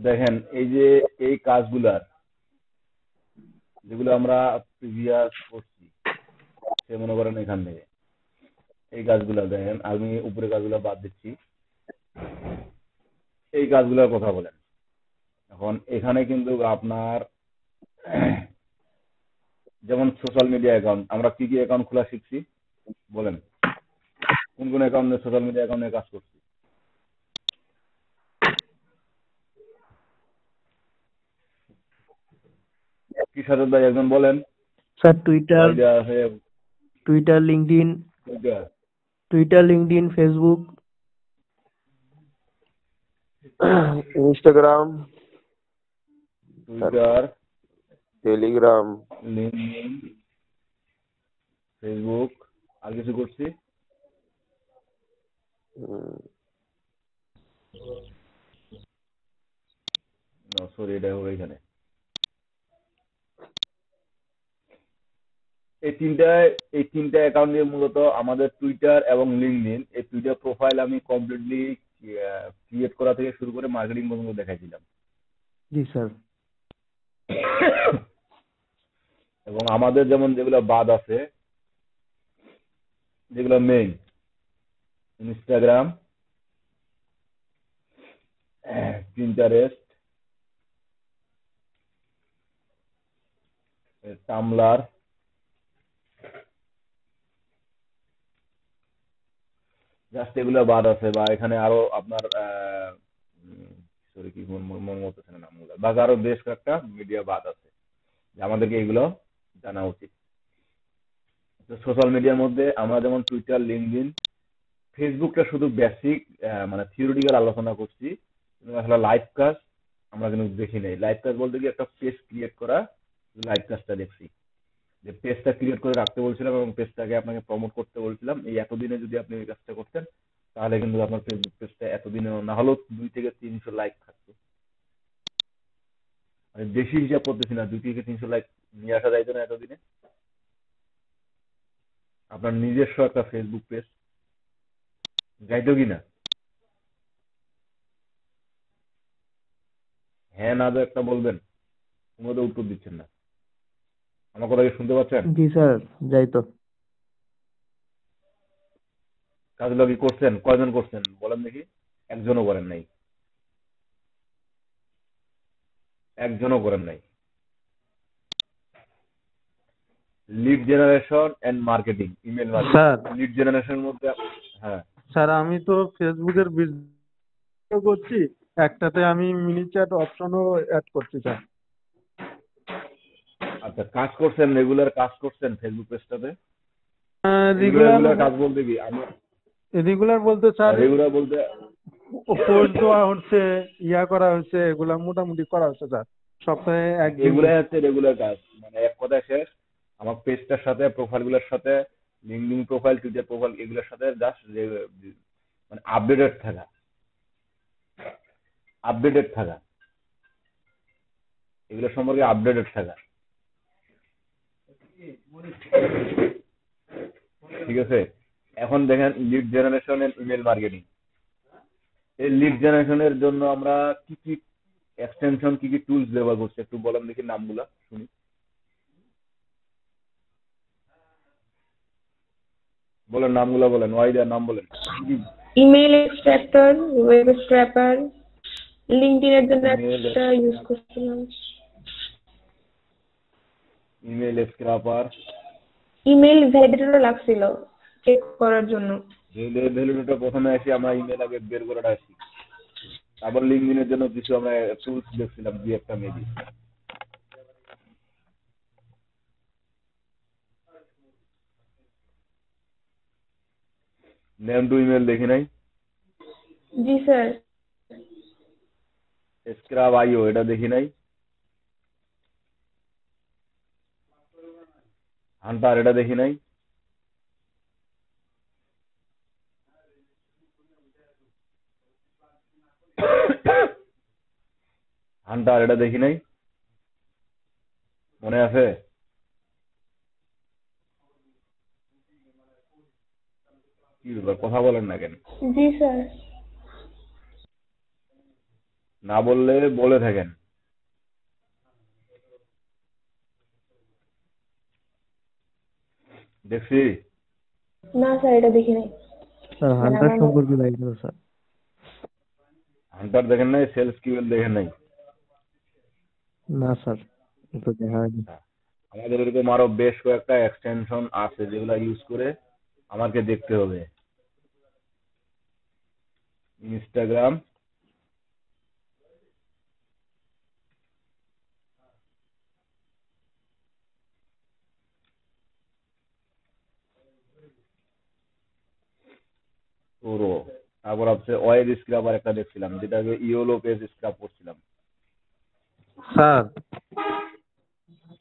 দেখেন এই যে এই কাজগুলার যেগুলো আমরা প্রিভিয়াস করছি, সে মনে করেন এখান থেকে এই কাজগুলা দেখেন, আমি উপরে কাজগুলো বাদ দিচ্ছি, এই কাজগুলোর কথা বলেন। এখন এখানে কিন্তু আপনার যেমন সোশ্যাল মিডিয়া অ্যাকাউন্ট, আমরা কি কি অ্যাকাউন্ট খোলা শিখছি বলেন, কোন কোন অ্যাকাউন্টে সোশ্যাল মিডিয়া অ্যাকাউন্টে কাজ করছি? কি সাজাদ ভাই একজন বলেন। স্যার টুইটার, আইডিয়া আছে? Twitter LinkedIn, Twitter, Twitter LinkedIn Facebook, Instagram, Twitter, Telegram, LinkedIn, Facebook, আর কিছু করছি? সরি, এটা হবে এখানে। এই তিনটা অ্যাকাউন্ট নিয়ে মূলত আমাদের টুইটার এবং লিঙ্কডইন, এই দুইটা প্রোফাইল আমি কমপ্লিটলি ক্রিয়েট করা থেকে শুরু করে মার্কেটিং পর্যন্ত দেখাইছিলাম। জি স্যার। এবং আমাদের যেমন যেগুলো বাদ আছে, যেগুলো মেইন, ইনস্টাগ্রাম, পিন্টারেস্ট, টামলার, জাস্ট এগুলো বাদ আছে, বা এখানে আরো আপনার সরি কি মনে করতেছে না নামগুলো, বা আরো বেশ কয়েকটা মিডিয়া বাদ আছে যে আমাদেরকে এগুলো জানা উচিত। সোশ্যাল মিডিয়ার মধ্যে আমরা যেমন টুইটার, লিঙ্কডইন, ফেসবুকটা শুধু বেসিক মানে থিওরিটিক্যাল আলোচনা করছি, কিন্তু আসলে লাইভ কাজ আমরা কিন্তু দেখি নাই। লাইভ কাজ বলতে কি একটা পেজ ক্রিয়েট করা, লাইভ কাজটা দেখছি। যে পেজটা ক্রিয়েট করে রাখতে বলছিলাম এবং পেজটাকে আপনাকে প্রমোট করতে বলছিলাম, এই এতদিনে যদি আপনি এই কাজটা করতেন তাহলে কিন্তু আপনার ফেসবুক পেজটা এতদিনে না হলেও 2 থেকে 300 লাইক থাকতো। মানে বেশি হিসাব করতেছি না, 2 থেকে 300 লাইক নিয়ে আসা যাইতো না এতদিনে? আপনার নিজস্ব একটা ফেসবুক পেজ যাইতো কিনা? হ্যাঁ না তো একটা বলবেন, কোনো তো উত্তর দিচ্ছেন না। আমার কথা কি শুনতে পাচ্ছেন? জি স্যার, যাই তো। কাজগুলো কি করছেন? কয়জন করছেন বলেন দেখি? একজনও করেন নাই, একজনও করেন নাই। Lead generation and marketing, email marketing, sir, lead জেনারেশনের মধ্যে। হ্যাঁ, স্যার আমি তো ফেসবুকের বিজনেস করছি, একটাতে আমি মিনি চ্যাট অপশনও অ্যাড করছি স্যার। আচ্ছা, কাজ করছেন, রেগুলার কাজ করছেন ফেসবুক পেজটাতে? রেগুলার রেগুলার, রেগুলার কাজ বলতে কি আমি রেগুলার বলতে স্যার রেগুলার বলতে পোস্ট দেওয়া হচ্ছে, ইয়া করা হচ্ছে, এগুলা মোটামুটি করা হচ্ছে স্যার, সপ্তাহে একদিন। এগুলাই হচ্ছে রেগুলার কাজ, মানে এক কথায় শেষ। আমার পেজটার সাথে, প্রোফাইলগুলোর সাথে, লিঙ্কডিন প্রোফাইল, টুইটার প্রোফাইল, এগুলোর সাথে জাস্ট মানে আপডেটেড থাকা, আপডেটেড থাকা, এগুলো সম্পর্কে আপডেটেড থাকা। ঠিক আছে? এখন দেখেন lead generation and email marketing. এই লিড জেনারেশনের জন্য আমরা কি কি এক্সটেনশন, কি কি টুলস ব্যবহার করছি একটু বলেন দেখি, নামগুলা শুনি। বলেন নামগুলা, বলেন ওয়াইডার নাম বলেন কি কি। ইমেল এক্সট্রাক্টর, ওয়েব স্ক্র্যাপার, লিঙ্কডইনের জন্য ইমেল, একটা ইউজ করছিলাম। ইমেল স্ক্রাপার, ইমেল ভ্যালিডেটরও লাগছিল চেক করার জন্য। ভ্যালিডেটর প্রথমে আসি, আমরা ইমেল আগে বের করে আসি, তারপর লিঙ্কডিনের জন্য কিছু আমরা টুলস দেখছিলাম, দুই একটা মেবি। নেম টু ইমেল দেখি নাই? জি স্যার। স্ক্রাব আইও এটা দেখি নাই? হান্টার এটা দেখি নাই? হান্টার এটা দেখি নাই? মনে আছে? কি ব্যাপার, কথা বলেন না কেন? জি স্যার। না বললে বলে থাকেন। দেখছি। না স্যার, এটা দেখি নাই। স্যার মানে হান্টার আমার সম্পর্কে জানি না স্যার। হান্টার দেখেন নাই, সেলস কিউএল দেখেন নাই? না স্যার, তো দেখা হয়নি। আচ্ছা, আমাদের এরকম আরো বেশ কয়েকটা এক্সটেনশন আছে যেগুলো ইউজ করে আমাকে দেখতে হবে। ইনস্টাগ্রাম, পুরো, তারপর হচ্ছে ওয়েব স্ক্রাবার একটা দেখছিলাম, যেটাকে ইওলো পেজ স্ক্রাব করছিলাম। স্যার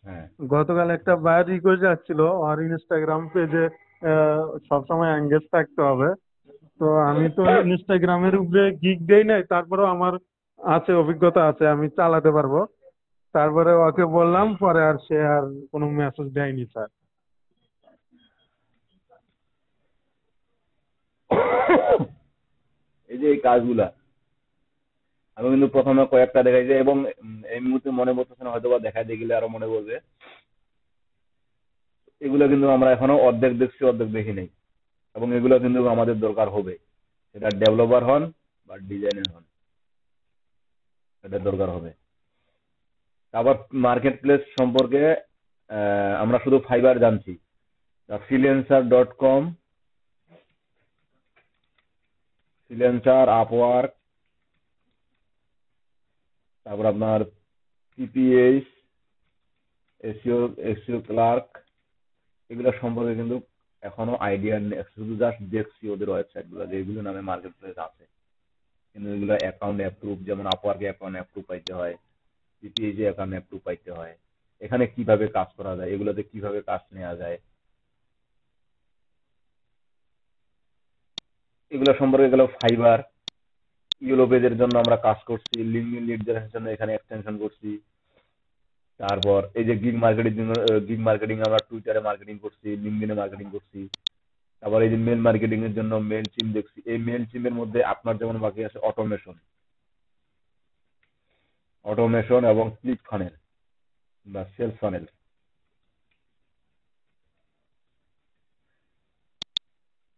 হ্যাঁ, গতকাল একটা বায়ার রিকোয়েস্ট যাচ্ছিল, আর ইনস্টাগ্রাম পেজে সবসময় এঙ্গেজ থাকতে হবে। তো আমি তো ইনস্টাগ্রামের উপরে গিগ দেই নাই, তারপরেও আমার আছে, অভিজ্ঞতা আছে, আমি চালাতে পারবো। তারপরে ওকে বললাম, পরে আর সে আর কোনো মেসেজ দেয়নি স্যার। এই যে এই কাজগুলা আমি কিন্তু প্রথমে কয়েকটা দেখাইছি, এবং এই মুহূর্তে মনে পড়তেছে না, হয়তো বা দেখাই দিয়ে গেলে আরো মনে পড়বে। এগুলো কিন্তু আমরা এখনো অর্ধেক দেখছি, অর্ধেক দেখি নাই, এবং এগুলো কিন্তু আমাদের দরকার হবে। সেটা ডেভেলপার হন বা ডিজাইনার হন, এটা দরকার হবে। তারপর মার্কেট প্লেস সম্পর্কে আমরা শুধু ফাইবার জানছি। ফ্রিল্যান্সার.com, ফ্রিল্যান্সার, আপওয়ার্ক, তারপর আপনার পিপিএইচ, এসইও, এসইও ক্লার্ক, এগুলো সম্পর্কে কিন্তু এখনো আইডিয়া নেই, শুধু জাস্ট দেখছি ওদের ওয়েবসাইট গুলো যেগুলো নামে মার্কেট প্লেস আছে, কিন্তু এগুলো অ্যাকাউন্ট অ্যাপ্রুভ, যেমন আপওয়ার্কে অ্যাকাউন্ট অ্যাপ্রুভ পাইতে হয়, পিপিএইচ অ্যাকাউন্ট অ্যাপ্রুভ পাইতে হয়। এখানে কিভাবে কাজ করা যায়, এগুলোতে কিভাবে কাজ নেওয়া যায়, এগুলো সম্পর্কে গেল। ফাইবার, ইয়েলো পেজের জন্য আমরা কাজ করছি, লিঙ্কডইন লিড জেনারেশনের জন্য এখানে এক্সটেনশন করছি। তারপর এই যে গিগ মার্কেটিং আমরা টুইটারে মার্কেটিং করছি, লিঙ্কডইনে মার্কেটিং করছি। তারপর এই যে মেল মার্কেটিং এর জন্য মেল চিম দেখছি। এই মেল চিমের মধ্যে আপনার যেমন বাকি আছে অটোমেশন, অটোমেশন এবং ক্লিক ফানেল বা সেলস ফানেল।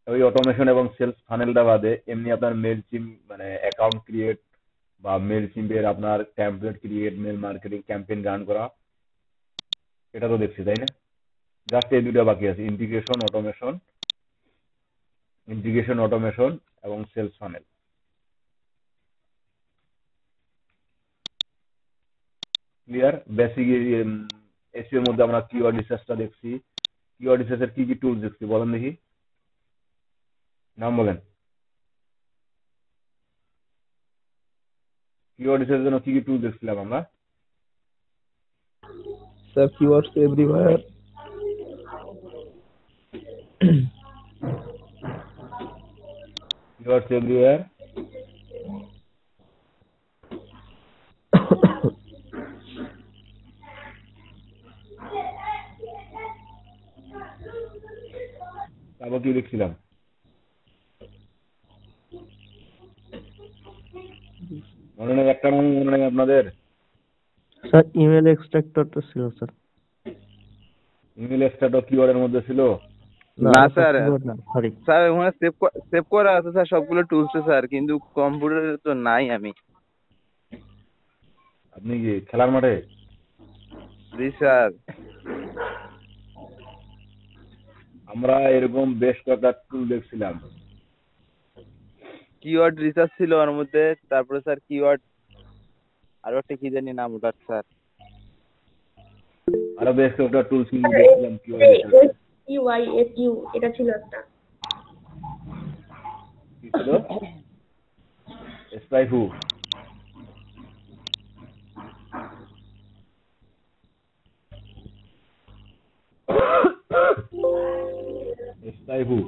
ওই অটোমেশন এবং সেলস ফানেলটা বাদে এমনি আপনার মেল চিম মানে অ্যাকাউন্ট ক্রিয়েট বা মেল চিমের আপনার template create, mail marketing campaign run করা, এটা তো দেখছি, তাই না? জাস্ট এই দুটো বাকি আছে, ইন্টিগ্রেশন অটোমেশন এবং sales funnel. Clear? Basic SEO এর মধ্যে আমরা কিওয়ার্ড রিসার্চটা দেখছি। কিওয়ার্ড রিসার্চের কি কি টুলস দেখছি বলেন দেখি, নাম বলেন। কিওয়ার্ড রিসার্চের জন্য কি কি টুল দেখছিলাম আমরা? Sir keywords everywhere, keywords everywhere, তারপর কি দেখছিলাম? মনে নেই, একটা নাম মনে নেই আপনাদের? স্যার ইমেল এক্সট্রাক্টরটা ছিল স্যার। ইমেল এক্সট্রাক্টর কিওয়ার্ডের মধ্যে ছিল? না স্যার, না সরি। স্যার ওখানে সেভ করা আছে স্যার সবগুলো টুলস স্যার, কিন্তু কম্পিউটারে তো নাই আমি। আপনি কি খেলার মাঠে? জি স্যার। আমরা এরকম বেশ কয়েকটা টুল দেখছিলাম। কিওয়ার্ড রিসার্চ ছিল ওর মধ্যে, তারপরে স্যার কিওয়ার্ড আরো একটা কি জানি নাম ওটার স্যার। আরো বেশ কয়েকটা টুলস কিন্তু দেখছিলাম কিওয়ার্ড রিসার্চে। SEYSU এটা ছিল একটা। কি ছিল? স্পাইফু। স্পাইফু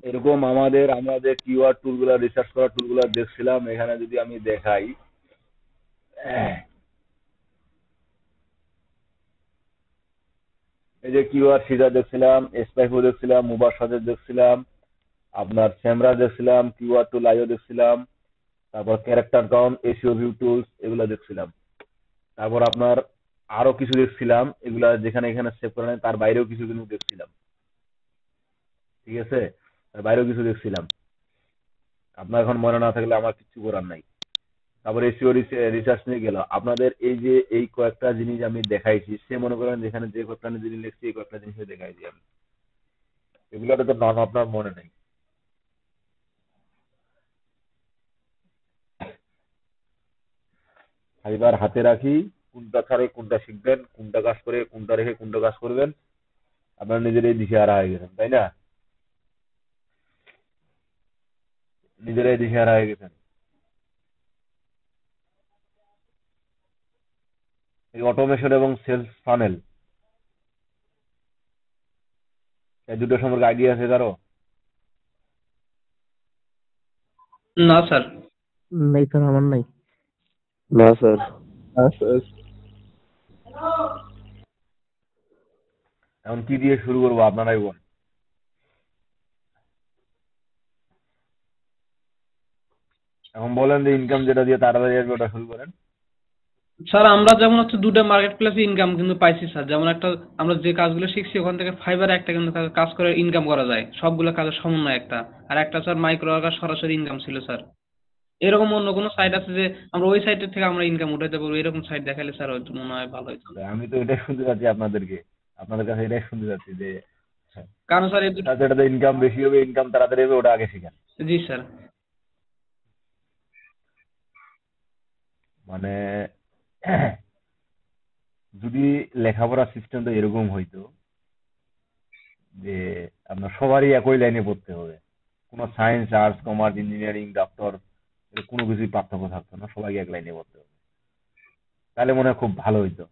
এরকম আমরা যে কিওয়ার্ড টুলগুলো রিসার্চ করা টুলগুলো দেখছিলাম, এখানে যদি আমি দেখাই, এই যে কিওয়ার্ড সিজার দেখছিলাম, স্পাইফু দেখছিলাম, মুভার সাজের দেখছিলাম, আপনার সেমরা দেখছিলাম, কিওয়ার্ড টুল আইও দেখছিলাম, তারপর character count, SEO view tools এগুলো দেখছিলাম। তারপর আপনার আরো কিছু দেখছিলাম, এগুলা যেখানে এখানে সেভ করা নাই তার বাইরেও কিছু কিন্তু দেখছিলাম। ঠিক আছে, তার বাইরেও কিছু দেখছিলাম। আপনার এখন মনে না থাকলে আমার কিছু করার নাই। তারপরে এসইও রিসার্চ নিয়ে গেল। আপনাদের এই যে এই কয়েকটা জিনিস আমি দেখাইছি, সে মনে করেন যেখানে যে কয়েকটা জিনিস লিখছি এই কয়েকটা জিনিস দেখাইছি আমি, এগুলোতে তো নাম আপনার মনে নেই। এবার হাতে রাখি, কোনটা ছাড়ে কোনটা শিখবেন, কোনটা কাজ করে কোনটা রেখে কোনটা কাজ করবেন, আপনার নিজেরাই দিশেহারা হয়ে গেছেন, তাই না? নিজেরাই দিশেহারা হয়ে গেছেন। এই অটোমেশন এবং সেলস ফানেল, এই দুটো সম্পর্কে আইডিয়া আছে কারো? না স্যার। নাই স্যার, আমার নাই। না স্যার। এখন কি দিয়ে শুরু করবো আপনারাই বল। এখন বলেন যে ইনকাম যেটা দিয়ে তাড়াতাড়ি আসবে ওটা শুরু করেন। স্যার আমরা যেমন হচ্ছে দুটো মার্কেট প্লেসে ইনকাম কিন্তু পাইছি স্যার। যেমন একটা আমরা যে কাজগুলো শিখছি ওখান থেকে ফাইবারে একটা কিন্তু কাজ করে ইনকাম করা যায়, সবগুলো কাজের সমন্বয় একটা। আর একটা স্যার মাইক্রো ওয়ার্কার সরাসরি ইনকাম ছিল স্যার। এরকম অন্য কোনো সাইট আছে যে আমরা ওই সাইটের থেকে আমরা ইনকাম উঠাইতে পারবো? এরকম সাইট দেখালে স্যার হয়তো মনে হয় ভালো হতো। আমি তো এটাই শুনতে চাচ্ছি আপনাদের কাছে এটাই শুনতে চাচ্ছি যে কারণ স্যার এই দুটো। যেটাতে ইনকাম বেশি হবে, ইনকাম তাড়াতাড়ি হবে, ওটা আগে শিখেন। জি স্যার। মানে যদি লেখাপড়ার সিস্টেমটা এরকম হইতো যে আপনার সবারই একই লাইনে পড়তে হবে, কোনো science, arts, commerce, engineering, doctor, কোনো কিছুই পার্থক্য থাকতো না, সবাইকে এক লাইনে পড়তে হবে, তাহলে মনে হয় খুব ভালো হইতো।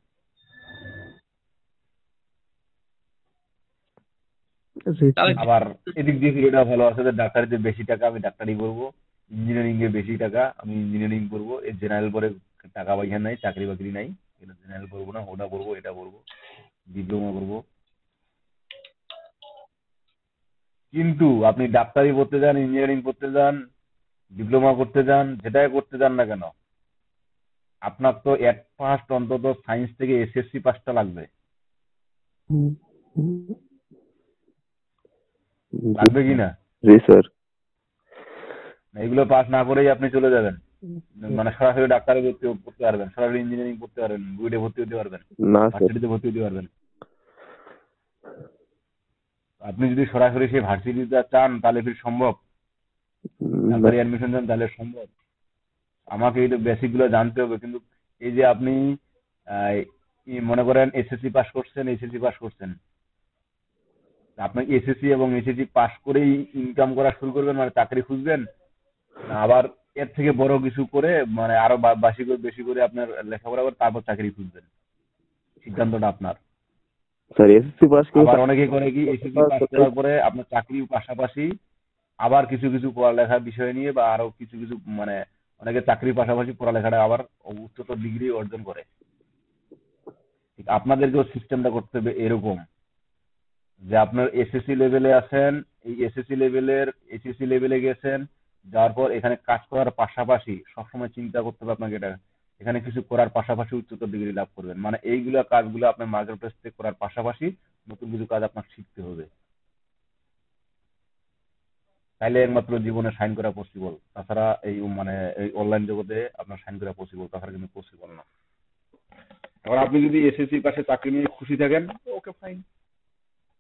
জি তাহলে স্যার। আবার এদিক দিয়ে এটা ভালো আছে যে ডাক্তারিতে বেশি টাকা আমি ডাক্তারি করবো, ইঞ্জিনিয়ারিং এ বেশি টাকা আমি ইঞ্জিনিয়ারিং করবো, এই জেনারেল পরে টাকা পয়সা নাই, চাকরি বাকরি নাই, এটা জেনারেল করবো না, ওটা করবো এটা করবো, ডিপ্লোমা করবো। কিন্তু আপনি ডাক্তারি পড়তে যান, ইঞ্জিনিয়ারিং পড়তে যান, ডিপ্লোমা করতে যান, যেটাই করতে যান না কেন, আপনার তো এট ফার্স্ট অন্তত সায়েন্স থেকে এসএসসি পাসটা লাগবে। হুম, হুম। লাগবে কি না? জি স্যার। এগুলো পাস না করেই আপনি চলে যাবেন, মানে সরাসরি ডাক্তারি ভর্তি করতে পারবেন, সরাসরি ইঞ্জিনিয়ারিং করতে পারবেন, বুয়েটে ভর্তি হতে পারবেন, না স্যার। ভার্সিটিতে ভর্তি হতে পারবেন। আপনি যদি সরাসরি সেই ভার্সিটিতে চান তাহলে ফির সম্ভব, ডাক্তারি অ্যাডমিশন চান তাহলে সম্ভব। আমাকে এই বেসিক গুলো জানতে হবে। কিন্তু এই যে আপনি মনে করেন এসএসসি পাস করছেন, আপনি এসএসসি এবং এসএসসি পাস করেই ইনকাম করা শুরু করবেন, মানে চাকরি খুঁজবেন, না আবার এর থেকে বড় কিছু করে মানে আরো বেশি করে আপনার লেখাপড়া করে তারপর চাকরি খুঁজবেন, সিদ্ধান্তটা আপনার। স্যার এসএসসি পাস আবার অনেকে করে কি এসএসসি পাস করার পরে আপনার চাকরির পাশাপাশি আবার কিছু কিছু পড়ালেখার বিষয় নিয়ে বা আরো কিছু কিছু মানে অনেকে চাকরির পাশাপাশি পড়ালেখাটা আবার উচ্চতর ডিগ্রি অর্জন করে। ঠিক আপনাদেরকেও সিস্টেমটা করতে হবে এরকম যে আপনার এসএসসি লেভেলে আছেন, এই এসএসসি লেভেলের এইচএসসি লেভেলে গেছেন, যাওয়ার পর এখানে কাজ করার পাশাপাশি সবসময় চিন্তা করতে হবে আপনাকে এটা এখানে কিছু করার পাশাপাশি উচ্চতর ডিগ্রি লাভ করবেন, মানে এইগুলা কাজগুলো আপনার মার্কেট প্লেস থেকে করার পাশাপাশি নতুন কিছু কাজ আপনার শিখতে হবে, তাইলে একমাত্র জীবনে সাইন করা পসিবল। তাছাড়া এই মানে এই অনলাইন জগতে আপনার সাইন করা পসিবল, তাছাড়া কিন্তু পসিবল না। এবার আপনি যদি এসএসসি পাশে চাকরি নিয়ে খুশি থাকেন ওকে ফাইন,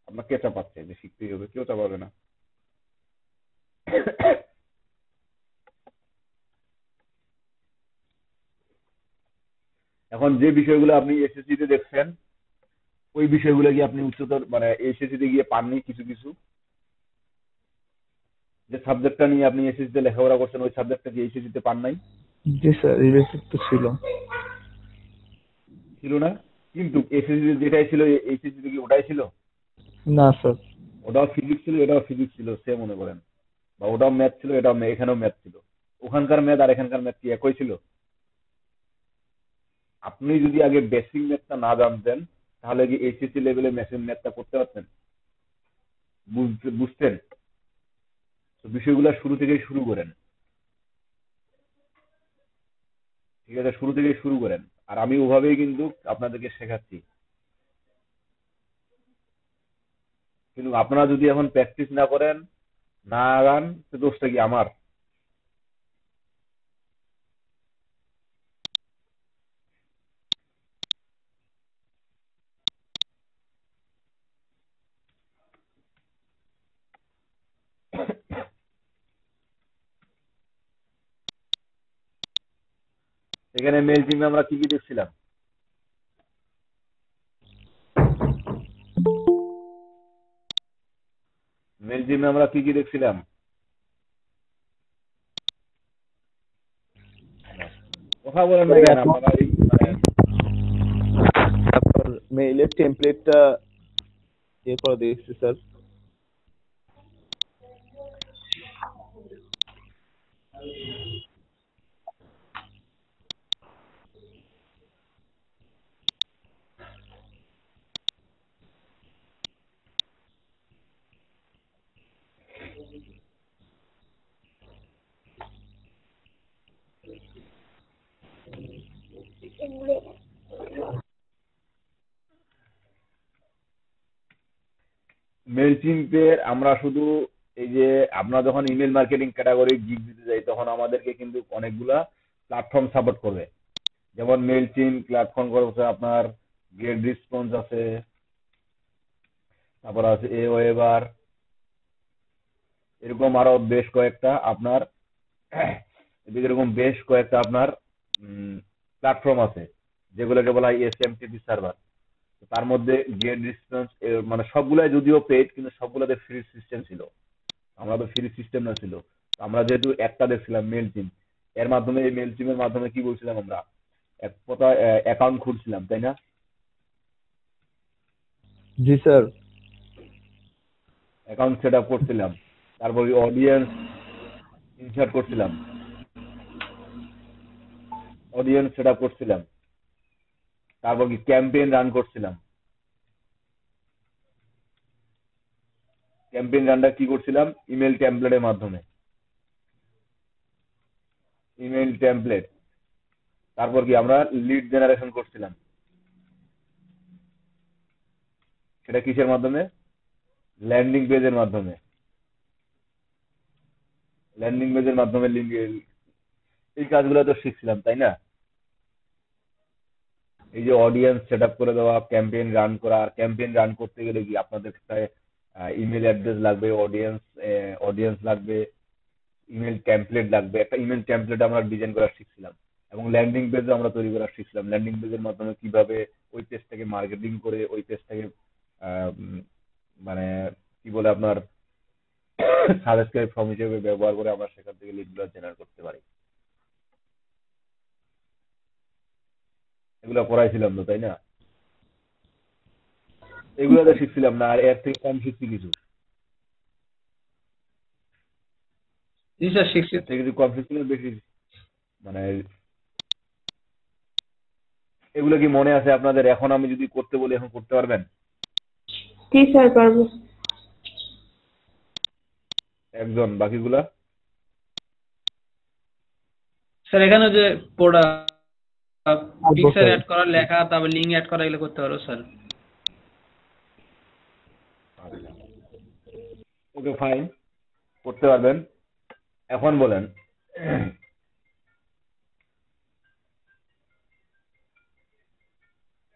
আপনার কে চাপাচ্ছে যে শিখতেই হবে? কেউ চাপাবে না। এখন যে বিষয়গুলো আপনি এসএসসি তে দেখছেন ওই বিষয়গুলো কি আপনি উচ্চতর মানে এসএসসি তে গিয়ে পাননি? কিছু কিছু যে সাবজেক্টটা নিয়ে আপনি এসএসসি তে লেখাপড়া করছেন ওই সাবজেক্টটা কি এইচএসসি তে পান নাই? জি স্যার, এই বেসিক তো ছিল। ছিল না, কিন্তু এসএসসি যেটাই ছিল এইচএসসি তে কি ওটাই ছিল? না স্যার। ওটাও ফিজিক্স ছিল, এটাও ফিজিক্স ছিল, সে মনে করেন, বা ওটাও ম্যাথ ছিল, এটাও এখানেও ম্যাথ ছিল। ওখানকার ম্যাথ আর এখানকার ম্যাথ কি একই ছিল? আপনি যদি আগে বেসিক ম্যাথটা না জানতেন তাহলে কি এইচএসসি লেভেলে ম্যাথটা করতে পারতেন? বুঝতেন? তো বিষয়গুলো শুরু থেকেই শুরু করেন, ঠিক আছে? শুরু থেকেই শুরু করেন, আর আমি ওভাবেই কিন্তু আপনাদেরকে শেখাচ্ছি। কিন্তু আপনারা যদি এখন প্র্যাকটিস না করেন, না আগান, তো দোষটা কি আমার? এখানে মেল টিমে আমরা কি কি দেখছিলাম? মেল টিমে আমরা কি কি দেখছিলাম? কথা বলেন না কেন আপনারা? এই মানে তারপর মেইলের টেমপ্লেটটা এরপর দেখছি স্যার। মেল টিমের আমরা শুধু এই যে আমরা যখন ইমেল মার্কেটিং ক্যাটাগরি গিগ দিতে যাই, তখন আমাদেরকে কিন্তু অনেকগুলা প্ল্যাটফর্ম সাপোর্ট করবে। যেমন মেল টিম প্ল্যাটফর্ম করছে আপনার, গেট রেসপন্স আছে, তারপর আছে এ ওয়েবার, এরকম আরো বেশ কয়েকটা আপনার এদিকে এরকম বেশ কয়েকটা আপনার প্ল্যাটফর্ম আছে, যেগুলোকে বলা হয় এসএমটিপি সার্ভার। তার মধ্যে গেট রেসপন্স মানে সবগুলাই যদিও পেড, কিন্তু সবগুলোতে ফ্রি সিস্টেম ছিল। আমরা তো ফ্রি সিস্টেম না ছিল। আমরা যেহেতু একটা দেখছিলাম মেল টিম, এর মাধ্যমে এই মেল টিমের মাধ্যমে কি বলছিলাম আমরা, এক কথা অ্যাকাউন্ট খুলছিলাম, তাই না? জি স্যার। অ্যাকাউন্ট সেট আপ করছিলাম, তারপর অডিয়েন্স ইনসার্ট করছিলাম, অডিয়েন্স সেট আপ করছিলাম, তারপর কি ক্যাম্পেইন রান করছিলাম। ক্যাম্পেইন রানটা কি করছিলাম? ইমেল টেমপ্লেটের মাধ্যমে, ইমেল টেমপ্লেট। তারপর কি আমরা লিড জেনারেশন করছিলাম, সেটা কিসের মাধ্যমে? ল্যান্ডিং পেজের মাধ্যমে। ল্যান্ডিং পেজের মাধ্যমে লিঙ্ক, এই কাজগুলো তো শিখছিলাম, তাই না? এই যে অডিয়েন্স সেট আপ করে দেওয়া, ক্যাম্পেইন রান করা। আর ক্যাম্পেইন রান করতে গেলে কি আপনাদের একটা ইমেল অ্যাড্রেস লাগবে, অডিয়েন্স অডিয়েন্স লাগবে, ইমেল টেমপ্লেট লাগবে। একটা ইমেল টেমপ্লেট আমরা ডিজাইন করা শিখছিলাম, এবং ল্যান্ডিং পেজও আমরা তৈরি করা শিখছিলাম। ল্যান্ডিং পেজের মাধ্যমে কিভাবে ওই পেজটাকে মার্কেটিং করে ওই পেজটাকে মানে কি বলে আপনার সাবস্ক্রাইব ফর্ম হিসেবে ব্যবহার করে আমরা সেখান থেকে লিডগুলো জেনারেট করতে পারি। এগুলো করাইছিলাম তো, তাই না? এগুলো তো শিখছিলাম না, আর এর থেকে কম শিখছি কিছু? জি স্যার শিখছি। এর থেকে কিছু কম শিখছি না বেশি? মানে এগুলো কি মনে আছে আপনাদের? এখন আমি যদি করতে বলি, এখন করতে পারবেন? জি স্যার পারবো। একজন, বাকিগুলা? স্যার এখানে যে পারবো পিকচার স্যার। অ্যাড করা, লেখা, তারপর লিঙ্ক অ্যাড করা, এগুলো করতে পারো স্যার। আচ্ছা, ওকে ফাইন, করতে পারবেন। এখন বলেন,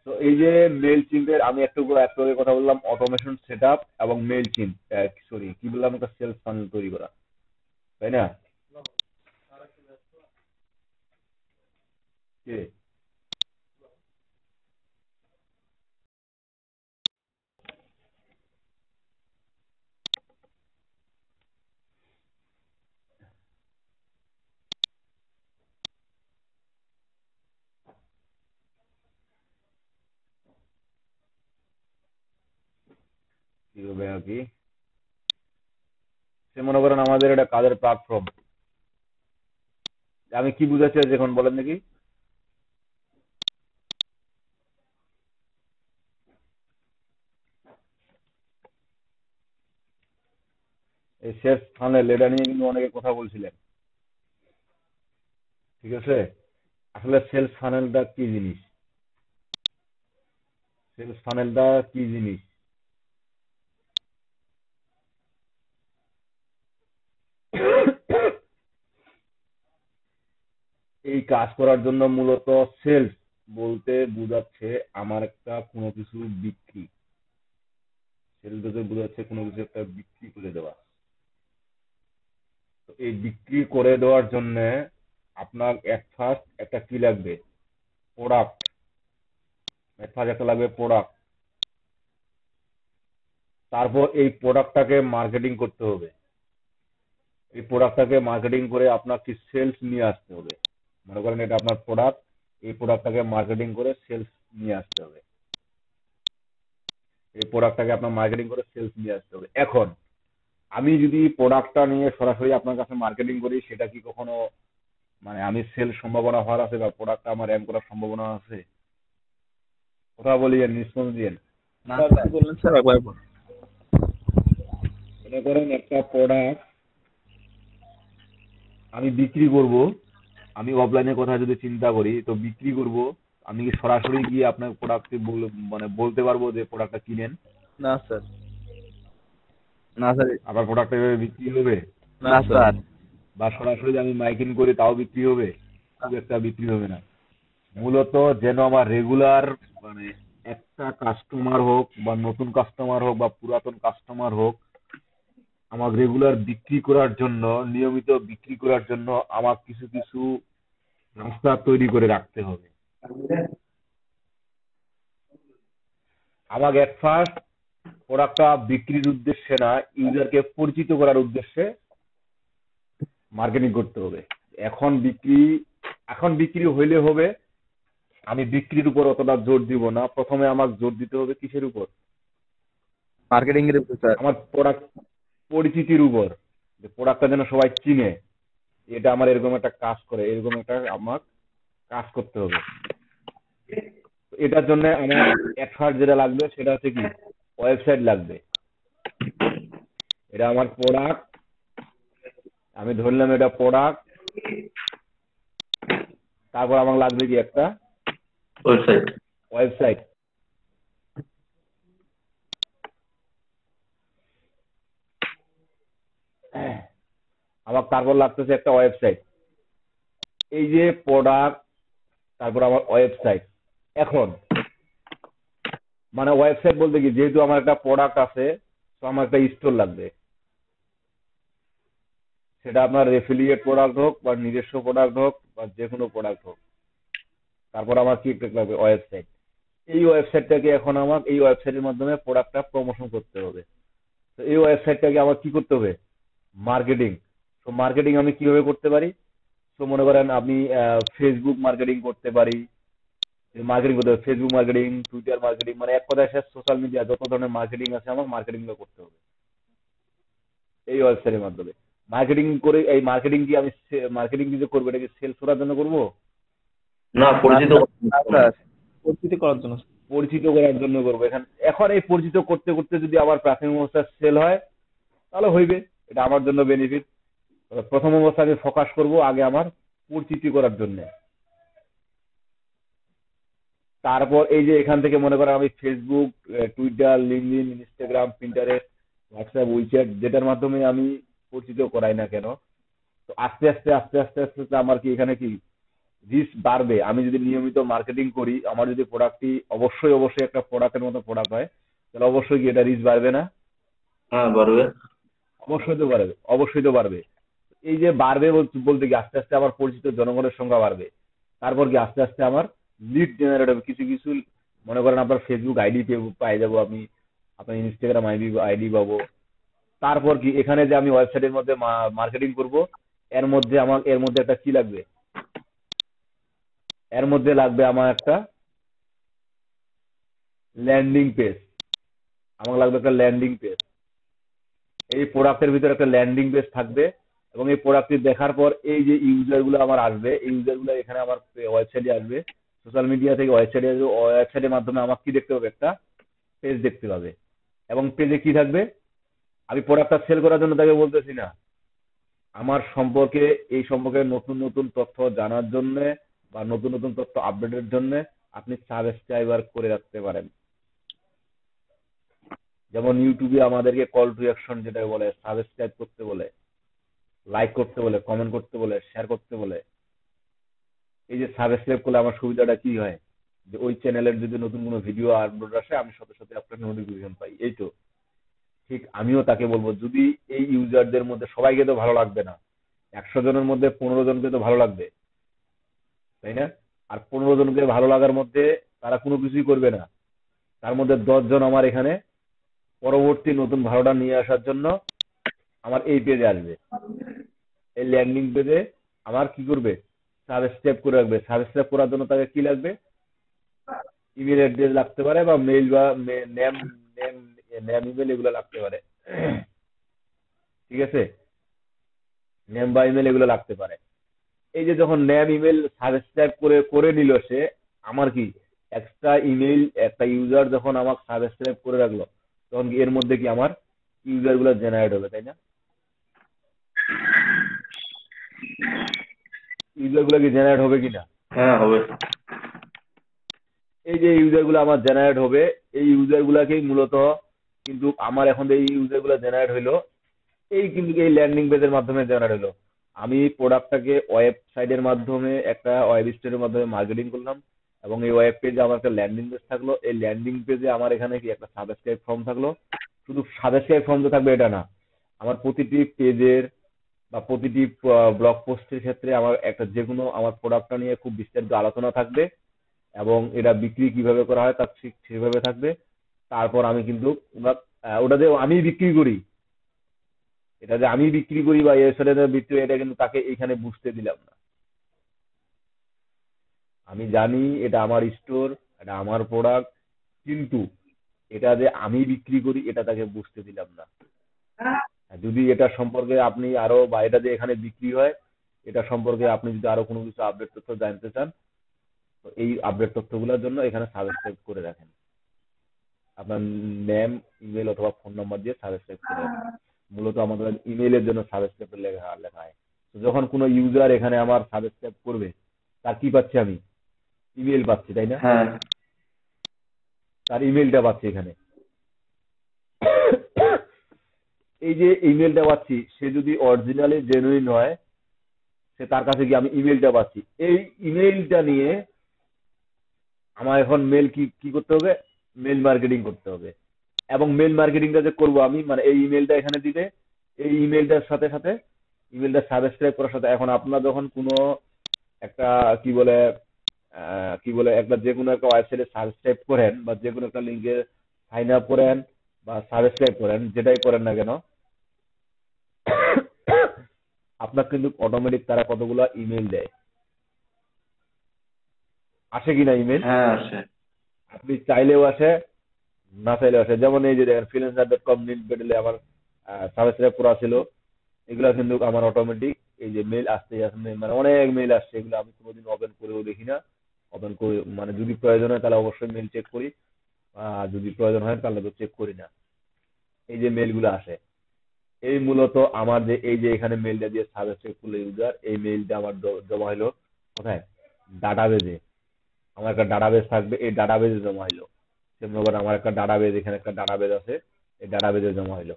তো এই যে মেল চিম্পের আমি একটু আগে কথা বললাম, অটোমেশন সেটআপ এবং মেল চিম্প, সরি কি বললাম, একটা সেলস ফানেল তৈরি করা, তাই না? কে? কি হবে আর কি? সে মনে করেন আমাদের এটা কাজের প্ল্যাটফর্ম। আমি কি বুঝাচ্ছি এখন বলেন দেখি? এই সেলস ফানেল এটা নিয়ে কিন্তু অনেকে কথা বলছিলেন, ঠিক আছে? আসলে সেলস ফানেলটা কি জিনিস? সেলস ফানেলটা কি জিনিস? এই কাজ করার জন্য মূলত সেলস বলতে বোঝাচ্ছে আমার একটা কোনো কিছু বিক্রি, সেলস বলতে বোঝাচ্ছে কোনো কিছু একটা বিক্রি করে দেওয়া। তো এই বিক্রি করে দেওয়ার জন্য আপনার এট ফার্স্ট একটা কি লাগবে? প্রোডাক্ট। এট ফার্স্ট একটা লাগবে প্রোডাক্ট। তারপর এই প্রোডাক্টটাকে মার্কেটিং করতে হবে। এই প্রোডাক্টটাকে মার্কেটিং করে আপনার কি সেলস নিয়ে আসতে হবে। মনে করেন এটা আপনার প্রোডাক্ট, এই প্রোডাক্টটাকে মার্কেটিং করে সেলস নিয়ে আসতে হবে। এই প্রোডাক্টটাকে আপনার মার্কেটিং করে সেলস নিয়ে আসতে হবে। এখন আমি যদি প্রোডাক্টটা নিয়ে সরাসরি আপনার কাছে মার্কেটিং করি, সেটা কি কখনো মানে আমি সেল সম্ভাবনা হওয়ার আছে বা প্রোডাক্টটা আমার র্যাঙ্ক করার সম্ভাবনা আছে? কথা বলিয়েন, রেসপন্স দিয়েন। না স্যার, বললেন স্যার একবার বলুন। মনে করেন একটা প্রোডাক্ট আমি বিক্রি করব, আমি অফলাইনের কথা যদি চিন্তা করি তো বিক্রি করব, আমি কি সরাসরি গিয়ে আপনার প্রোডাক্টকে মানে বলতে পারবো যে প্রোডাক্টটা কিনেন? না স্যার, না স্যার, আবার প্রোডাক্টটা এভাবে বিক্রি হবে? না স্যার। বা সরাসরি যদি আমি মাইকিং করি তাও বিক্রি হবে? খুব একটা বিক্রি হবে না। মূলত যেন আমার রেগুলার মানে একটা কাস্টমার হোক বা নতুন কাস্টমার হোক বা পুরাতন কাস্টমার হোক, আমার রেগুলার বিক্রি করার জন্য, নিয়মিত বিক্রি করার জন্য আমার কিছু কিছু রাস্তা তৈরি করে রাখতে হবে। আমাকে এট ফার্স্ট প্রোডাক্টটা বিক্রির উদ্দেশ্যে না, ইউজারকে পরিচিত করার উদ্দেশ্যে মার্কেটিং করতে হবে। এখন বিক্রি হইলে হবে, আমি বিক্রির উপর অতটা জোর দিব না। প্রথমে আমাকে জোর দিতে হবে কিসের উপর? মার্কেটিং এর উপর স্যার। আমার প্রোডাক্ট পরিচিতির উপর, যে প্রোডাক্টটা যেন সবাই চিনে, এটা আমার এরকম একটা কাজ করে, এরকম একটা আমার কাজ করতে হবে। এটার জন্য আমার এট ফার্স্ট যেটা লাগবে সেটা হচ্ছে কি, ওয়েবসাইট লাগবে। এটা আমার প্রোডাক্ট, আমি ধরলাম এটা প্রোডাক্ট। তারপর আমার লাগবে কি একটা ওয়েবসাইট। আমার তারপর লাগতেছে একটা ওয়েবসাইট। এই যে প্রোডাক্ট, তারপর আমার ওয়েবসাইট। এখন মানে ওয়েবসাইট বলতে কি, যেহেতু আমার একটা প্রোডাক্ট আছে তো আমার একটা স্টোর লাগবে। সেটা আপনার এফিলিয়েট প্রোডাক্ট হোক বা নিজস্ব প্রোডাক্ট হোক বা যে কোনো প্রোডাক্ট হোক। তারপর আমার কি লাগবে? ওয়েবসাইট। এই ওয়েবসাইটটাকে এখন আমার এই ওয়েবসাইটের মাধ্যমে প্রোডাক্টটা প্রমোশন করতে হবে। তো এই ওয়েবসাইটটাকে আমার কি করতে হবে? মার্কেটিং। তো মার্কেটিং আমি কিভাবে করতে পারি? তো মনে করেন আমি ফেসবুক মার্কেটিং করতে পারি। মার্কেটিং করতে হবে ফেসবুক মার্কেটিং, টুইটার মার্কেটিং, মানে এক কথায় সোশ্যাল মিডিয়া যত ধরনের মার্কেটিং আছে আমার মার্কেটিং করতে হবে এই ওয়েবসাইটের মাধ্যমে। মার্কেটিং করে এই মার্কেটিং কি আমি মার্কেটিং কি যে করবো এটা কি সেলস করার জন্য করবো? না স্যার, পরিচিত করার জন্য। পরিচিত করার জন্য করবো। এখন এই পরিচিত করতে করতে যদি আবার প্রাথমিক অবস্থায় সেল হয় তাহলে হইবে, এটা আমার জন্য বেনিফিট। প্রথম অবস্থায় আমি ফোকাস করব আগে আমার পরিচিতি করার জন্য। তারপর এই যে এখান থেকে মনে করেন আমি Facebook, Twitter, LinkedIn, Instagram, Pinterest, WhatsApp, WeChat যেটার মাধ্যমে আমি পরিচিত করাই না কেন, তো আস্তে আস্তে আস্তে আস্তে আস্তে আস্তে আমার কি এখানে কি রিস্ক বাড়বে। আমি যদি নিয়মিত মার্কেটিং করি, আমার যদি প্রোডাক্টটি অবশ্যই অবশ্যই একটা প্রোডাক্টের মতো প্রোডাক্ট হয়, তাহলে অবশ্যই কি এটা রিস্ক বাড়বে না? হ্যাঁ বাড়বে। অবশ্যই তো বাড়বে, অবশ্যই তো বাড়বে। এই যে বাড়বে বলতে কি আস্তে আস্তে আমার পরিচিত জনগণের সংখ্যা বাড়বে। তারপর কি আস্তে আস্তে আমার লিড জেনারেট হবে। কিছু কিছু মনে করেন আপনার ফেসবুক আইডি পাই যাবো আমি, আপনার ইনস্টাগ্রাম আইডি পাবো। তারপর কি এখানে যে আমি ওয়েবসাইটের মধ্যে মার্কেটিং করব, এর মধ্যে একটা কি লাগবে? এর মধ্যে লাগবে আমার একটা ল্যান্ডিং পেজ। আমার লাগবে একটা ল্যান্ডিং পেজ। এই প্রোডাক্টের ভিতরে একটা ল্যান্ডিং পেজ থাকবে এবং এই প্রোডাক্টটি দেখার পর এই যে ইউজার গুলো আমার আসবে, এই ইউজার গুলো এখানে আমার ওয়েবসাইটে আসবে, সোশ্যাল মিডিয়া থেকে ওয়েবসাইটে আসবে। ওয়েবসাইটের মাধ্যমে আমার কি দেখতে হবে? একটা পেজ দেখতে পাবে। এবং পেজে কি থাকবে? আমি প্রোডাক্টটা সেল করার জন্য তাকে বলতেছি না, আমার সম্পর্কে এই সম্পর্কে নতুন নতুন তথ্য জানার জন্য বা নতুন নতুন তথ্য আপডেটের জন্য আপনি সাবস্ক্রাইবার করে রাখতে পারেন। যেমন ইউটিউবে আমাদেরকে কল টু অ্যাকশন যেটা বলে, সাবস্ক্রাইব করতে বলে, লাইক করতে বলে, কমেন্ট করতে বলে, শেয়ার করতে বলে। এই যে সাবস্ক্রাইব করলে আমার সুবিধাটা কি হয়, যে ওই চ্যানেলের যদি নতুন কোনো ভিডিও আপলোড আসে আমি সাথে সাথে আপনার নোটিফিকেশন পাই। এই তো ঠিক আমিও তাকে বলবো, যদি এই ইউজারদের মধ্যে সবাইকে তো ভালো লাগবে না, 100 জনের মধ্যে 15 জনকে তো ভালো লাগবে, তাই না? আর 15 জনকে ভালো লাগার মধ্যে তারা কোনো কিছুই করবে না, তার মধ্যে 10 জন আমার এখানে পরবর্তী নতুন ভালোটা নিয়ে আসার জন্য আমার এই পেজে আসবে, এই ল্যান্ডিং পেজে আমার কি করবে, সাবস্ক্রাইব করে রাখবে। সাবস্ক্রাইব করার জন্য তাকে কি লাগবে, ইমেল অ্যাড্রেস লাগতে পারে বা মেইল বা নেম নেম নেম ইমেল এগুলো লাগতে পারে, ঠিক আছে? নেম বা ইমেল এগুলো লাগতে পারে। এই যে যখন নেম ইমেল সাবস্ক্রাইব করে করে নিল সে, আমার কি এক্সট্রা ইমেল, একটা ইউজার যখন আমাকে সাবস্ক্রাইব করে রাখলো তখন কি এর মধ্যে কি আমার ইউজার গুলো জেনারেট হবে, তাই না? ইউজার গুলো কি জেনারেট হবে কিনা? হ্যাঁ হবে। এই যে ইউজার গুলো আমার জেনারেট হবে, এই ইউজার গুলাকেই মূলত কিন্তু আমার এখন এই ইউজার গুলো জেনারেট হইলো, এই কিন্তু এই ল্যান্ডিং পেজের মাধ্যমে জেনারেট হলো। আমি প্রোডাক্টটাকে ওয়েবসাইটের মাধ্যমে, একটা ওয়েব স্টোরের মাধ্যমে মার্কেটিং করলাম, এবং এই ওয়েব পেজে আমার একটা ল্যান্ডিং পেজ থাকলো। এই ল্যান্ডিং পেজে আমার এখানে কি একটা সাবস্ক্রাইব ফর্ম থাকলো। শুধু সাবস্ক্রাইব ফর্ম তো থাকবে এটা না, আমার প্রতিটি পেজের বা প্রতিটি ব্লগ পোস্টের ক্ষেত্রে আমার একটা যে কোনো আমার প্রোডাক্টটা নিয়ে খুব বিস্তারিত আলোচনা থাকবে, এবং এটা বিক্রি কিভাবে করা হয় তার ঠিক সেভাবে থাকবে। তারপর আমি কিন্তু ওটা যে আমি বিক্রি করি, এটা যে আমি বিক্রি করি বা এর সাথে বিক্রি, এটা কিন্তু তাকে এখানে বুঝতে দিলাম না। আমি জানি এটা আমার স্টোর, এটা আমার প্রোডাক্ট, কিন্তু এটা যে আমি বিক্রি করি এটা তাকে বুঝতে দিলাম না। যদি এটা সম্পর্কে আপনি আরো, বা এটা যে এখানে বিক্রি হয় এটা সম্পর্কে আপনি যদি আরো কোনো কিছু আপডেট তথ্য জানতে চান, তো এই আপডেট তথ্যগুলোর জন্য এখানে সাবস্ক্রাইব করে রাখেন, আপনার নেম, ইমেল অথবা ফোন নাম্বার দিয়ে সাবস্ক্রাইব করে রাখেন। মূলত আমাদের ইমেইলের জন্য সাবস্ক্রাইব লেখা লেখা হয়। তো যখন কোনো ইউজার এখানে আমার সাবস্ক্রাইব করবে, তার কি পাচ্ছি আমি, ইমেল পাচ্ছি, তাই না? হ্যাঁ তার ইমেলটা পাচ্ছি এখানে। এই যে ইমেলটা পাচ্ছি, সে যদি অরিজিনালি জেনুইন হয়, সে তার কাছে গিয়ে আমি ইমেলটা পাচ্ছি। এই ইমেলটা নিয়ে আমার এখন মেল কি কি করতে হবে, মেল মার্কেটিং করতে হবে। এবং মেল মার্কেটিংটা যে করবো আমি, মানে এই ইমেলটা এখানে দিবে, এই ইমেলটার সাথে সাথে ইমেলটা সাবস্ক্রাইব করার সাথে, এখন আপনার যখন কোনো একটা কি বলে একটা যে কোনো একটা ওয়েবসাইটে সাবস্ক্রাইব করেন বা যে কোনো একটা লিঙ্কে সাইন আপ করেন বা সাবস্ক্রাইব করেন, যেটাই করেন না কেন, আপনার কিন্তু অটোমেটিক তারা কতগুলো ইমেল দেয়, আসে কিনা ইমেল? হ্যাঁ আছে। আপনি চাইলেও আসে, না চাইলেও আসে। যেমন এই যে দেখেন freelancer.com নিট বেডেলে আমার সাবস্ক্রাইব করা ছিল, এগুলা কিন্তু আমার অটোমেটিক এই যে মেল আসতে আসতে মানে অনেক মেল আসছে, এগুলো আমি কোনোদিন ওপেন করেও দেখি না। ওপেন করে মানে যদি প্রয়োজন হয় তাহলে অবশ্যই মেল চেক করি, আর যদি প্রয়োজন হয় তাহলে তো চেক করি না। এই যে মেলগুলো আসে, এই মূলত আমার যে এই যে এখানে মেলটা দিয়ে সাবস্ক্রাইব করলো ইউজার, এই মেলটা আমার জমা হলো কোথায়, ডাটাবেজে। আমার একটা ডাটাবেজ থাকবে, এই ডাটাবেজে জমা হলো। মনে করেন আমার একটা ডাটাবেজ, এখানে একটা ডাটাবেজ আছে, এই ডাটাবেজে জমা হলো।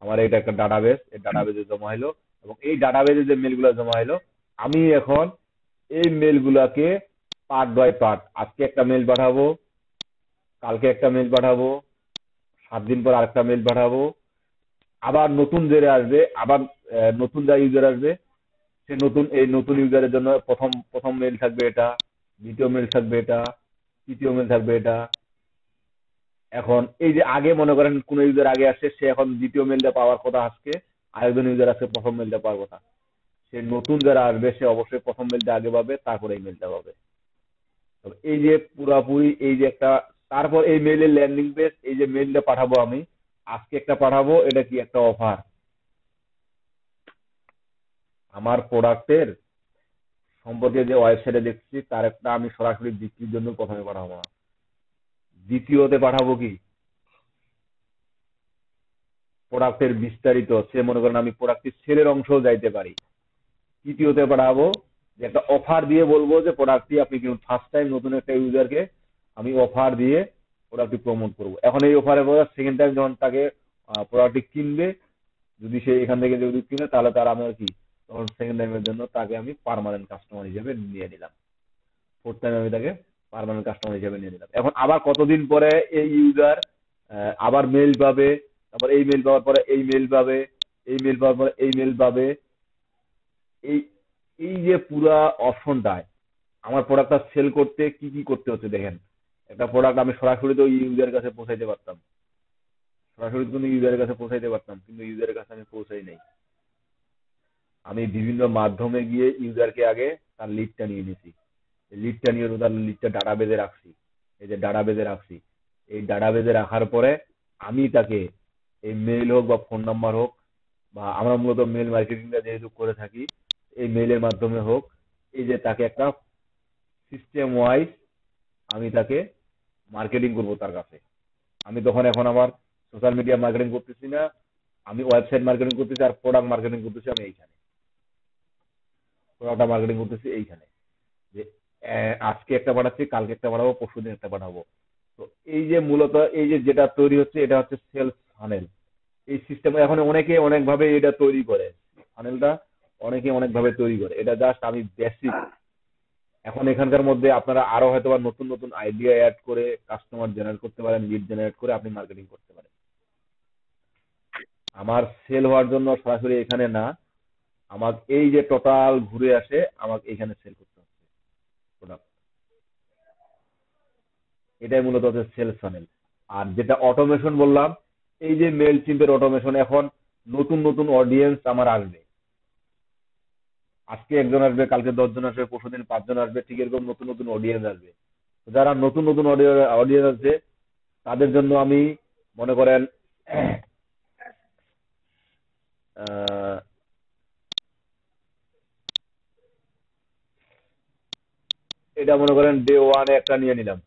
আমার এটা একটা ডাটাবেজ, এই ডাটাবেজে জমা হলো, এবং এই ডাটাবেজে যে মেলগুলো জমা হলো, আমি এখন এই মেলগুলাকে পার্ট বাই পার্ট, আজকে একটা মেল পাঠাবো, কালকে একটা মেল পাঠাবো, 7 দিন পর আরেকটা মেল পাঠাবো, আবার নতুন যারা আসবে, আবার নতুন যা ইউজার আসবে, সে নতুন এই নতুন ইউজারের জন্য প্রথম প্রথম মেল থাকবে এটা, দ্বিতীয় মেল থাকবে এটা, তৃতীয় মেল থাকবে এটা। এখন এই যে আগে মনে করেন কোন ইউজার আগে আসে, সে এখন দ্বিতীয় মেলটা পাওয়ার কথা, আজকে আরেকজন ইউজার আছে প্রথম মেলটা পাওয়ার কথা, সে নতুন যারা আসবে সে অবশ্যই প্রথম মেলটা আগে পাবে, তারপরে এই মেলটা পাবে। তবে এই যে পুরাপুরি এই যে একটা, তারপর এই মেইলের ল্যান্ডিং পেজ, এই যে মেইলটা পাঠাবো আমি আজকে একটা পাঠাবো, এটা কি একটা অফার, আমার প্রোডাক্টের সম্পর্কে যে ওয়েবসাইটে দেখছি তার একটা আমি সরাসরি বিক্রির জন্য প্রথমে পাঠাবো না। দ্বিতীয়তে পাঠাবো কি, প্রোডাক্টের বিস্তারিত, সে মনে করেন আমি প্রোডাক্টের সেলের অংশও যাইতে পারি। তৃতীয়তে পাঠাবো যে একটা অফার দিয়ে বলবো যে প্রোডাক্টটি আপনি কিনুন, ফার্স্ট টাইম নতুন একটা ইউজারকে আমি অফার দিয়ে প্রোডাক্টটি প্রমোট করবো। এখন এই অফারের পর সেকেন্ড টাইম যখন তাকে প্রোডাক্টটি কিনবে, যদি সে এখান থেকে যদি কিনে, তাহলে তার আমার কি, তখন সেকেন্ড টাইমের জন্য তাকে আমি পার্মানেন্ট কাস্টমার হিসেবে নিয়ে নিলাম। ফোর্থ টাইম আমি তাকে পার্মানেন্ট কাস্টমার হিসেবে নিয়ে নিলাম। এখন আবার কতদিন পরে এই ইউজার আবার মেল পাবে, তারপর এই মেল পাওয়ার পরে এই মেল পাবে, এই মেল পাওয়ার পরে এই মেল পাবে। এই এই যে পুরা অপশনটায় আমার প্রোডাক্টটা সেল করতে কি কি করতে হচ্ছে দেখেন। একটা প্রোডাক্ট আমি সরাসরি তো ইউজারের কাছে পৌঁছাইতে পারতাম, সরাসরি কিন্তু ইউজারের কাছে পৌঁছাইতে পারতাম, কিন্তু ইউজারের কাছে আমি পৌঁছাই নাই। আমি বিভিন্ন মাধ্যমে গিয়ে ইউজারকে আগে তার লিডটা নিয়ে নিয়েছি। লিডটা নিয়ে তার লিডটা ডাটাবেজে রাখছি। এই যে ডাটাবেজে রাখছি, এই ডাটাবেজে রাখার পরে আমি তাকে এই মেইল হোক বা ফোন নাম্বার হোক, বা আমরা মূলত মেল মার্কেটিংটা যেহেতু করে থাকি, এই মেইলের মাধ্যমে হোক, এই যে তাকে একটা সিস্টেম ওয়াইজ আমি তাকে মার্কেটিং করবো তার কাছে। আমি তখন এখন আমার সোশ্যাল মিডিয়া মার্কেটিং করতেছি না, আমি ওয়েবসাইট মার্কেটিং করতেছি আর প্রোডাক্ট মার্কেটিং করতেছি। আমি এইখানে প্রোডাক্ট মার্কেটিং করতেছি এইখানে, যে আজকে একটা পাঠাচ্ছি, কালকে একটা পাঠাবো, পরশুদিন একটা পাঠাবো। তো এই যে মূলত এই যে যেটা তৈরি হচ্ছে, এটা হচ্ছে সেলস ফানেল। এই সিস্টেম এখন অনেকে অনেক ভাবে এটা তৈরি করে, ফানেলটা অনেকে অনেক ভাবে তৈরি করে। এটা জাস্ট আমি বেসিক। এখন এখানকার মধ্যে আপনারা আরো হয়তো বা নতুন নতুন আইডিয়া অ্যাড করে কাস্টমার জেনারেট করতে পারেন, লিড জেনারেট করে আপনি মার্কেটিং করতে পারেন। আমার সেল হওয়ার জন্য সরাসরি এখানে না, আমাকে এই যে টোটাল ঘুরে আসে আমাকে এখানে সেল করতে হচ্ছে প্রোডাক্ট। এটাই মূলত হচ্ছে সেলস ফানেল। আর যেটা অটোমেশন বললাম, এই যে মেল চিম্পের অটোমেশন, এখন নতুন নতুন অডিয়েন্স আমার আসবে। আজকে একজন আসবে, কালকে 10 জন আসবে, পরশুদিন 5 জন আসবে, ঠিক এরকম নতুন নতুন অডিয়েন্স আসবে। যারা নতুন নতুন অডিয়েন্স আছে তাদের জন্য আমি মনে করেন এটা মনে করেন ডে 1 একটা নিয়ে নিলাম।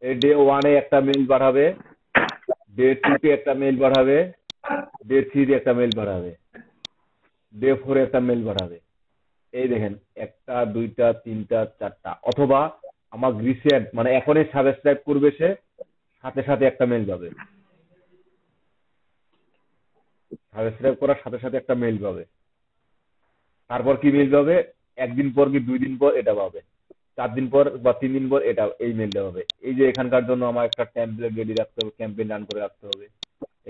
এই ডে 1 একটা মেইল পাঠাবে, ডে 2 একটা মেইল পাঠাবে, ডে 3 একটা মেইল পাঠাবে, ডে 4 একটা মেইল পাঠাবে। এই দেখেন, একটা, দুইটা, তিনটা, চারটা। অথবা আমার রিসেন্ট মানে এখনই সাবস্ক্রাইব করবে, সে সাথে সাথে একটা মেইল পাবে। সাবস্ক্রাইব করার সাথে সাথে একটা মেইল পাবে। তারপর কি মেইল পাবে, একদিন পর কি 2 দিন পর এটা পাবে, 4 দিন পর বা 3 দিন পর এটা এই মেইলটা পাবে। এই যে এখানকার জন্য আমার একটা টেমপ্লেট রেডি রাখতে হবে, ক্যাম্পেইন রান করে রাখতে হবে।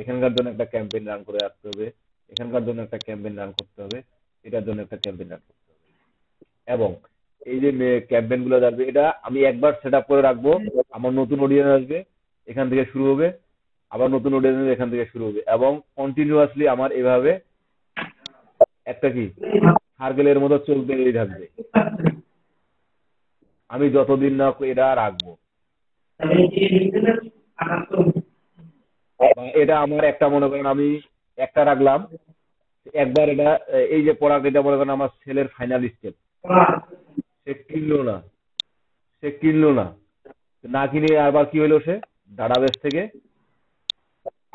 এখানকার জন্য একটা ক্যাম্পেইন রান করে রাখতে হবে, এখানকার জন্য একটা ক্যাম্পেইন রান করতে হবে, এটার জন্য একটা ক্যাম্পেইন রান করতে হবে। এবং এই যে ক্যাম্পেইন গুলো আসবে, এটা আমি একবার সেট আপ করে রাখবো। আমার নতুন অডিয়েন্স আসবে, এখান থেকে শুরু হবে, আবার নতুন অডিয়েন্স এখান থেকে শুরু হবে, এবং কন্টিনিউয়াসলি আমার এভাবে একটা কি সার্কেলের মতো চলতেই থাকবে। আমি যতদিন না এটা রাখবো, এটা আমার একটা মনে করেন আমি একটা রাখলাম একবার, এটা এই যে প্রোডাক্ট, এটা মনে করেন আমার সেলের ফাইনাল স্টেপ। সে কিনলো না, সে কিনলো না, না কিনে আবার কি হইলো, সে ডাটাবেস থেকে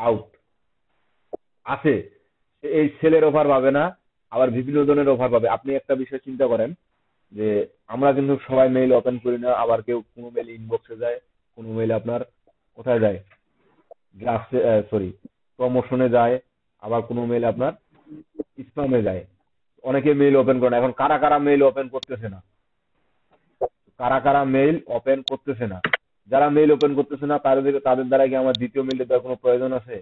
আউট আছে। এই সেলের অফার পাবে না, আবার বিভিন্ন ধরনের অফার পাবে। আপনি একটা বিষয় চিন্তা করেন যে আমরা কিন্তু সবাই মেইল ওপেন করি না, আবার কেউ কোনো মেইল ইনবক্সে যায়, কোনো মেইল আপনার কোথায় যায়, ড্রাফটে, সরি, প্রমোশনে যায়, আবার কোনো মেইল আপনার স্প্যামে যায়। অনেকে মেইল ওপেন করে না। এখন কারা কারা মেইল ওপেন করতেছে না, কারা কারা মেইল ওপেন করতেছে না? যারা মেইল ওপেন করতেছে না তাদের দ্বারা কি আমার দ্বিতীয় মেইল দেওয়ার কোনো প্রয়োজন আছে?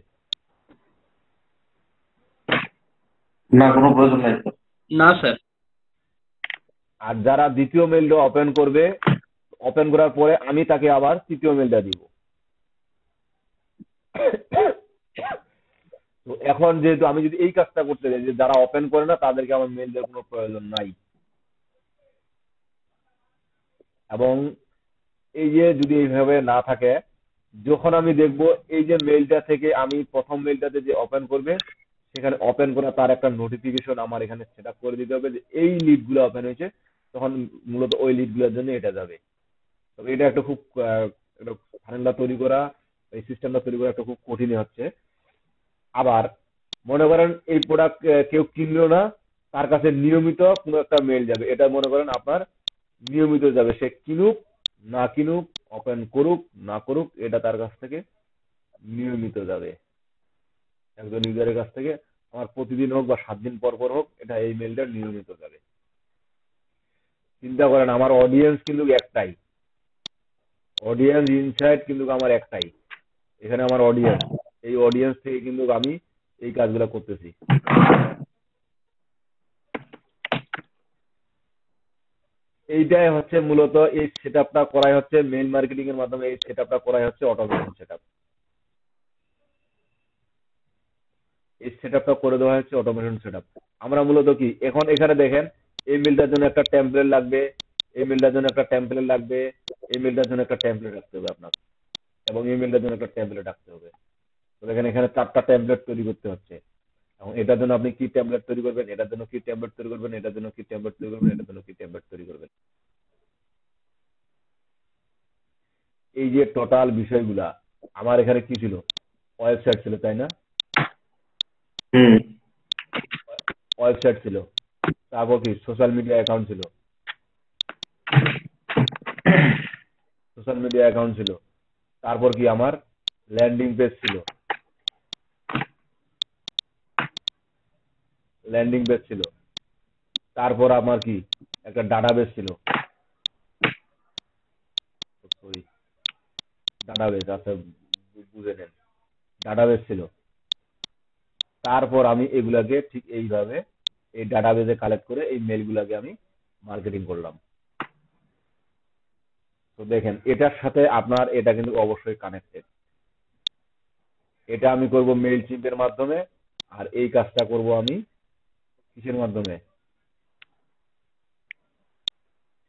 না, কোনো প্রয়োজন নাই স্যার। না স্যার। আর যারা দ্বিতীয় মেইলটা ওপেন করবে, ওপেন করার পরে আমি তাকে আবার তৃতীয় মেইলটা দিব। তো এখন যেহেতু আমি যদি এই কাজটা করতে চাই, যে যারা ওপেন করে না তাদেরকে আমার মেইল দেওয়ার কোনো প্রয়োজন নাই। এবং এই যে যদি এইভাবে না থাকে, যখন আমি দেখব এই যে মেইলটা থেকে আমি প্রথম মেইলটাতে যে ওপেন করবে, সেখানে ওপেন করা তার একটা নোটিফিকেশন আমার এখানে সেট আপ করে দিতে হবে যে এই লিডগুলো ওপেন হয়েছে, তখন মূলত ওই লিডগুলোর জন্য এটা যাবে। তবে এটা একটা খুব একটা ফানেলটা তৈরি করা এই সিস্টেমটা তৈরি করা একটা খুব কঠিনই হচ্ছে। আবার মনে করেন এই প্রোডাক্ট কেউ কিনলো না, তার কাছে নিয়মিত কোনো একটা মেল যাবে, এটা মনে করেন আপনার নিয়মিত যাবে, সে কিনুক না কিনুক, ওপেন করুক না করুক, এটা তার কাছ থেকে নিয়মিত যাবে। একজন ইউজারের কাছ থেকে আমার প্রতিদিন হোক বা 7 দিন পর পর হোক, এটা এই মেলটা নিয়মিত যাবে। চিন্তা করেন আমার অডিয়েন্স কিন্তু একটাই, অডিয়েন্স ইনসাইট কিন্তু আমার একটাই, এখানে আমার অডিয়েন্স, এই অডিয়েন্স থেকে কিন্তু আমি এই কাজগুলো করতেছি। এইটাই হচ্ছে মূলত এই সেটআপটা করাই হচ্ছে মেইল মার্কেটিং এর মাধ্যমে, এই সেটআপটা করাই হচ্ছে অটোমেশন সেটআপ। এই সেটআপটা করে দেওয়া হচ্ছে অটোমেশন সেটআপ। আমরা মূলত কি এখন এখানে দেখেন, এই মেলটার জন্য একটা টেমপ্লেট লাগবে, এই মেলটার জন্য একটা টেমপ্লেট লাগবে, এই মেলটার জন্য একটা টেমপ্লেট রাখতে হবে আপনার, এবং এই মেলটার জন্য একটা টেমপ্লেট রাখতে হবে। তো দেখেন এখানে 4টা টেমপ্লেট তৈরি করতে হচ্ছে। এবং এটার জন্য আপনি কি টেমপ্লেট তৈরি করবেন, এটার জন্য কি টেমপ্লেট তৈরি করবেন, এটার জন্য কি টেমপ্লেট তৈরি করবেন, এটার জন্য কি টেমপ্লেট তৈরি করবেন। এই যে টোটাল বিষয়গুলা আমার এখানে কি ছিল, ওয়েবসাইট ছিল তাই না, ওয়েবসাইট ছিল, তারপর কি সোশ্যাল মিডিয়া অ্যাকাউন্ট ছিল, সোশ্যাল মিডিয়া অ্যাকাউন্ট ছিল, তারপর কি আমার ল্যান্ডিং পেজ ছিল, ল্যান্ডিং পেজ ছিল, তারপর আমার কি একটা ডাটাবেস ছিল, সরি ডাটাবেস, আচ্ছা বুঝে নেন, ডাটাবেস ছিল। তারপর আমি এগুলাকে ঠিক এইভাবে এই ডাটাবেসে কালেক্ট করে এই মেলগুলাকে আমি মার্কেটিং করলাম। তো দেখেন এটার সাথে আপনার এটা কিন্তু অবশ্যই কানেক্টেড। এটা আমি করব মেইল চিম্পের মাধ্যমে, আর এই কাজটা করব আমি কিসের মাধ্যমে,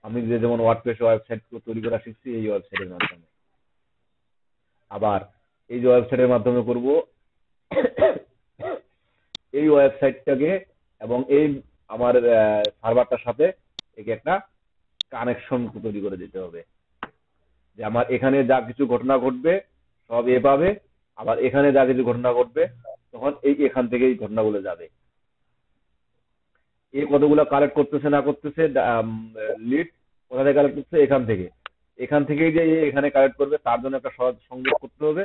আমি যে যেমন ওয়ার্ডপ্রেস ওয়েবসাইট তৈরি করা শিখছি এই ওয়েবসাইটের মাধ্যমে। আবার এই যে ওয়েবসাইটের মাধ্যমে করব এই ওয়েবসাইটটাকে এবং এই আমার সার্ভারটার সাথে একে একটা কানেকশন তৈরি করে দিতে হবে, যে আমার এখানে যা কিছু ঘটনা ঘটবে সব এ পাবে, আবার এখানে যা কিছু ঘটনা ঘটবে তখন এখান থেকে এই ঘটনাগুলো যাবে। এ কতগুলো কালেক্ট করতেছে না করতেছে, লিড কোথা থেকে কালেক্ট করতেছে, এখান থেকেই যে এখানে কালেক্ট করবে তার জন্য একটা সহজ সংযোগ করতে হবে,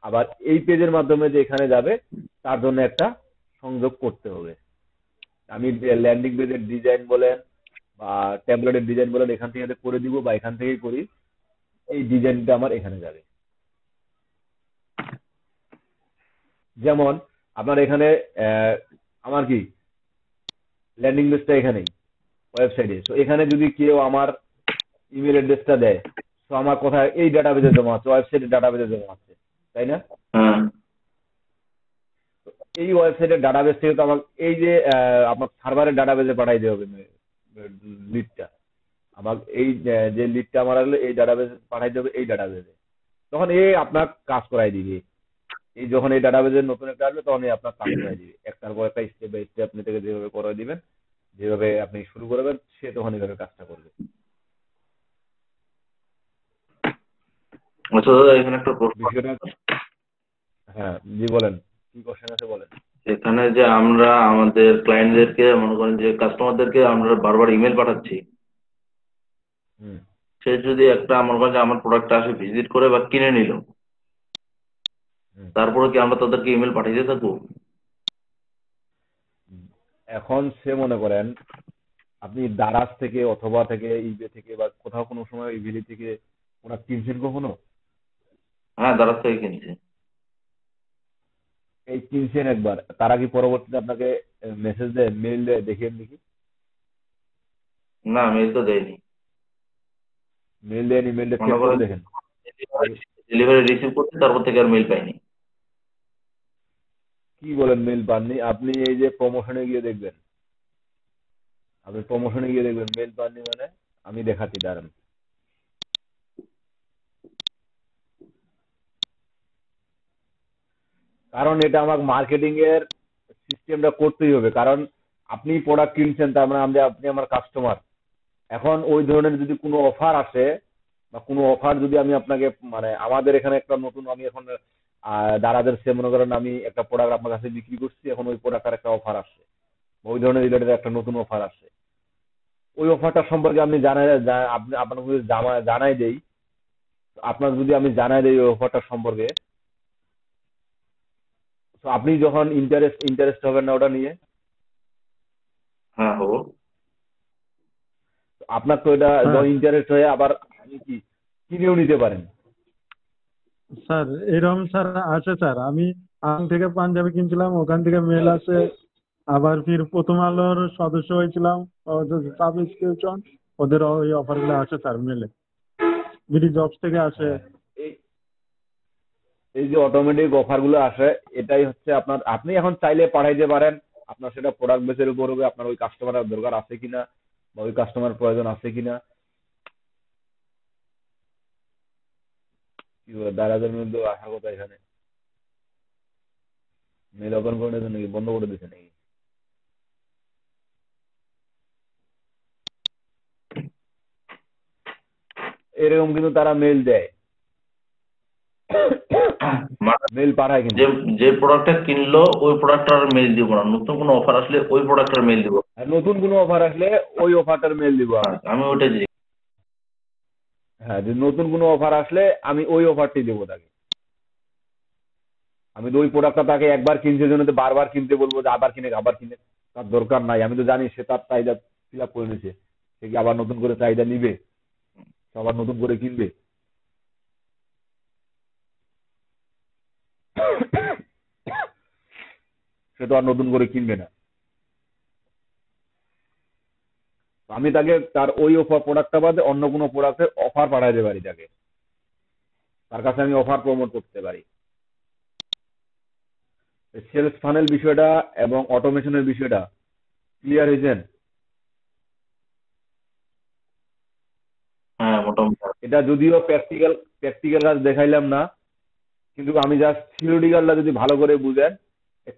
আবার এই পেজের মাধ্যমে যে এখানে যাবে তার জন্য একটা সংযোগ করতে হবে। আমি ল্যান্ডিং পেজের ডিজাইন বলেন বা ট্যাবলেটের ডিজাইন বলেন এখান থেকে করে দিব, বা এখান থেকেই করি, এই ডিজাইনটা আমার এখানে যাবে। যেমন আপনার এখানে আমার কি ল্যান্ডিং পেজটা এখানেই ওয়েবসাইটে, তো এখানে যদি কেউ আমার ইমেল অ্যাড্রেসটা দেয়, তো আমার কোথায় এই ডাটাবেজে জমা আছে, ওয়েবসাইটের ডাটাবেজে জমা আছে, তাই না? এই ওয়েবসাইটের ডাটাবেস থেকে তো আমার এই যে আপনার সার্ভারের ডাটাবেজে পাঠাই দিতে হবে লিডটা, আমার এই যে লিডটা আমার হলো এই ডাটাবেজে পাঠাই দিতে হবে, এই ডাটাবেজে, তখন আপনার কাজ করাই দিবে। এই যখন এই ডাটাবেজের নতুন একটা আসবে তখন আপনার কাজ করাই দিবে, একটার পর একটা স্টেপ বাই স্টেপ আপনি থেকে যেভাবে করে দিবেন, যেভাবে আপনি শুরু করবেন সে তখন এইভাবে কাজটা করবে। আচ্ছা দাদা, এখানে একটা প্রশ্ন। বিষয়টা হ্যাঁ জি বলেন, কি কোশ্চেন আছে বলেন। এখানে যে আমরা আমাদের ক্লায়েন্টদেরকে মনে করেন যে কাস্টমারদেরকে আমরা বারবার ইমেল পাঠাচ্ছি, সে যদি একটা মনে করেন যে আমার প্রোডাক্টটা আসে ভিজিট করে বা কিনে নিল, তারপরে কি আমরা তাদেরকে ইমেল পাঠিয়ে দিয়ে থাকবো? এখন সে মনে করেন আপনি দারাজ থেকে অথবা থেকে ইবে থেকে বা কোথাও কোনো সময় ইভিলি থেকে ওরা কিনছেন কখনো? হ্যাঁ, দারাজ থেকে কিনছি। এই কিনছেন একবার, তারা কি পরবর্তীতে আপনাকে মেসেজ দেয়, মেইল দেয়, দেখিয়ে দেখি? না, মেইল তো দেয়নি। মেইল দেয়নি, মেইলটা মনে চেক করে করেন দেখেন। ডেলিভারি রিসিভ করছি, তারপর থেকে আর মেইল পাইনি। কি বলেন মেইল পাননি? আপনি এই যে প্রমোশনে গিয়ে দেখবেন, আপনি প্রমোশনে গিয়ে দেখবেন মেইল পাননি মানে, আমি দেখাচ্ছি দাঁড়ান। কারণ এটা আমার মার্কেটিং এর সিস্টেমটা করতেই হবে, কারণ আপনি প্রোডাক্ট কিনছেন তার মানে আপনি আমার কাস্টমার। এখন ওই ধরনের যদি কোনো অফার আসে, বা কোনো অফার যদি আমি আপনাকে মানে আমাদের এখানে একটা নতুন আমি এখন দারাজের সে মনে করেন আমি একটা প্রোডাক্ট আপনার কাছে বিক্রি করছি, এখন ওই প্রোডাক্টের একটা অফার আসছে, ওই ধরনের রিলেটেড একটা নতুন অফার আসছে, ওই অফারটা সম্পর্কে আপনি আপনি আপনাকে যদি জানাই দেই, আপনার যদি আমি জানাই দেই ওই অফারটা সম্পর্কে, তো আপনি যখন ইন্টারেস্ট হবেন না ওটা নিয়ে, হ্যাঁ হবো। আপনার তো এটা হ্যাঁ ইন্টারেস্ট হয়ে আবার আপনি কি কিনেও নিতে পারেন। স্যার, এরকম স্যার আছে স্যার। আমি থেকে পাঞ্জাবি কিনছিলাম, ওখান থেকে মেল আছে। আবার ফির প্রথম আলোর সদস্য হয়েছিলাম, সাবস্ক্রিপশন, ওদের ওই অফার গুলো আছে স্যার মেলে। বিডি জবস থেকে আসে। হ্যাঁ, এই এই যে অটোমেটিক অফার গুলো আসে, এটাই হচ্ছে আপনার, আপনি এখন চাইলে পাঠাইতে পারেন, আপনার সেটা প্রোডাক্ট বেসের উপর হবে, আপনার ওই কাস্টমারের দরকার আছে কিনা বা ওই কাস্টমার প্রয়োজন আছে কিনা। কি বলে, দারাজের মধ্যে আসার কথা এখানে মেল ওপেন করে দিয়েছে নাকি, বন্ধ করে দিয়েছে নাকি? এরকম কিন্তু তারা মেল দেয়, মেল পাঠায় কিন্তু। যে যে প্রোডাক্টটা কিনলো ওই প্রোডাক্টটার মেল দিব না, নতুন কোনো অফার আসলে ওই প্রোডাক্টটার মেল দিব। আর নতুন কোনো অফার আসলে ওই অফারটার মেল দিব আমি। আমি ওইটা দিই। হ্যাঁ, যে নতুন কোনো অফার আসলে আমি ওই অফারটি দেবো তাকে। আমি তো ওই প্রোডাক্টটা তাকে একবার কিনছে জন্য তো বারবার কিনতে বলবো যে আবার কিনে তার দরকার নাই। আমি তো জানি সে তার চাহিদা ফিল আপ করে নিছে, সে কি আবার নতুন করে চাহিদা নিবে, সে আবার নতুন করে কিনবে? সে তো আর নতুন করে কিনবে না। আমি তাকে তার ওই অফার প্রোডাক্টটা বাদে অন্য কোনো প্রোডাক্টের অফার পাঠাইতে পারি তাকে, তার কাছে আমি অফার প্রমোট করতে পারি। সেলস ফানেল বিষয়টা এবং অটোমেশনের বিষয়টা ক্লিয়ার হয়েছেন? হ্যাঁ মোটামুটি। এটা যদিও প্র্যাকটিক্যাল কাজ দেখাইলাম না, কিন্তু আমি জাস্ট থিওরিটিক্যালটা যদি ভালো করে বুঝেন,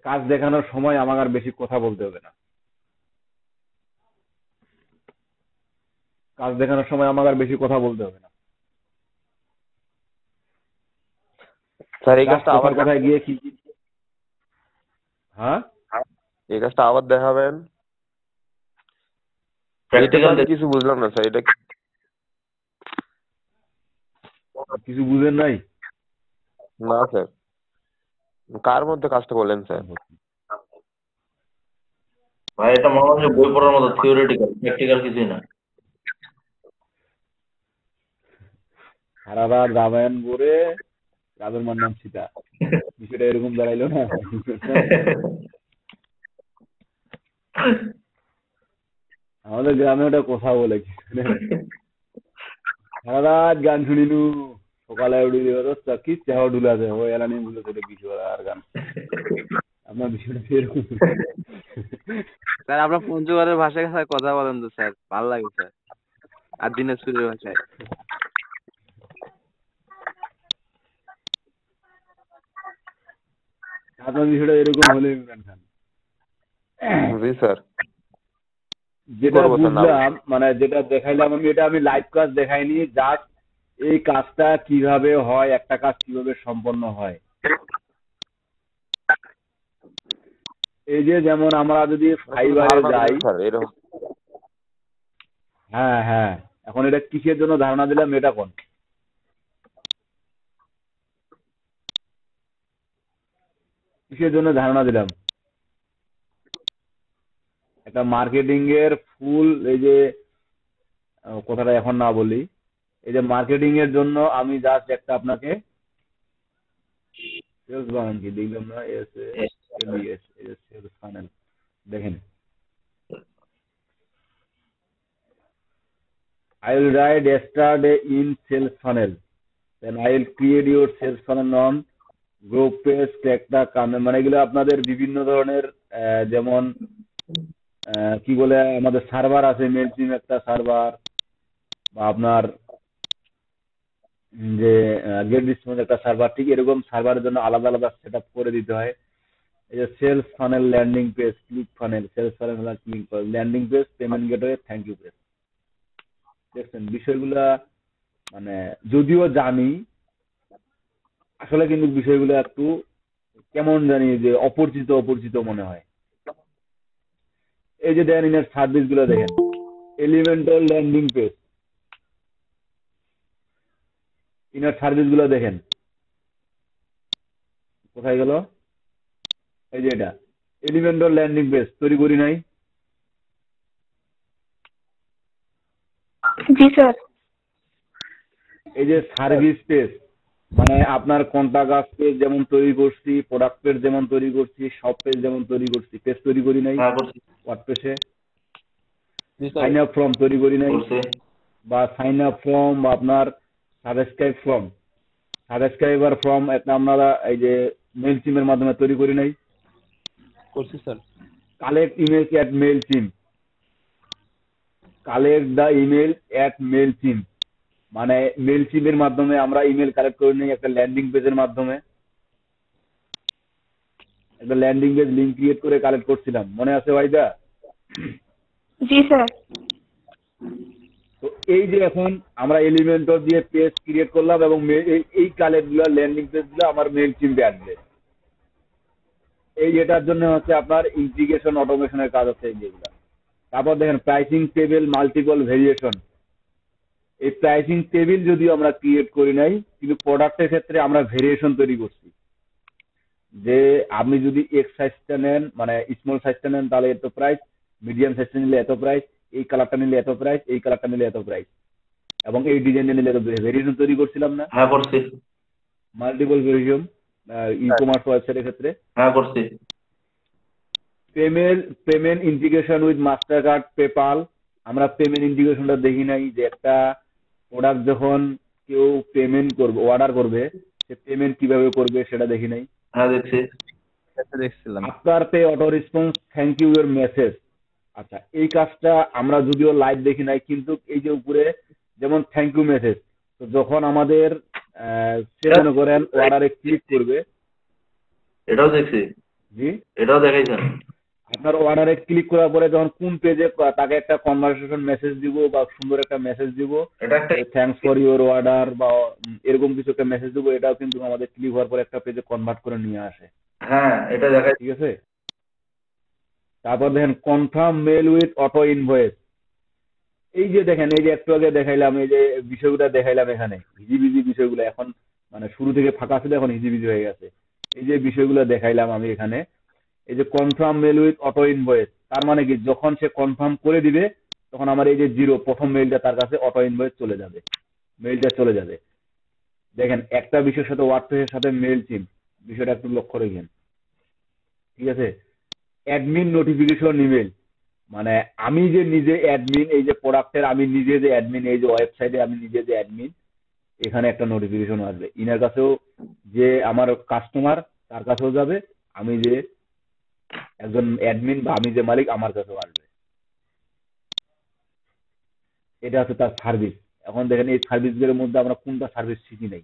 কাজ দেখানোর সময় আমার আর বেশি কথা বলতে হবে না। কাজ দেখানোর সময় আমার আর বেশি কথা বলতে হবে না। স্যার এই কাজটা আবার কোথায় গিয়ে কি হ্যাঁ এই কাজটা আবার দেখাবেন। প্র্যাকটিক্যাল কিছু বুঝলাম না স্যার, এটা কিছু বুঝেন নাই? না স্যার, কার মধ্যে কাজটা বলেন স্যার? ভাই এটা মনে হয় বই পড়ার মতো, থিওরিটিক্যাল, প্র্যাকটিক্যাল কিছুই না। সারা রাত রামায়ণ পড়ে রাজের মার নাম সীতা, বিষয়টা এরকম দাঁড়াইলো না? আমাদের গ্রামে ওটা কথা বলে কি সারা রাত গান শুনিনু, সকালে উঠে কি চাহ ঢুলা আছে ওই এলা নিয়ে বুঝলো সেটা বিষয় আর গান। আপনার বিষয়টা এরকম? স্যার আপনার পঞ্চগড়ের ভাষায় স্যার কথা বলেন তো স্যার, ভালো লাগে স্যার। আর দিনাজপুরের ভাষায়। আপনার বিষয়টা এরকম হলে ইমরান খান। জি স্যার। যেটা বুঝলাম মানে যেটা দেখাইলাম আমি, এটা আমি লাইভ কাজ দেখাইনি, জাস্ট এই কাজটা কিভাবে হয়, একটা কাজ কিভাবে সম্পন্ন হয়। এই যে যেমন আমরা যদি ফাইবারে যাই, হ্যাঁ হ্যাঁ, এখন এটা কিসের জন্য ধারণা দিলাম এটা কোন? কিসের জন্য ধারণা দিলাম? একটা মার্কেটিং এর ফুল, এই যে কথাটা এখন না বলি, এই যে মার্কেটিং এর জন্য আমি জাস্ট একটা আপনাকে সেলস বানান কি দেখলাম না, সেলস ফানেল দেখেন। I will write yesterday in sales funnel, then I will create your sales funnel on group page, একটা কামে, মানে এগুলো আপনাদের বিভিন্ন ধরনের যেমন কি বলে আমাদের সার্ভার আছে, মেলচিম একটা সার্ভার, বা আপনার যে গেট রেসপন্স একটা সার্ভার, ঠিক এরকম সার্ভারের জন্য আলাদা আলাদা সেটআপ করে দিতে হয়। এই যে sales funnel, landing page, click funnel, sales funnel, click landing page, payment gateway, thank you page. দেখছেন বিষয়গুলা মানে যদিও জানি আসলে কিন্তু বিষয়গুলো একটু কেমন জানি যে অপরিচিত অপরিচিত মনে হয়। এই যে দেন ইনার সার্ভিস গুলো দেখেন, elemental landing page, inner service গুলো দেখেন কোথায় গেল, এই যে এটা এলিমেন্টাল ল্যান্ডিং পেজ তৈরি করি নাই। জি স্যার। এই যে সার্ভিস পেজ মানে আপনার কন্টাক্ট পেজ যেমন তৈরি করছি, প্রোডাক্ট পেজ যেমন তৈরি করছি, সব পেজ যেমন তৈরি করছি, পেজ তৈরি করি নাই হ্যাঁ করছি। ওয়ার্ডপ্রেসে। জি স্যার। সাইন আপ ফর্ম তৈরি করি নাই, করছি। বা সাইন আপ ফর্ম বা আপনার সাবস্ক্রাইব ফর্ম, সাবস্ক্রাইবার ফর্ম একটা আমরা এই যে মেল সিমের মাধ্যমে তৈরি করি নাই। করছি sir. Collect email at Mailchimp, collect the email at Mailchimp মানে মেল সিমের মাধ্যমে আমরা ইমেল কালেক্ট করে নিই একটা ল্যান্ডিং পেজের মাধ্যমে। একটা ল্যান্ডিং পেজ লিঙ্ক ক্রিয়েট করে কালেক্ট করছিলাম, মনে আছে ভাইদা? জি স্যার। তো এই যে এখন আমরা এলিমেন্টর দিয়ে পেজ ক্রিয়েট করলাম এবং এই কালেক্ট গুলো ল্যান্ডিং পেজ গুলো আমার মেল সিমে আসবে। এই এটার জন্য হচ্ছে আপনার ইন্টিগ্রেশন অটোমেশনের কাজ হচ্ছে যেগুলো। তারপর দেখেন প্রাইসিং টেবিল মাল্টিপল ভেরিয়েশন, এই প্রাইসিং টেবিল যদিও আমরা ক্রিয়েট করি নাই কিন্তু প্রোডাক্টের ক্ষেত্রে আমরা ভেরিয়েশন তৈরি করছি। যে আপনি যদি এক্স সাইজটা নেন মানে স্মল সাইজটা নেন তাহলে এত প্রাইস, মিডিয়াম সাইজটা নিলে এত প্রাইস, এই কালারটা নিলে এত প্রাইস, এই কালারটা নিলে এত প্রাইস, এবং এই ডিজাইনটা নিলে এত ভেরিয়েশন তৈরি করছিলাম না? হ্যাঁ করছি। মাল্টিপল ভেরিয়েশন ই কমার্স ওয়েবসাইটের ক্ষেত্রে। হ্যাঁ করছি। Payment integration with master card, PayPal, আমরা পেমেন্ট ইন্টিগ্রেশনটা দেখি নাই যে একটা প্রোডাক্ট যখন কেউ পেমেন্ট করবে অর্ডার করবে সে পেমেন্ট কিভাবে করবে সেটা দেখি নাই। হ্যাঁ দেখছি। দেখছিলাম। After pay auto response thank you your message, আচ্ছা এই কাজটা আমরা যদিও লাইভ দেখি নাই কিন্তু এই যে উপরে যেমন থ্যাংক ইউ মেসেজ, তো যখন আমাদের সে মনে করেন অর্ডারে ক্লিক করবে, এটাও দেখছি। জি এটাও দেখাইছেন। আপনার অর্ডারে ক্লিক করার পরে যখন কোন পেজে তাকে একটা কনভারসেশন মেসেজ দিব বা সুন্দর একটা মেসেজ দিব, এটা একটা থ্যাঙ্কস ফর ইউর অর্ডার বা এরকম কিছু একটা মেসেজ দিব, এটাও কিন্তু আমাদের ক্লিক হওয়ার পরে একটা পেজে কনভার্ট করে নিয়ে আসে। হ্যাঁ এটা দেখাই। ঠিক আছে। তারপর দেখেন confirm mail with auto invoice, এই যে দেখেন এই যে একটু আগে দেখাইলাম এই যে বিষয়গুলো দেখাইলাম এখানে হিজিবিজি বিষয়গুলো, এখন মানে শুরু থেকে ফাঁকা ছিল এখন হিজিবিজি হয়ে গেছে। এই যে বিষয়গুলো দেখাইলাম আমি এখানে, এই যে confirm mail with auto invoice তার মানে কি যখন সে কনফার্ম করে দিবে তখন আমার এই যে জিরো প্রথম মেইলটা তার কাছে অটো ইনভয়েস চলে যাবে, মেইলটা চলে যাবে। দেখেন একটা বিষয়ের সাথে ওয়ার্ডপ্রেসের সাথে মেইল সিম বিষয়টা একটু লক্ষ্য রাখবেন। ঠিক আছে। অ্যাডমিন নোটিফিকেশন ইমেল মানে আমি যে নিজে অ্যাডমিন, এই যে প্রোডাক্টের আমি নিজে যে অ্যাডমিন, এই যে ওয়েবসাইটে আমি নিজে যে অ্যাডমিন, এখানে একটা নোটিফিকেশন আসবে ইনার কাছেও, যে আমার কাস্টমার তার কাছেও যাবে, আমি যে একজন অ্যাডমিন বা আমি যে মালিক আমার কাছেও আসবে। এটা হচ্ছে তার সার্ভিস। এখন দেখেন এই সার্ভিসগুলোর মধ্যে আমরা কোনটা সার্ভিস শিখি নাই,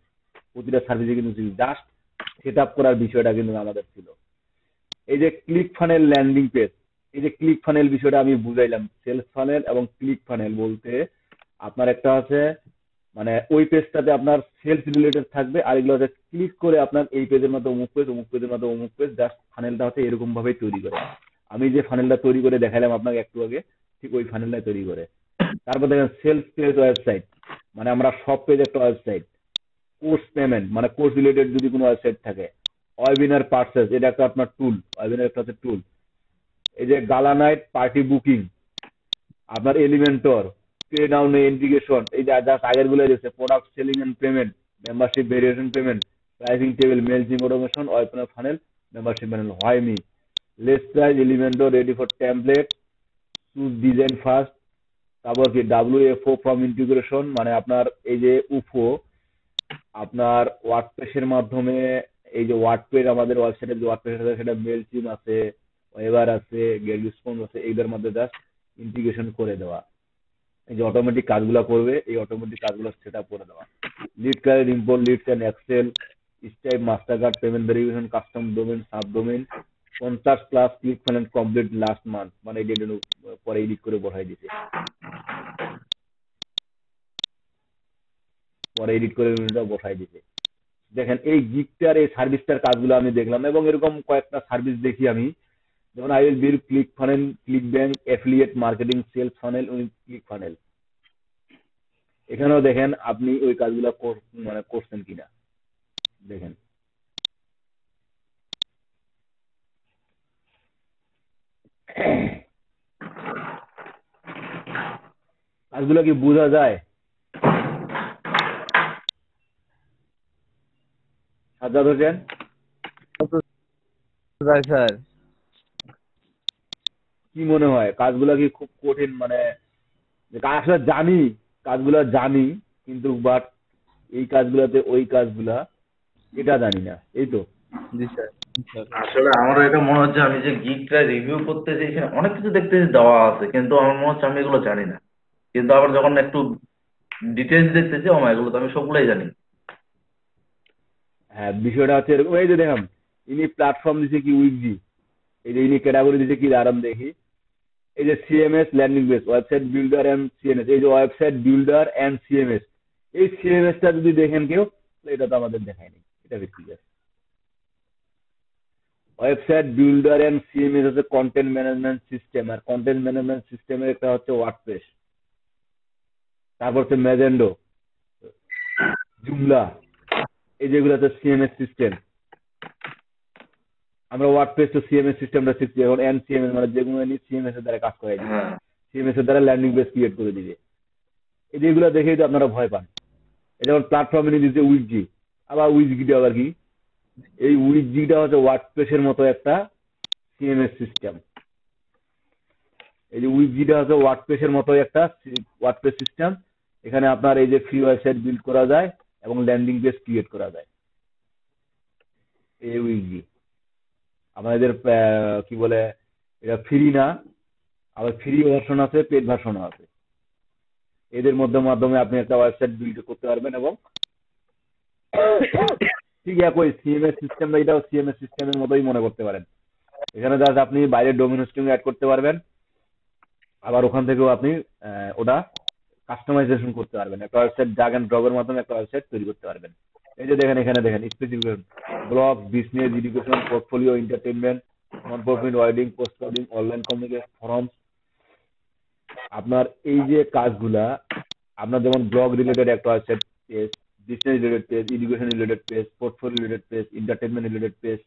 প্রতিটা সার্ভিসে কিন্তু জাস্ট সেট আপ করার বিষয়টা কিন্তু আমাদের ছিল। এই যে ক্লিক ফানেল ল্যান্ডিং পেজ, এই যে ক্লিক ফানেল বিষয়টা আমি বুঝাইলাম, সেলস ফানেল এবং ক্লিক ফানেল বলতে আপনার একটা আছে মানে ওই পেজটাতে আপনার সেলস রিলেটেড থাকবে, আর এগুলো হচ্ছে ক্লিক করে আপনার এই পেজের মধ্যে অমুক পেজ, অমুক পেজের মধ্যে অমুক পেজ, জাস্ট ফানেলটা হচ্ছে এরকম ভাবেই তৈরি করে। আমি যে ফানেলটা তৈরি করে দেখাইলাম আপনাকে একটু আগে, ঠিক ওই ফানেলটাই তৈরি করে। তারপর দেখেন সেলস পেজ ওয়েবসাইট মানে আমরা সব পেজ একটা ওয়েবসাইট, কোর্স পেমেন্ট মানে কোর্স রিলেটেড যদি কোনো ওয়েবসাইট থাকে, ওয়েবিনার পারচেজ এটা একটা আপনার টুল, ওয়েবিনার একটা হচ্ছে টুল। এই যে গালা নাইট পার্টি বুকিং, আপনার এলিমেন্টর, পে নাও ইন্টিগ্রেশন, এই যে জাস্ট আগের গুলো রয়েছে product selling and payment, membership variation payment, pricing table, Mailchimp automation, webinar funnel, membership panel, why me, less price, Elementor, ready for template, choose design first. তারপর কি WFO from integration মানে আপনার এই যে UFO আপনার ওয়ার্ডপ্রেসের মাধ্যমে, এই যে ওয়ার্ডপ্রেস আমাদের ওয়েবসাইটে যে ওয়ার্ডপ্রেস আছে সেটা মেল চিম আছে, ওয়েবার আছে, গেট রেসপন্স আছে, এইটার মধ্যে জাস্ট ইন্টিগ্রেশন করে দেওয়া। এই যে অটোমেটিক কাজগুলো করবে এই অটোমেটিক কাজগুলো সেট আপ করে দেওয়া। Lead card import leads and Excel, Stripe Mastercard, payment verification, custom domain, subdomain, contact class, click funnel complete last month মানে এই ডেট পরে এডিট করে বসাই দিছে। পরে এডিট করে ভিডিওটা বসাই দিছে। দেখেন এই গিগটার এই সার্ভিসটার কাজগুলো আমি দেখলাম এবং এরকম কয়েকটা সার্ভিস দেখি আমি, যেমন I will build click funnel, ClickBank, affiliate marketing, sales funnel with click funnel. এখানেও দেখেন আপনি ওই কাজগুলো মানে করছেন কিনা দেখেন। কাজগুলো কি বোঝা যায়? সাজ্জাদ হোসেন, স্যার কি মনে হয় কাজগুলো কি খুব কঠিন? মানে আসলে জানি, কাজগুলো জানি, কিন্তু বাট এই কাজগুলোতে ওই কাজগুলা এটা জানি না, এই তো। জি স্যার। আসলে আমারও এটা মনে হচ্ছে, আমি যে গিগটা রিভিউ করতেছি এখানে অনেক কিছু দেখতেছি দেওয়া আছে, কিন্তু আমার মনে হচ্ছে আমি এগুলো জানি না। কিন্তু আবার যখন একটু ডিটেলস দেখতেছি, এগুলো তো আমি সবগুলাই জানি। হ্যাঁ, বিষয়টা হচ্ছে এরকম। এই যে দেখেন ইনি প্ল্যাটফর্ম দিছে কি উইকজি, এই যে ইনি ক্যাটাগরি দিছে কি দাঁড়ান দেখি। এই যে CMS landing base, website builder and CMS, এই যে ওয়েবসাইট বিল্ডার এন্ড সিএমএস, এই সিএমএসটা যদি দেখেন কেউ, এটা তো আমাদের দেখায়নি, এটা বিক্রি আছে। ওয়েবসাইট বিল্ডার এন্ড সিএমএস হচ্ছে কন্টেন্ট ম্যানেজমেন্ট সিস্টেম, আর কন্টেন্ট ম্যানেজমেন্ট সিস্টেমের একটা হচ্ছে ওয়ার্ডপ্রেস, তারপর হচ্ছে ম্যাজেন্ডো, জুমলা, এই যেগুলো হচ্ছে সিএমএস সিস্টেম। আমরা ওয়ার্ডপ্রেস তো সিএমএস সিস্টেমটা শিখছি এখন, এন্ড সিএমএস মানে যেগুলো সিএমএস এর দ্বারা কাজ করাই দিবে, সিএমএস এর দ্বারা ল্যান্ডিং পেজ ক্রিয়েট করে দিবে। এই যেগুলো দেখেই তো আপনারা ভয় পান। এই যেমন প্ল্যাটফর্মে নিয়ে দিচ্ছে উইকজি, আবার উইকজিটা আবার কি? এই উইকজিটা হচ্ছে ওয়ার্ডপ্রেসের মতো একটা সিএমএস সিস্টেম। এই যে উইকজিটা হচ্ছে ওয়ার্ডপ্রেসের মতো একটা ওয়ার্ডপ্রেস সিস্টেম। এখানে আপনার এই যে ফ্রি ওয়েবসাইট বিল্ড করা যায় এবং ল্যান্ডিং পেজ ক্রিয়েট করা যায়। এই উইকজি আমাদের কি বলে, এটা ফ্রি না, আবার ফ্রি ভার্সন আছে, পেড ভার্সনও আছে। এদের মাধ্যমে আপনি একটা ওয়েবসাইট বিল্ড করতে পারবেন এবং ঠিক একই সিএমএস সিস্টেম, এটাও সিএমএস সিস্টেমের মতোই মনে করতে পারেন। এখানে জাস্ট আপনি বাইরের ডোমেন হোস্টিং অ্যাড করতে পারবেন, আবার ওখান থেকেও আপনি ওটা কাস্টমাইজেশন করতে পারবেন। একটা ওয়েবসাইট ড্র্যাগ এন্ড ড্রপের মাধ্যমে একটা ওয়েবসাইট তৈরি করতে পারবেন। এই যে দেখেন, এখানে দেখেন specification, blog, business, education, portfolio, entertainment, non profit, wedding, post wedding, online communication, forms. আপনার এই যে কাজগুলা, আপনার যেমন ব্লগ রিলেটেড একটা website page, business related page, education related page, portfolio related page, entertainment related page,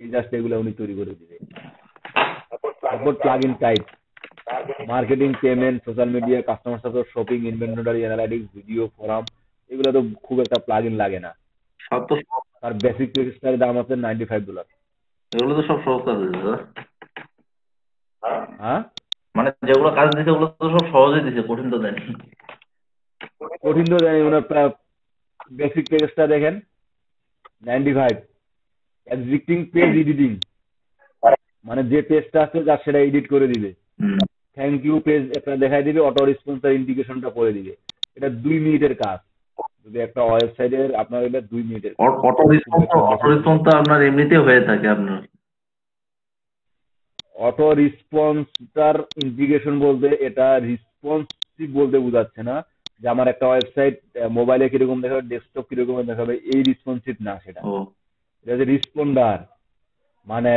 এই জাস্ট এগুলো উনি তৈরি করে দিবে। তারপর plug in type, marketing, payment, social media, customer support, shopping, inventory, analytics, video, forum, এগুলো তো খুব একটা প্লাগ ইন লাগে না। সব তো তার বেসিক প্যাকেজটার দাম আছে $95। এগুলো তো সব সহজ কাজ দিচ্ছে স্যার। হ্যাঁ, মানে যেগুলো কাজ দিচ্ছে ওগুলো তো সব সহজেই দিচ্ছে, কঠিন তো দেয়নি। কঠিন তো জানি, ওনার বেসিক প্যাকেজটা দেখেন 95। এক্সিস্টিং পেজ এডিটিং, মানে যে পেজটা আছে যা সেটা এডিট করে দিবে। থ্যাংক ইউ পেজ একটা দেখাই দিবে, অটো রেসপন্সার ইন্ডিকেশনটা করে দিবে। এটা 2 মিনিটের কাজ। যদি একটা ওয়েবসাইটের আপনার এটা 2 মিনিটের কাজ। অটো রেসপন্স তো আপনার এমনিতেই হয়ে থাকে আপনার। অটো রেসপন্সটার ইন্টিগ্রেশন বলতে এটা রেসপন্সিভ বলতে বোঝাচ্ছে না যে আমার একটা ওয়েবসাইট মোবাইলে কিরকম দেখাবে, ডেস্কটপ কিরকম দেখাবে, এই রেসপন্সিভ না সেটা। এটা হচ্ছে রেসপন্ডার। মানে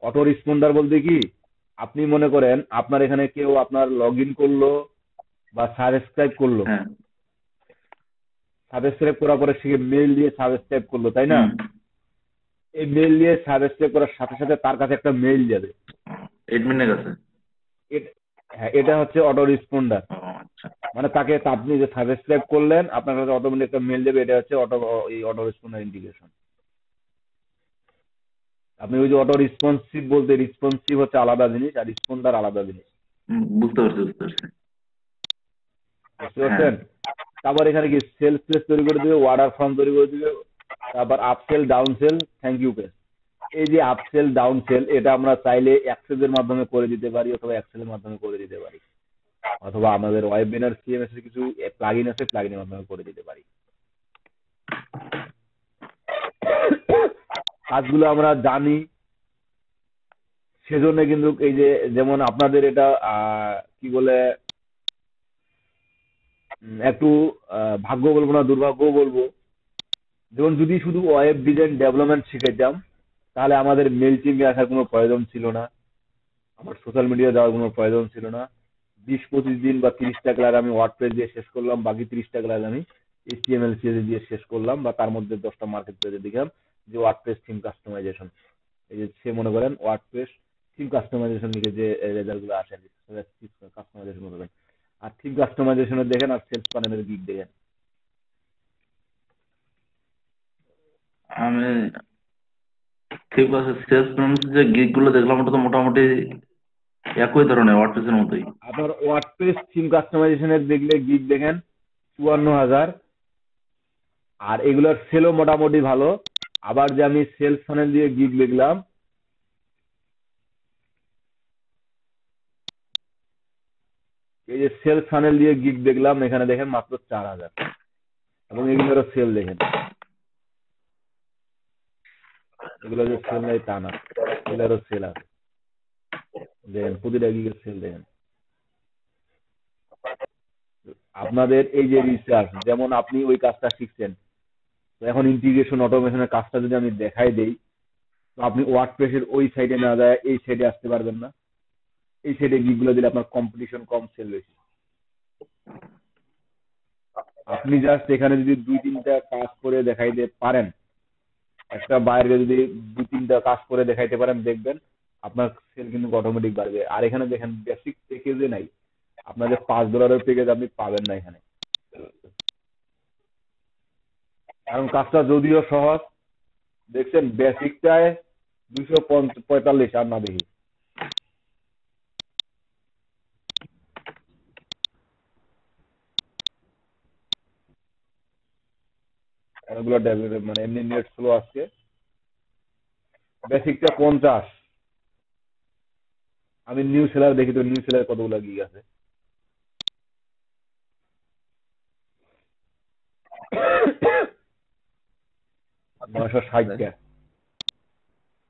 অটো রেসপন্ডার বলতে কি, আপনি মনে করেন আপনার এখানে কেউ আপনার লগ ইন করলো বা সাবস্ক্রাইব করলো, সাবস্ক্রাইব করার পরে সে মেইল দিয়ে সাবস্ক্রাইব করলো, তাই না? এই মেইল দিয়ে সাবস্ক্রাইব করার সাথে সাথে তার কাছে একটা মেইল যাবে এডমিনের কাছে। হ্যাঁ, এটা হচ্ছে অটো রেসপন্ডার। মানে তাকে আপনি যে সাবস্ক্রাইব করলেন, আপনার কাছে অটোমেটিক একটা মেইল দেবে, এটা হচ্ছে অটো রেসপন্ডার ইন্টিগ্রেশন। আপনি ওই যে অটো রেসপন্সিভ বলতে, রেসপন্সিভ হচ্ছে আলাদা জিনিস আর রেসপন্ডার আলাদা জিনিস। বুঝতে পারছি। বুঝতে পারছেন? তারপর এখানে কি সেলস পেজ তৈরি করে দিবে, অর্ডার ফর্ম তৈরি করে দিবে, তারপর আপসেল, ডাউনসেল, থ্যাংক ইউ পেজ। এই যে আপসেল, ডাউনসেল, এটা আমরা চাইলে অ্যাক্সেসের মাধ্যমে করে দিতে পারি অথবা এক্সেলের মাধ্যমে করে দিতে পারি, অথবা আমাদের ওয়েবিনার সিএমএস এর কিছু প্লাগইন আছে, প্লাগইনের মাধ্যমে করে দিতে পারি। কাজগুলো আমরা জানি, সেজন্য কিন্তু এই যে যেমন আপনাদের এটা কি বলে, একটু ভাগ্য বলবো না, দুর্ভাগ্য বলবো। যেমন যদি শুধু ওয়েব ডিজাইন ডেভেলপমেন্ট শিখেতাম তাহলে আমাদের মেল টিমে আসার কোনো প্রয়োজন ছিল না, আমার সোশ্যাল মিডিয়া যাওয়ার কোনো প্রয়োজন ছিল না। 20-25 দিন বা 30টা ক্লাস আমি ওয়ার্ডপ্রেস দিয়ে শেষ করলাম, বাকি 30টা ক্লাস আমি HTML CSS দিয়ে শেষ করলাম, বা তার মধ্যে 10টা মার্কেট প্লেসে দেখলাম যে ওয়ার্ডপ্রেস থিম কাস্টমাইজেশন, এই যে সে মনে করেন ওয়ার্ডপ্রেস থিম কাস্টমাইজেশন লিখে যে রেজাল্ট গুলো আসে কাস্টমাইজেশন করবেন। আর থিম কাস্টমাইজেশনের দেখেন আর সেলস প্যানেলের গিগ দেখেন। আমি ঠিক আছে, সেলস যে গিগ গুলো দেখলাম ওটা তো মোটামুটি একই ধরনের ওয়ার্ডপ্রেসের মতোই। আপনার ওয়ার্ডপ্রেস থিম কাস্টমাইজেশনের দেখলে গিগ দেখেন 54,000, আর এগুলোর সেলও মোটামুটি ভালো। আবার যে আমি সেলস ফানেল দিয়ে গিগ দেখলাম, এই যে সেলস ফানেল দিয়ে গিগ দেখলাম, এখানে দেখেন মাত্র 4,000, এবং এগুলোরও সেল দেখেন, এগুলো যে সেল নেই তা না, এগুলোরও সেল আছে, দেখেন প্রতিটা গিগের সেল দেখেন। আপনাদের এই যে রিসার্চ, যেমন আপনি ওই কাজটা শিখছেন, তো এখন ইন্টিগ্রেশন অটোমেশনের কাজটা যদি আমি দেখাই দেই, তো আপনি ওয়ার্ডপ্রেসের ওই সাইডে না যায় এই সাইডে আসতে পারবেন না। এই সাইডে গিগগুলো দিলে আপনার কম্পিটিশন কম, সেল বেশি। আপনি জাস্ট এখানে যদি 2-3টা কাজ করে দেখাইতে পারেন, একটা বাইরে যদি 2-3টা কাজ করে দেখাইতে পারেন, দেখবেন আপনার সেল কিন্তু অটোমেটিক বাড়বে। আর এখানে দেখেন বেসিক প্যাকেজে নাই, আপনাদের $5 প্যাকেজ আপনি পাবেন না এখানে, কারণ কাজটা যদিও সহজ, দেখছেন বেসিকটায় 245 আর না দেখি। অনেকগুলো মানে এমনি নেট স্লো আসছে। বেসিকটা 50। আমি নিউ সেলার দেখি তো নিউ সেলার কতগুলো গিগ আছে। 960টা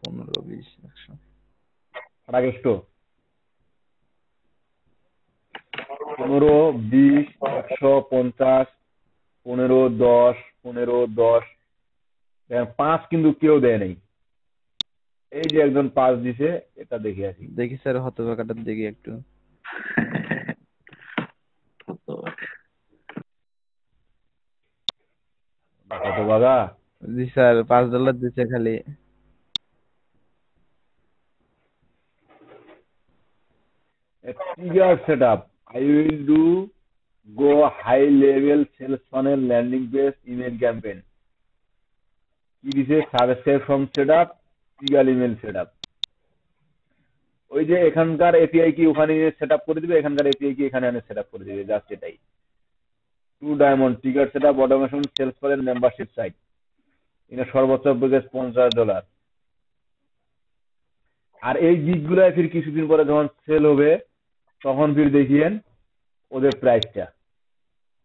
15, 20, 100। আগস্ট 15, 20, 150, 15, 10, 15, 10, 5 কিন্তু কেউ দেয় নাই। এই যে একজন 5 দিছে, এটা দেখে আসি। দেখি স্যার, হতভাগাটা দেখি একটু। কত বাগা? জি স্যার, $5 দিচ্ছে খালি। A trigger setup. I will do go high level sales funnel landing page email campaign. কি দিছে? Subscribe from setup, trigger email setup. ওই যে এখানকার এপিআই কি ওখানে সেটআপ করে দিবে, এখানকার এপিআই কি এখানে এনে সেটআপ করে দিবে, জাস্ট এটাই। 2 diamond trigger setup automation sales for membership site. এটা সর্বোচ্চ প্যাকেজ $50। আর এই গিগ গুলা ফির কিছুদিন পরে যখন সেল হবে তখন ফির দেখিয়েন ওদের প্রাইসটা।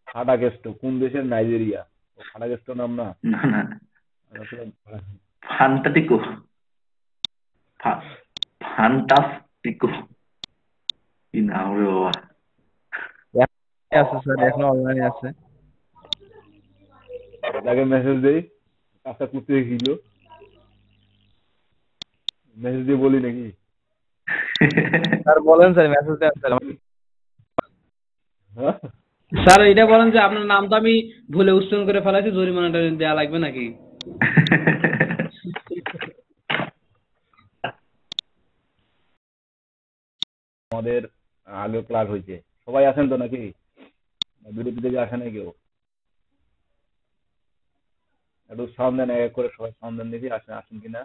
ফাটাকেস্টো কোন দেশের? নাইজেরিয়া। ও ফাটাকেস্টো নাম না, না না, ফান্টাটিকো, ফান্টাস্টিকো কি নাম রে বাবা। আছে স্যার, এখন অনলাইনে আছে। তাকে মেসেজ দেই, কাজটা করতে দেখিল, মেসেজ দিয়ে বলি নাকি? স্যার বলেন স্যার, মেসেজ দেন স্যার। হ্যাঁ? স্যার এটা বলেন যে আপনার নাম তো আমি ভুলে উচ্চারণ করে ফেলাইছি, জরিমানাটা দেওয়া লাগবে নাকি? আমাদের আগে ক্লাস হয়েছে, সবাই আছেন তো নাকি? বিরতি থেকে আসে নাই কেউ? একটু সাউন্ড দেন, এক এক করে সবাই সাউন্ড দেন দেখি, আসেন কিনা।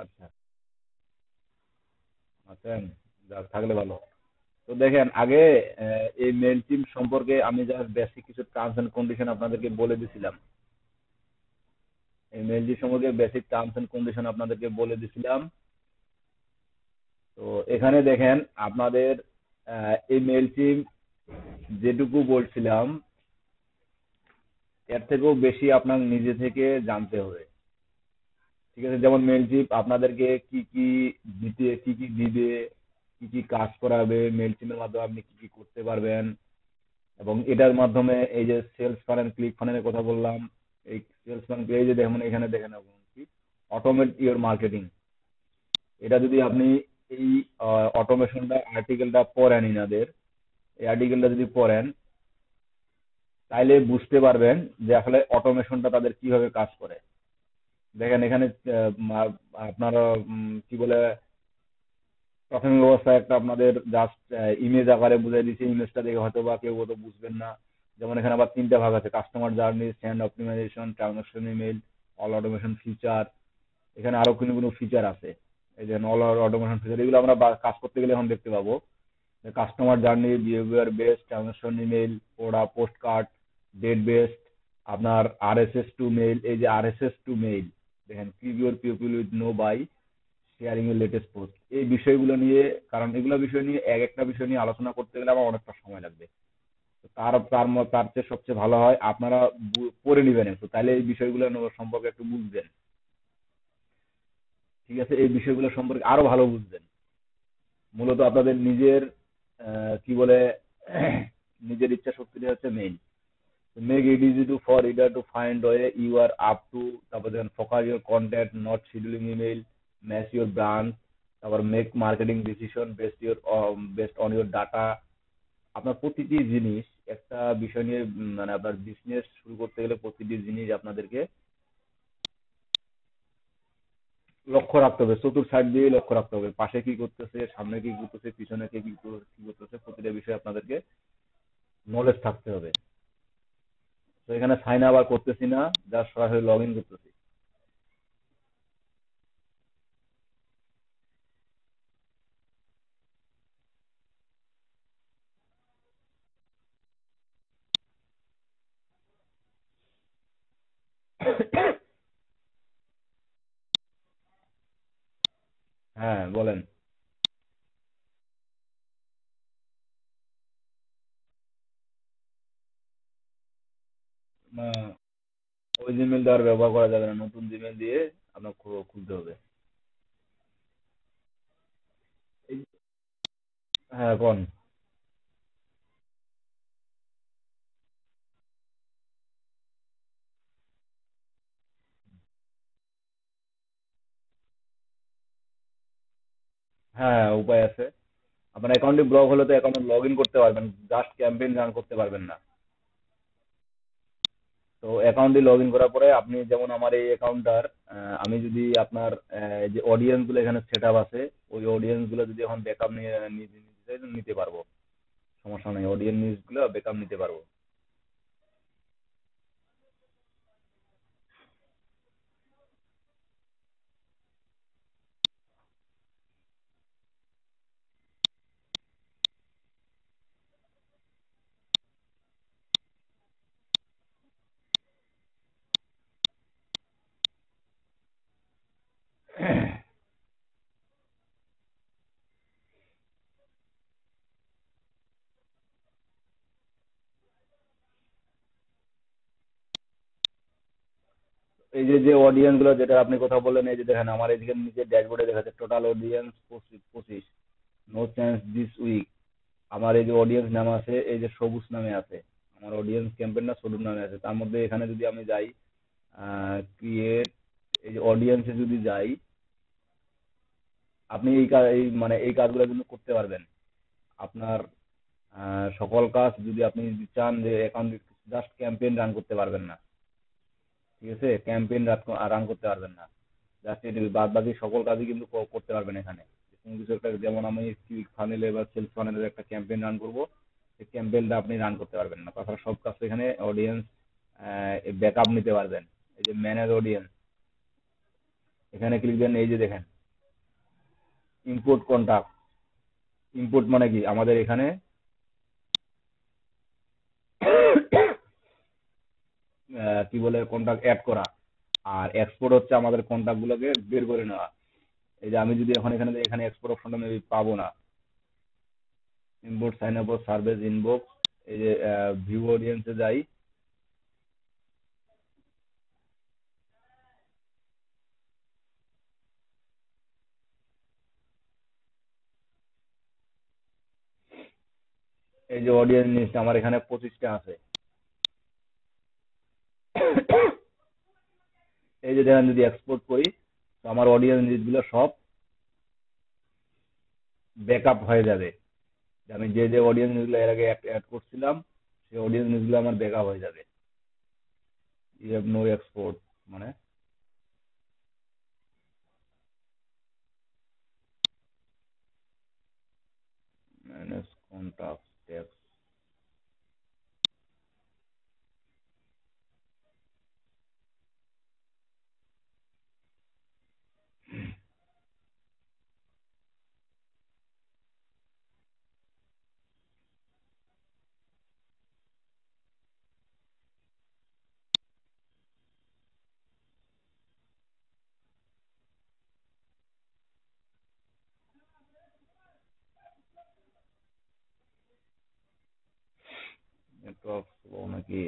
আচ্ছা আছেন, যাক থাকলে ভালো। তো দেখেন আগে এই মেল টিম সম্পর্কে আমি জাস্ট বেসিক কিছু টার্মস এন্ড কন্ডিশন আপনাদেরকে বলে দিছিলাম। এই মেল টিম সম্পর্কে বেসিক টার্মস এন্ড কন্ডিশন আপনাদেরকে বলে দিছিলাম। তো এখানে দেখেন আপনাদের এই মেল টিম যেটুকু বলছিলাম এর থেকেও বেশি আপনার নিজে থেকে জানতে হবে। ঠিক আছে, যেমন মেল টিপ আপনাদেরকে কি কি দিতে, কি কি দিবে, কি কি কাজ করাবে, মেল চিমের মাধ্যমে আপনি কি কি করতে পারবেন, এবং এটার মাধ্যমে এই যে সেলস ফানেল, ক্লিক ফানেলের কথা বললাম, এই সেলস ফানেল এই যে দেখুন এখানে দেখেন কি অটোমেট ইওর মার্কেটিং, এটা যদি আপনি এই অটোমেশনটা আর্টিকেলটা পড়েন ইনাদের, এই আর্টিকেলটা যদি পড়েন তাইলে বুঝতে পারবেন যে আসলে অটোমেশনটা তাদের কিভাবে কাজ করে। দেখেন এখানে আপনারা কি বলে প্রাথমিক অবস্থায় একটা আপনাদের জাস্ট ইমেজ আকারে বুঝাই দিচ্ছে, ইমেজটা দেখে হয়তো বা কেউ হয়তো বুঝবেন না। যেমন এখানে আবার 3টা ভাগ আছে, customer journey, stand optimisation, transaction email, all automation feature. এখানে আরো কোনো কোনো ফিচার আছে, এই যে অল অটোমেশন ফিচার, এগুলো আমরা কাজ করতে গেলে এখন দেখতে পাবো। Customer journey, behaviour based, transaction email, ওরা পোস্ট কার্ড, ডেট বেসড, আপনার আরএসএস টু মেইল, এই যে আরএসএস টু মেইল দেখেন, keep your people with no by sharing এর লেটেস্ট পোস্ট, এই বিষয়গুলো নিয়ে, কারণ এগুলো বিষয় নিয়ে এক একটা বিষয় নিয়ে আলোচনা করতে গেলে আমার অনেকটা সময় লাগবে। তো তার চেয়ে সবচেয়ে ভালো হয় আপনারা পড়ে নেবেন একটু, তাহলে এই বিষয়গুলো সম্পর্কে একটু বুঝবেন। ঠিক আছে, এই বিষয়গুলো সম্পর্কে আরো ভালো বুঝবেন। মূলত আপনাদের নিজের কি বলে নিজের ইচ্ছা শক্তিটা হচ্ছে main. Make it easy to for reader to find way you are up to, তারপর দেখেন focus your content not scheduling email, match your brand, তারপর make marketing decision based on your data. আপনার প্রতিটি জিনিস একটা বিষয় নিয়ে মানে আপনার বিজনেস শুরু করতে গেলে প্রতিটি জিনিস আপনাদেরকে লক্ষ্য রাখতে হবে, চতুর সাইড দিয়ে লক্ষ্য রাখতে হবে, পাশে কি করতেছে, সামনে কি করতেছে, পিছনে কি করতেছে, প্রতিটা বিষয়ে আপনাদেরকে নলেজ থাকতে হবে। তো এখানে সাইন আপ আর করতেছি না, জাস্ট সরাসরি লগ ইন করতেছি। হ্যাঁ বলেন। না, ওই জিমেলটা আর ব্যবহার করা যাবে না, নতুন জিমেল দিয়ে আপনার খুলতে হবে। এই- হ্যাঁ কোন। হ্যাঁ উপায় আছে। আপনার অ্যাকাউন্টটি ব্লক হলে তো অ্যাকাউন্টে লগ ইন করতে পারবেন, জাস্ট ক্যাম্পেইন রান করতে পারবেন না। তো অ্যাকাউন্টে লগ ইন করার পরে আপনি যেমন আমার এই অ্যাকাউন্টটার আমি যদি আপনার যে অডিয়েন্স গুলো এখানে সেট আপ আছে, ওই অডিয়েন্স গুলো যদি এখন ব্যাকআপ নিয়ে নিতে নিতে চাই তো নিতে পারবো, সমস্যা নেই, অডিয়েন্স গুলো ব্যাকআপ নিতে পারবো। এই যে যে অডিয়েন্স গুলো যেটা আপনি কথা বললেন, এই যে দেখেন আমার এদিকে নিচে ড্যাশবোর্ডে দেখাচ্ছে total audience 25, no chance this week. আমার এই যে অডিয়েন্স নাম আছে, এই যে সবুজ নামে আছে, আমার অডিয়েন্স ক্যাম্পেইনটা সবুজ নামে আছে। তার মধ্যে এখানে যদি আমি যাই ক্রিয়েট, এই যে অডিয়েন্সে যদি যাই, আপনি এই মানে এই কাজগুলো কিন্তু করতে পারবেন। আপনার সকল কাজ যদি আপনি যদি চান যে অ্যাকাউন্ট, জাস্ট ক্যাম্পেইন রান করতে পারবেন না। ঠিক আছে, ক্যাম্পেইন রান করতে পারবেন না, জাস্ট এটি বাদ বাকি সকল কাজই কিন্তু করতে পারবেন এখানে। কোনো কিছু একটা, যেমন আমি ক্লিক ফানেলে বা সেলস ফানেলের একটা ক্যাম্পেইন রান করব, সেই ক্যাম্পেইনটা আপনি রান করতে পারবেন না। তাছাড়া সব কাজ এখানে অডিয়েন্স ব্যাকআপ নিতে পারবেন। এই যে ম্যানেজ অডিয়েন্স, এখানে ক্লিক দেন, এই যে দেখেন ইম্পোর্ট কন্টাক্ট। ইম্পোর্ট মানে কি, আমাদের এখানে কি বলে কন্টাক্ট অ্যাড করা, আর এক্সপোর্ট হচ্ছে আমাদের কন্টাক্ট গুলোকে বের করে নেওয়া। এই যে আমি যদি এখন এখানে এখানে এক্সপোর্ট অপশনটা মেবি পাবো না, import sign up service inbox, এই যে ভিউ অডিয়েন্সে যাই, এই যে অডিয়েন্স লিস্ট আমার এখানে 25টা আছে। এই যে দেখেন যদি এক্সপোর্ট করি তো আমার অডিয়েন্স লিস্ট গুলো সব ব্যাকআপ হয়ে যাবে। আমি যে যে অডিয়েন্স গুলো এর আগে অ্যাড করছিলাম সেই অডিয়েন্স গুলো আমার ব্যাকআপ হয়ে যাবে। ইউ হ্যাভ নো এক্সপোর্ট মানে manage contact tax. Network slow নাকি?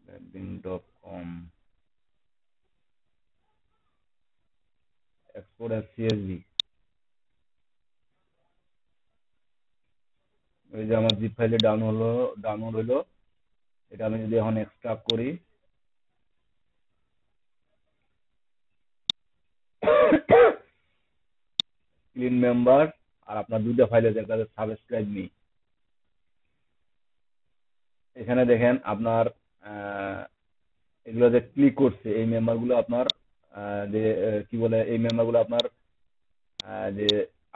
Redbin.com export as CSV। ওই যে আমার জিপ ফাইলে ডাউনলোড হলো, এটা আমি যদি এখন এক্সট্রাক্ট করি ক্লিন মেম্বার আর আপনার দুইটা ফাইল আছে, একটা সাবস্ক্রাইব মি। এখানে দেখেন আপনার এগুলো যে ক্লিক করছে এই মেম্বার গুলো আপনার যে কি বলে এই মেম্বার গুলো আপনার যে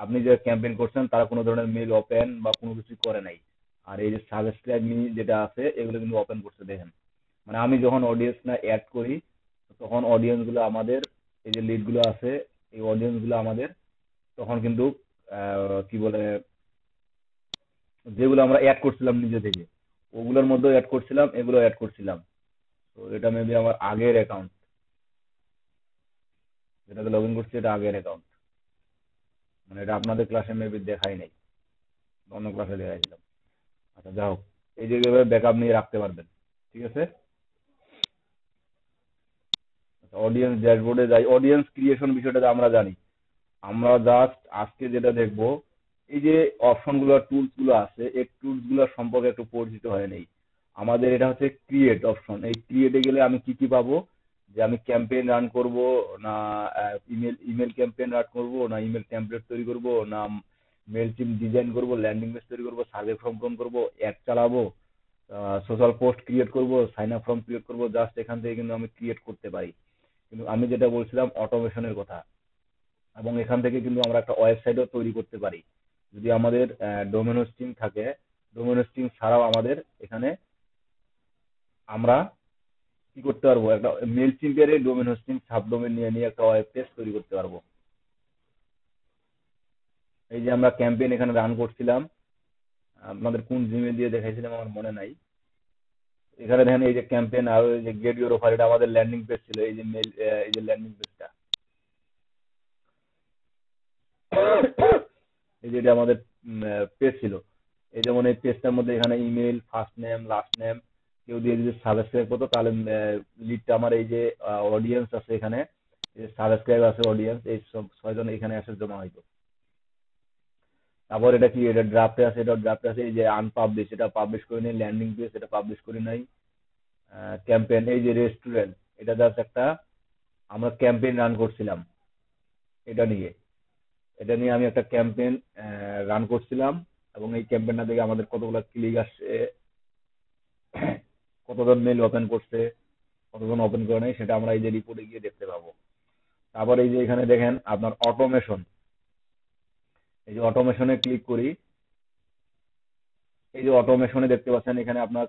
আপনি যে ক্যাম্পেইন করছেন তারা কোনো ধরনের মেল ওপেন বা কোনো কিছু করে নাই। আর এই যে সাবস্ক্রাইব মি যেটা আছে এগুলো কিন্তু ওপেন করছে। দেখেন মানে আমি যখন অডিয়েন্স না অ্যাড করি তখন অডিয়েন্স গুলো আমাদের এই যে লিড গুলো আছে এই অডিয়েন্স গুলো আমাদের তখন কিন্তু কি বলে যেগুলো আমরা অ্যাড করছিলাম নিজে থেকে ওগুলোর মধ্যেও অ্যাড করছিলাম, এগুলো অ্যাড করছিলাম। তো এটা মেবি আমার আগের অ্যাকাউন্ট, যেটাতে লগ ইন করছি এটা আগের অ্যাকাউন্ট, মানে এটা আপনাদের ক্লাসে মেবি দেখাই নাই, অন্য ক্লাসে দেখাইছিলাম। আচ্ছা যাই হোক, এই যে ব্যাকআপ নিয়ে রাখতে পারবেন, ঠিক আছে। অডিয়েন্স ড্যাশবোর্ডে যাই, অডিয়েন্স ক্রিয়েশন বিষয়টা আমরা জানি। আমরা জাস্ট আজকে যেটা দেখবো এই যে অপশন গুলো টুলস গুলো আছে এই টুলস গুলো সম্পর্কে একটু পরিচিত হয়ে নেই। আমাদের এটা হচ্ছে ক্রিয়েট অপশন। এই ক্রিয়েটে গেলে আমি কি কি পাবো, যে আমি ক্যাম্পেইন রান করব না ইমেল ক্যাম্পেইন রান করব না ইমেল টেমপ্লেট তৈরি করব না মেল টিম ডিজাইন করব, ল্যান্ডিং পেজ তৈরি করব, সার্ভে ফর্ম পূরণ করব, অ্যাড চালাবো, সোশ্যাল পোস্ট ক্রিয়েট করব, সাইন আপ ফর্ম ক্রিয়েট করব। জাস্ট এখান থেকে কিন্তু আমি ক্রিয়েট করতে পারি। কিন্তু আমি যেটা বলছিলাম অটোমেশনের কথা, এবং এখান থেকে কিন্তু আমরা একটা ওয়েবসাইটও তৈরি করতে পারি যদি আমাদের ডোমেন হোস্টিং থাকে। ডোমেন হোস্টিং ছাড়াও আমাদের এখানে আমরা কি করতে পারবো, একটা মেল চিম্পের ডোমেন হোস্টিং সাবডোমেন নিয়ে একটা ওয়েব পেজ তৈরি করতে পারবো। এই যে আমরা ক্যাম্পেইন এখানে রান করছিলাম, আপনাদের কোন জিমেল দিয়ে দেখাইছিলাম আমার মনে নাই। এখানে দেখেন এই যে ক্যাম্পেইন আর এই যে গেট ইউর অফার, এটা আমাদের ল্যান্ডিং পেজ ছিল। এই যে মেল এই যে ল্যান্ডিং পেজটা, এই যে এটা আমাদের পেজ ছিল। এই যেমন এই পেজটার মধ্যে এখানে email, first name, last name কেউ দিয়ে যদি সাবস্ক্রাইব করতো তাহলে লিডটা আমার এই যে অডিয়েন্স আছে এখানে সাবস্ক্রাইব আছে অডিয়েন্স এই সব 6 জন এখানে এসে জমা হইতো। তারপর এটা কি, এটা ড্রাফটে আছে, এটা ড্রাফটে আছে। এই যে আনপাবলিশ, এটা পাবলিশ করে নেই। ল্যান্ডিং পেজ এটা পাবলিশ করে নাই। ক্যাম্পেইন এই যে রেস্টুরেন্ট, এটা জাস্ট একটা আমরা ক্যাম্পেইন রান করছিলাম এটা নিয়ে। এটা নিয়ে আমি একটা ক্যাম্পেইন রান করছিলাম এবং এই ক্যাম্পেইনটা থেকে আমাদের কতগুলো ক্লিক আসছে, কতজন মেল ওপেন করছে, কতজন ওপেন করে নাই, সেটা আমরা এই যে রিপোর্টে গিয়ে দেখতে পাবো। তারপর এই যে এখানে দেখেন আপনার অটোমেশন, এই যে অটোমেশনে ক্লিক করি, এই যে অটোমেশনে দেখতে পাচ্ছেন এখানে আপনার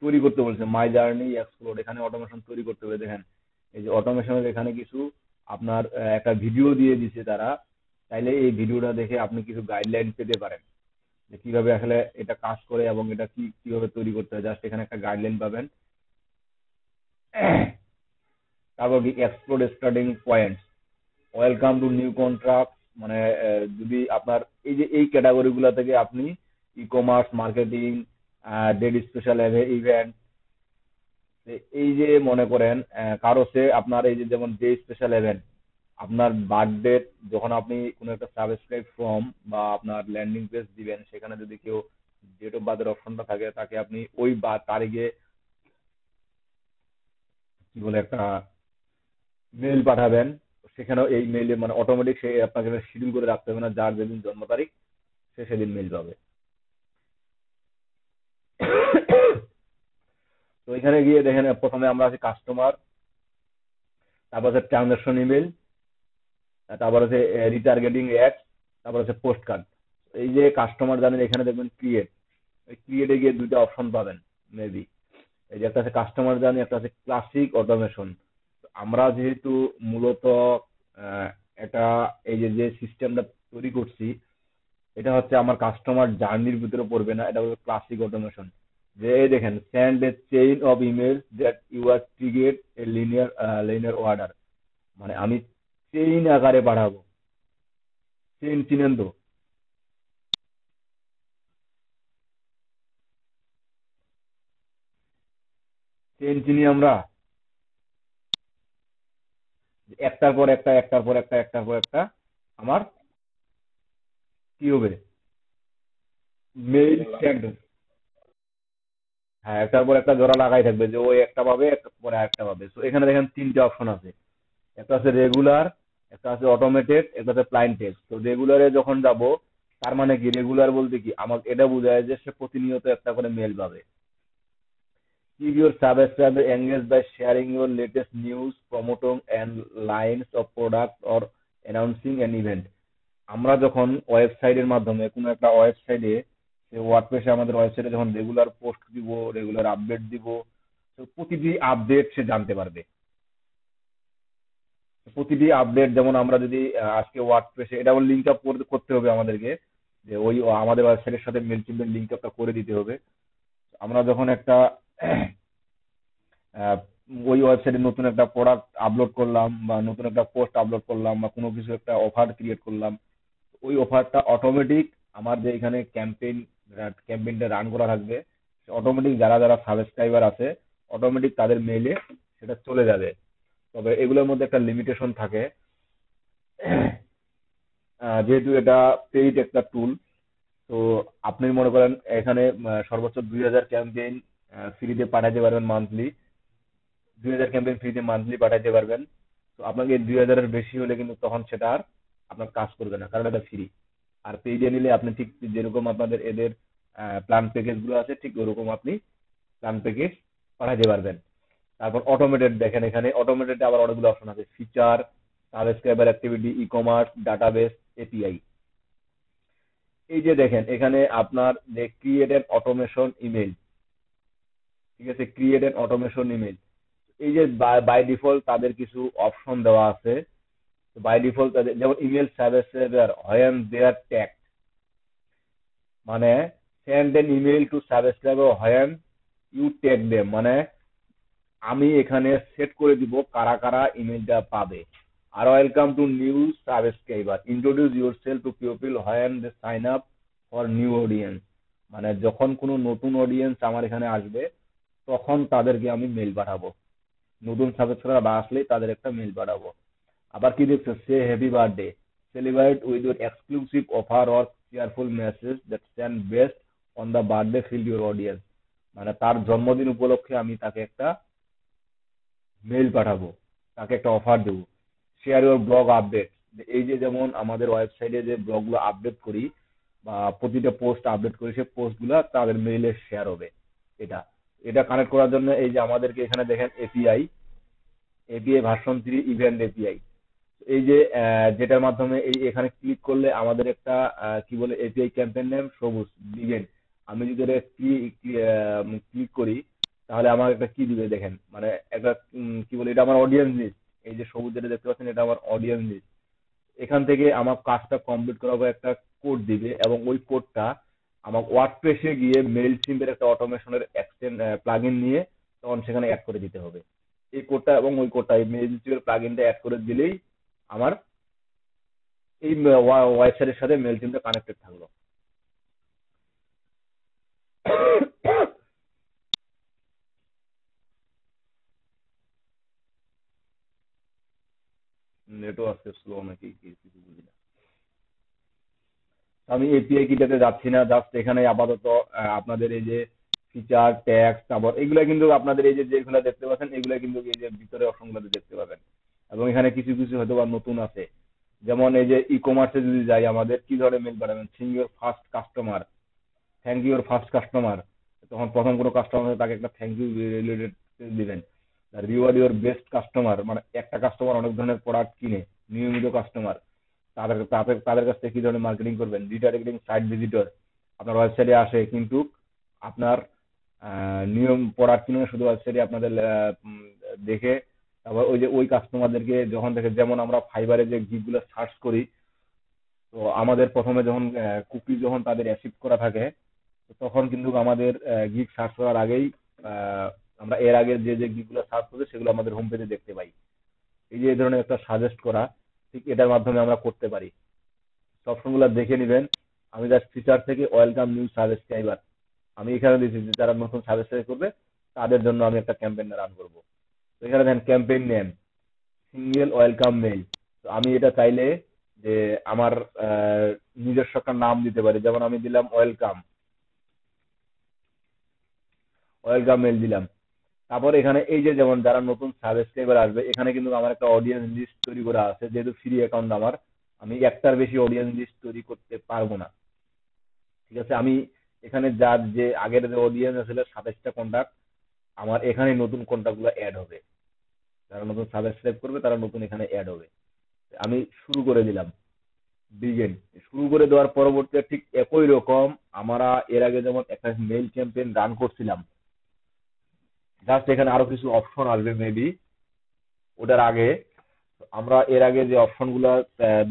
তৈরি করতে বলছে মাই জার্নি এক্সপ্লোর, এখানে অটোমেশন তৈরি করতে হবে। দেখেন এই যে অটোমেশনের এখানে কিছু আপনার একটা ভিডিও দিয়ে দিছে তারা, তাইলে এই ভিডিওটা দেখে আপনি কিছু গাইডলাইন পেতে পারেন যে কিভাবে আসলে এটা কাজ করে এবং এটা কিভাবে তৈরি করতে হয়। জাস্ট এখানে একটা গাইডলাইন পাবেন। তারপর কি explore starting points, welcome to new contract, মানে যদি আপনার এই যে এই ক্যাটাগরি গুলা থেকে আপনি e commerce, marketing, dead special event, এই যে মনে করেন কারো সে আপনার এই যে যেমন ডে স্পেশাল ইভেন্ট আপনার বার্থডে যখন আপনি কোনো একটা সাবস্ক্রাইব ফর্ম বা আপনার ল্যান্ডিং পেজ দিবেন, সেখানে যদি কেউ ডেট অফ বার্থের অপশনটা থাকে, তাকে আপনি ওই বা তারিখে কি বলে একটা মেইল পাঠাবেন। সেখানেও এই মেইলে মানে অটোমেটিক সে আপনাকে শিডিউল করে রাখতে হবে না, যার যেদিন জন্ম তারিখ সে সেদিন মেইল পাবে। তো এখানে গিয়ে দেখেন প্রথমে আমরা আছি কাস্টমার, তারপর হচ্ছে ট্রানজাকশন ইমেল, তারপর হচ্ছে রিটার্গেটিং অ্যাডস, তারপর হচ্ছে পোস্ট কার্ড। এই যে কাস্টমার জানেন, এখানে দেখবেন ক্রিয়েট, ওই ক্রিয়েটে গিয়ে দুইটা অপশন পাবেন মেবি। এই যে একটা আছে কাস্টমার জার্নি, একটা আছে ক্লাসিক অটোমেশন। আমরা যেহেতু মূলত আহ, এটা এই যে যে সিস্টেমটা তৈরি করছি, এটা হচ্ছে আমার কাস্টমার জার্নির ভিতরে পড়বে না, এটা হলো ক্লাসিক অটোমেশন। যে এই দেখেন, send a chain of email that you are trigger a linear order, মানে আমি চেইন আকারে পাঠাবো। চেইন চিনেন তো? চেইন চিনি আমরা, একটার পর একটা, একটার পর একটা, একটার পর একটা আমার কি হবে, মেইল স্ট্যাক। হ্যাঁ, একটার পর একটা জোড়া লাগাই থাকবে, যে ওই একটা পাবে, একটা পরে আরেকটা পাবে। তো এখানে দেখেন তিনটে অপশন আছে, একটা আছে রেগুলার, একটা আছে অটোমেটেড, একটা আছে প্লাইন টেক্সট। তো রেগুলারে যখন যাব, তার মানে কি, রেগুলার বলতে কি, আমাকে এটা বোঝায় যে সে প্রতিনিয়ত একটা করে মেল পাবে। Keep your subscriber engaged by sharing your latest news, promoting and lines of product or announcing an event. আমরা যখন ওয়েবসাইটের মাধ্যমে কোনো একটা ওয়েবসাইটে, ওয়ার্ডপ্রেসে আমাদের ওয়েবসাইটে যখন রেগুলার পোস্ট দিব, রেগুলার আপডেট দিব, তো প্রতিটি আপডেট সে জানতে পারবে। প্রতিটি আপডেট, যেমন আমরা যদি আজকে ওয়ার্ডপ্রেসে এটা লিঙ্ক আপ করতে হবে আমাদেরকে, যে ওই আমাদের ওয়েবসাইটের সাথে মেলচিম্পের লিঙ্ক আপটা করে দিতে হবে। আমরা যখন একটা আহ, ওই ওয়েবসাইটে নতুন একটা প্রোডাক্ট আপলোড করলাম, বা নতুন একটা পোস্ট আপলোড করলাম, বা কোনো কিছু একটা অফার ক্রিয়েট করলাম, ওই অফারটা অটোমেটিক আমার যে এখানে ক্যাম্পেইনটা রান করা থাকবে, অটোমেটিক যারা যারা সাবস্ক্রাইবার আছে, অটোমেটিক তাদের মেইলে সেটা চলে যাবে। তবে এগুলোর মধ্যে একটা লিমিটেশন থাকে। যেহেতু এটা পেইড একটা টুল, তো আপনি মনে করেন এখানে সর্বোচ্চ 2000 ক্যাম্পেইন ফ্রিতে পাঠাতে পারবেন মান্থলি। 2000 ক্যাম্পেইন ফ্রিতে মান্থলি পাঠাতে পারবেন। তো আপনাকে 2000-এর বেশি হলে কিন্তু তখন সেটা আর আপনার কাজ করবে না, কারণ এটা ফ্রি। আর পেইডে নিলে আপনি ঠিক যেরকম আপনাদের এদের প্ল্যান প্যাকেজ গুলো আছে, ঠিক ওরকম আপনি প্ল্যান প্যাকেজ পাঠাতে পারবেন। তারপর অটোমেটেড দেখেন, এখানে অটোমেটেড আবার অনেকগুলো অপশন আছে, feature, subscriber activity, e commerce, database, API. এই যে দেখেন, এখানে আপনার যে ক্রিয়েটেড অটোমেশন ইমেল, ঠিক আছে, ক্রিয়েটেড অটোমেশন ইমেল, এই যে বাই ডিফল্ট তাদের কিছু অপশন দেওয়া আছে। বাই ডিফল্ট তাদের যেমন email subscriber when they are tag, মানে send an email to subscriber when you tag them, মানে আমি এখানে সেট করে দিব কারা কারা ইমেলটা পাবে। আর welcome to new subscriber, introduce yourself to people when they sign up for new audience, মানে যখন কোনো নতুন অডিয়েন্স আমার এখানে আসবে, তখন তাদেরকে আমি মেল পাঠাবো। নতুন সাবস্ক্রাইবার আসলেই তাদের একটা মেল পাঠাবো। আবার কি দেখছো, say happy birthday, celebrate with your exclusive offer or cheerful message that stand best on the birthday field your audience, মানে তার জন্মদিন উপলক্ষে আমি তাকে একটা মেল পাঠাবো, তাকে একটা অফার দেবো। শেয়ার ইউর ব্লগ আপডেট, এই যে যেমন আমাদের ওয়েবসাইটে যে ব্লগগুলো আপডেট করি বা প্রতিটা পোস্ট আপডেট করি, সেই পোস্টগুলো তাদের মেইলে শেয়ার হবে। এটা এটা কানেক্ট করার জন্য এই যে আমাদেরকে এখানে দেখেন API, API version 3 event API. এই যে যেটার মাধ্যমে এই এখানে ক্লিক করলে আমাদের একটা কি বলে এপিআই ক্যাম্পেইন নেম সবুজ ইভেন্ট। আমি যদি এটা ক্লিক করি, তাহলে আমার একটা কি দিবে দেখেন, মানে একটা কি বলে, এটা আমার অডিয়েন্স লিস্ট। এই যে সবুজ যেটা দেখতে পাচ্ছেন, এটা আমার অডিয়েন্স লিস্ট। এখান থেকে আমার কাজটা কমপ্লিট করার পর একটা কোড দিবে, এবং ওই কোডটা আমার ওয়ার্ডপ্রেসে গিয়ে মেইল সিম্পের একটা অটোমেশনের প্লাগইন নিয়ে তখন সেখানে অ্যাড করে দিতে হবে। এই কোডটা এবং ওই কোডটা এই মেইল সিম্পের প্লাগইনটা অ্যাড করে দিলেই আমার এই ওয়েবসাইটের সাথে মেইল সিমটা কানেক্টেড থাকলো। নেট নেটও আছে স্লো নাকি কিছু বুঝি না। আমি এপিআই কিটাতে যাচ্ছি না, জাস্ট এখানে আপাতত আপনাদের এই যে ফিচার ট্যাক্স তারপর এগুলা কিন্তু আপনাদের এই যে যেগুলো দেখতে পাচ্ছেন এগুলা কিন্তু এই যে ভিতরে অপশনগুলো দেখতে পাবেন। এবং এখানে কিছু কিছু হয়তো বা নতুন আছে, যেমন এই যে ই কমার্সে যদি যাই আমাদের কি ধরনের মেল পাঠাবেন, thank your first customer, thank your first customer, তখন প্রথম কোনো কাস্টমার তাকে একটা থ্যাংক ইউ রিলেটেড দিবেন। রিওয়ার্ড ইউর বেস্ট কাস্টমার, মানে একটা কাস্টমার অনেক ধরনের প্রোডাক্ট কিনে, নিয়মিত কাস্টমার, তাদের তাদের তাদের কাছ থেকে কি ধরনের মার্কেটিং করবেন। রিটার্গেটিং সাইট ভিজিটর, আপনার ওয়েবসাইটে আসে কিন্তু আপনার নিয়ম প্রোডাক্ট কিনে শুধু ওয়েবসাইটে আপনাদের দেখে তারপর ওই যে ওই কাস্টমারদেরকে যখন দেখে, যেমন আমরা ফাইবারে যে গিগগুলো সার্চ করি, তো আমাদের প্রথমে যখন কুকি যখন তাদের অ্যাসিভ করা থাকে তখন কিন্তু আমাদের গিগ সার্চ করার আগেই আমরা এর আগের যে যে গিগগুলো সার্চ করি সেগুলো আমাদের হোম পেজে দেখতে পাই। এই যে এই ধরনের একটা সাজেস্ট করা, ঠিক এটার মাধ্যমে আমরা করতে পারি। অপশনগুলো দেখে নেবেন। আমি জাস্ট ফিচার থেকে ওয়েলকাম নিউ সাবস্ক্রাইবার আমি এখানে দিয়েছি, যে যারা নতুন সাবস্ক্রাইব করবে তাদের জন্য আমি একটা ক্যাম্পেইন রান করব। তো এখানে দেখেন campaign name single welcome mail. তো আমি এটা চাইলে যে আমার নিজস্ব একটা নাম দিতে পারি, যেমন আমি দিলাম ওয়েলকাম ওয়েলকাম মেইল দিলাম। তারপর এখানে এই যে যেমন যারা নতুন সাবস্ক্রাইবার আসবে, এখানে কিন্তু আমার একটা অডিয়েন্স লিস্ট তৈরি করা আছে, যেহেতু ফ্রি অ্যাকাউন্ট আমার, আমি একটার বেশি অডিয়েন্স লিস্ট তৈরি করতে পারবো না। ঠিক আছে, আমি এখানে যার যে আগের যে অডিয়েন্স আসলে 27টা কন্টাক্ট, আমার এখানে নতুন কন্টাক্ট গুলো অ্যাড হবে, যারা নতুন সাবস্ক্রাইব করবে তারা নতুন এখানে অ্যাড হবে। আমি শুরু করে দিলাম বিগেন। শুরু করে দেওয়ার পরবর্তীতে ঠিক একই রকম আমরা এর আগে যেমন একটা মেইল ক্যাম্পেইন রান করছিলাম, জাস্ট এখানে আরো কিছু অপশন আসবে মেবি ওটার আগে। আমরা এর আগে যে অপশনগুলো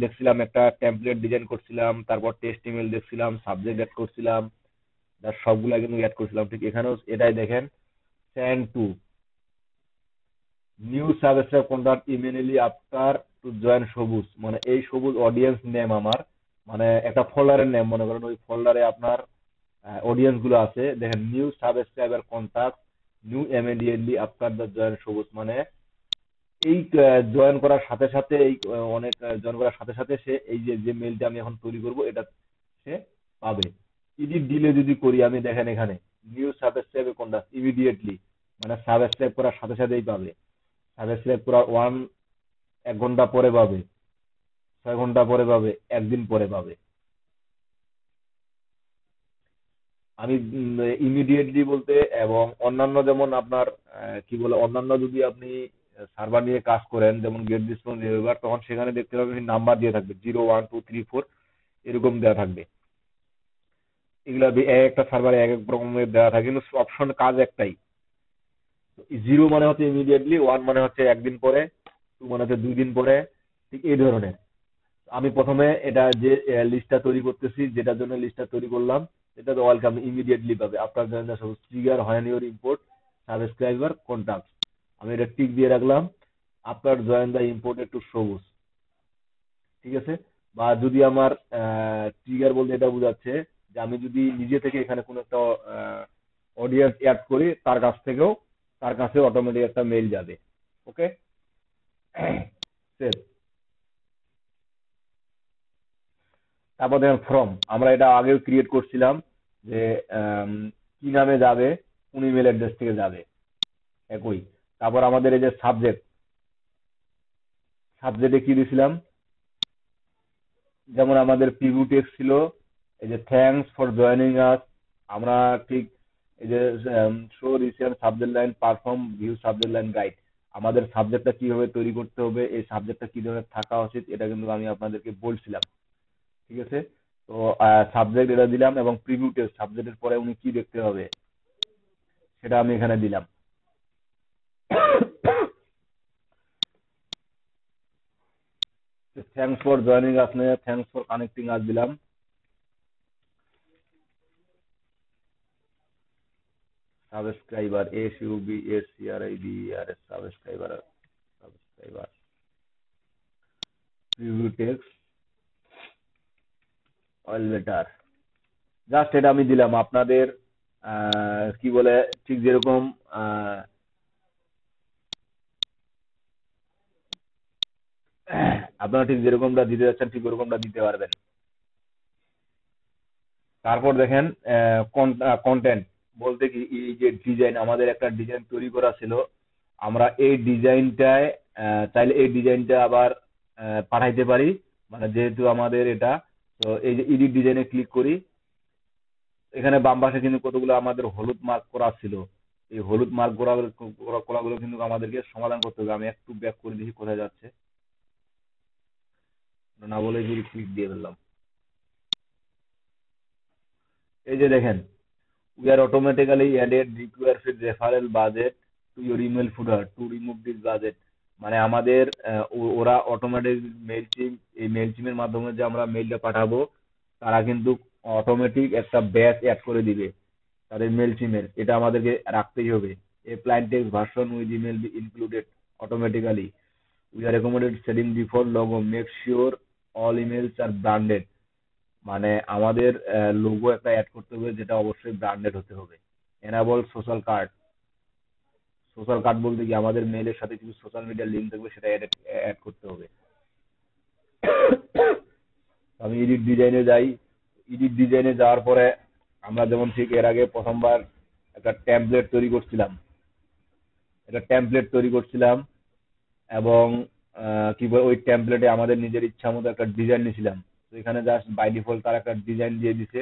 দেখছিলাম, একটা টেমপ্লেট ডিজাইন করছিলাম, তারপর টেস্ট ইমেল দেখছিলাম, সাবজেক্ট অ্যাড করছিলাম, যার সবগুলা কিন্তু অ্যাড করছিলাম। ঠিক এখানেও এটাই দেখেন, send to new subscribe contact immediately after to join সবুজ, মানে এই সবুজ অডিয়েন্স নেম আমার, মানে একটা ফোল্ডারের নেম মনে করেন, ওই ফোল্ডারে আপনার অডিয়েন্স গুলো আছে। দেখেন new subscriber contact new immediately after the join সবুজ, মানে এই জয়েন করার সাথে সাথে এই অনেক জয়েন করার সাথে সাথে সে এই যে যে মেলটা আমি এখন তৈরি করব এটা সে পাবে। এডিট ডিলে যদি করি আমি, দেখেন এখানে নিউ সাবস্ক্রাইব কন্টাক্ট ইমিডিয়েটলি, মানে সাবস্ক্রাইব করার সাথে সাথেই পাবে। সাবস্ক্রাইব করার 1 ঘন্টা পরে পাবে, 6 ঘন্টা পরে পাবে, একদিন পরে পাবে। আমি ইমিডিয়েটলি বলতে এবং অন্যান্য যেমন আপনার কি বলে, অন্যান্য যদি আপনি সার্ভার নিয়ে কাজ করেন যেমন গেট দিস ফ্রম রিভার, তখন সেখানে দেখতে পাবেন নাম্বার দিয়ে থাকবে 0 1 2 3 4 এরকম দেওয়া থাকবে। এগুলা একটা সার্ভারে এক এক রকমের দেওয়া থাকে, কিন্তু অপশন কাজ একটাই। 0 মানে হচ্ছে ইমিডিয়েটলি, 1 মানে হচ্ছে একদিন পরে, 2 মানে হচ্ছে 2 দিন পরে, ঠিক এই ধরনের। আমি প্রথমে এটা যে লিস্টটা তৈরি করতেছি, যেটার জন্য লিস্টটা তৈরি করলাম, এটা তো ওয়েলকাম ইমিডিয়েটলি পাবে আফটার জয়েন দ্য সবুজ trigger when your import subscriber contact. আমি এটা টিক দিয়ে রাখলাম after join the imported to সবুজ। ঠিক আছে, বা যদি আমার ট্রিগার বলতে এটা বোঝাচ্ছে যে আমি যদি নিজে থেকে এখানে কোনো একটা অডিয়েন্স অ্যাড করি, তার কাছে অটোমেটিক একটা মেইল যাবে। ওকে, সেভ। তারপর দেখেন ফ্রম, আমরা এটা আগেও ক্রিয়েট করছিলাম যে কি নামে যাবে, কোন ইমেল অ্যাড্রেস থেকে যাবে, একই। তারপর আমাদের এই যে সাবজেক্টে কি দিয়েছিলাম, যেমন আমাদের প্রিভিউ টেক্সট ছিল এই যে থ্যাঙ্কস ফর জয়েনিং আস। আমরা ঠিক এই যে show recent subject line perform view subject line guide, আমাদের সাবজেক্টটা কিভাবে তৈরি করতে হবে, এই সাবজেক্টটা কি ধরনের থাকা উচিত, এটা কিন্তু আমি আপনাদেরকে বলছিলাম। ঠিক আছে, তো সাবজেক্ট এটা দিলাম এবং প্রিভিউ টেক্সট সাবজেক্টের পরে উনি কি দেখতে হবে সেটা আমি এখানে দিলাম। Thanks for joining us, thanks for connecting us দিলাম। Subscriber SUBSCRIBER subscriber preview text all better, just এটা আমি দিলাম। আপনাদের কি বলে, ঠিক যেরকম আপনারা ঠিক যেরকমটা দিতে যাচ্ছেন ঠিক ওরকমটা দিতে পারবেন। তারপর দেখেন কন্টেন্ট বলতে কি, এই যে ডিজাইন, আমাদের একটা ডিজাইন তৈরি করা ছিল, আমরা এই ডিজাইনটায় চাইলে এই ডিজাইনটা আবার পাঠাইতে পারি, মানে যেহেতু আমাদের এটা, তো এই যে এডিট ডিজাইনে ক্লিক করি, এখানে বাম পাশে কিন্তু কতগুলো আমাদের হলুদ মার্ক করা ছিল, এই হলুদ মার্ক করাগুলো কিন্তু আমাদেরকে সমাধান করতে হবে। আমি একটু ব্যাক করে দেখি কোথায় যাচ্ছে, না বলে যদি ক্লিক দিয়ে ফেললাম। এই যে দেখেন, we are automatically added require field referral budget to your email footer to remove this budget। মানে আমাদের ওরা অটোমেটিক এই মেইলচিমের মাধ্যমে যে আমরা মেইলটা পাঠাবো, তারা কিন্তু অটোমেটিক একটা ব্যাচ অ্যাড করে দিবে তাদের মেইলচিমের, এটা আমাদেরকে রাখতেই হবে। A plain text version with email be included automatically, we are recommended setting default logo make sure all emails are branded. মানে আমাদের লোগো একটা অ্যাড করতে হবে, যেটা অবশ্যই ব্র্যান্ডেড হতে হবে। Enable social card, social card বলতে কি, আমাদের মেইলের সাথে কিছু সোশ্যাল মিডিয়া লিঙ্ক থাকবে, সেটা অ্যাড করতে হবে। আমি এডিট ডিজাইনে যাই, এডিট ডিজাইনে যাওয়ার পরে আমরা যেমন ঠিক এর আগে প্রথমবার একটা টেমপ্লেট তৈরি করছিলাম, এবং কি বলে ওই টেমপ্লেটে আমাদের নিজের ইচ্ছা মতো একটা ডিজাইন নিয়েছিলাম। তো এখানে জাস্ট বাই ডিফল্ট তার একটা ডিজাইন দিয়ে দিছে,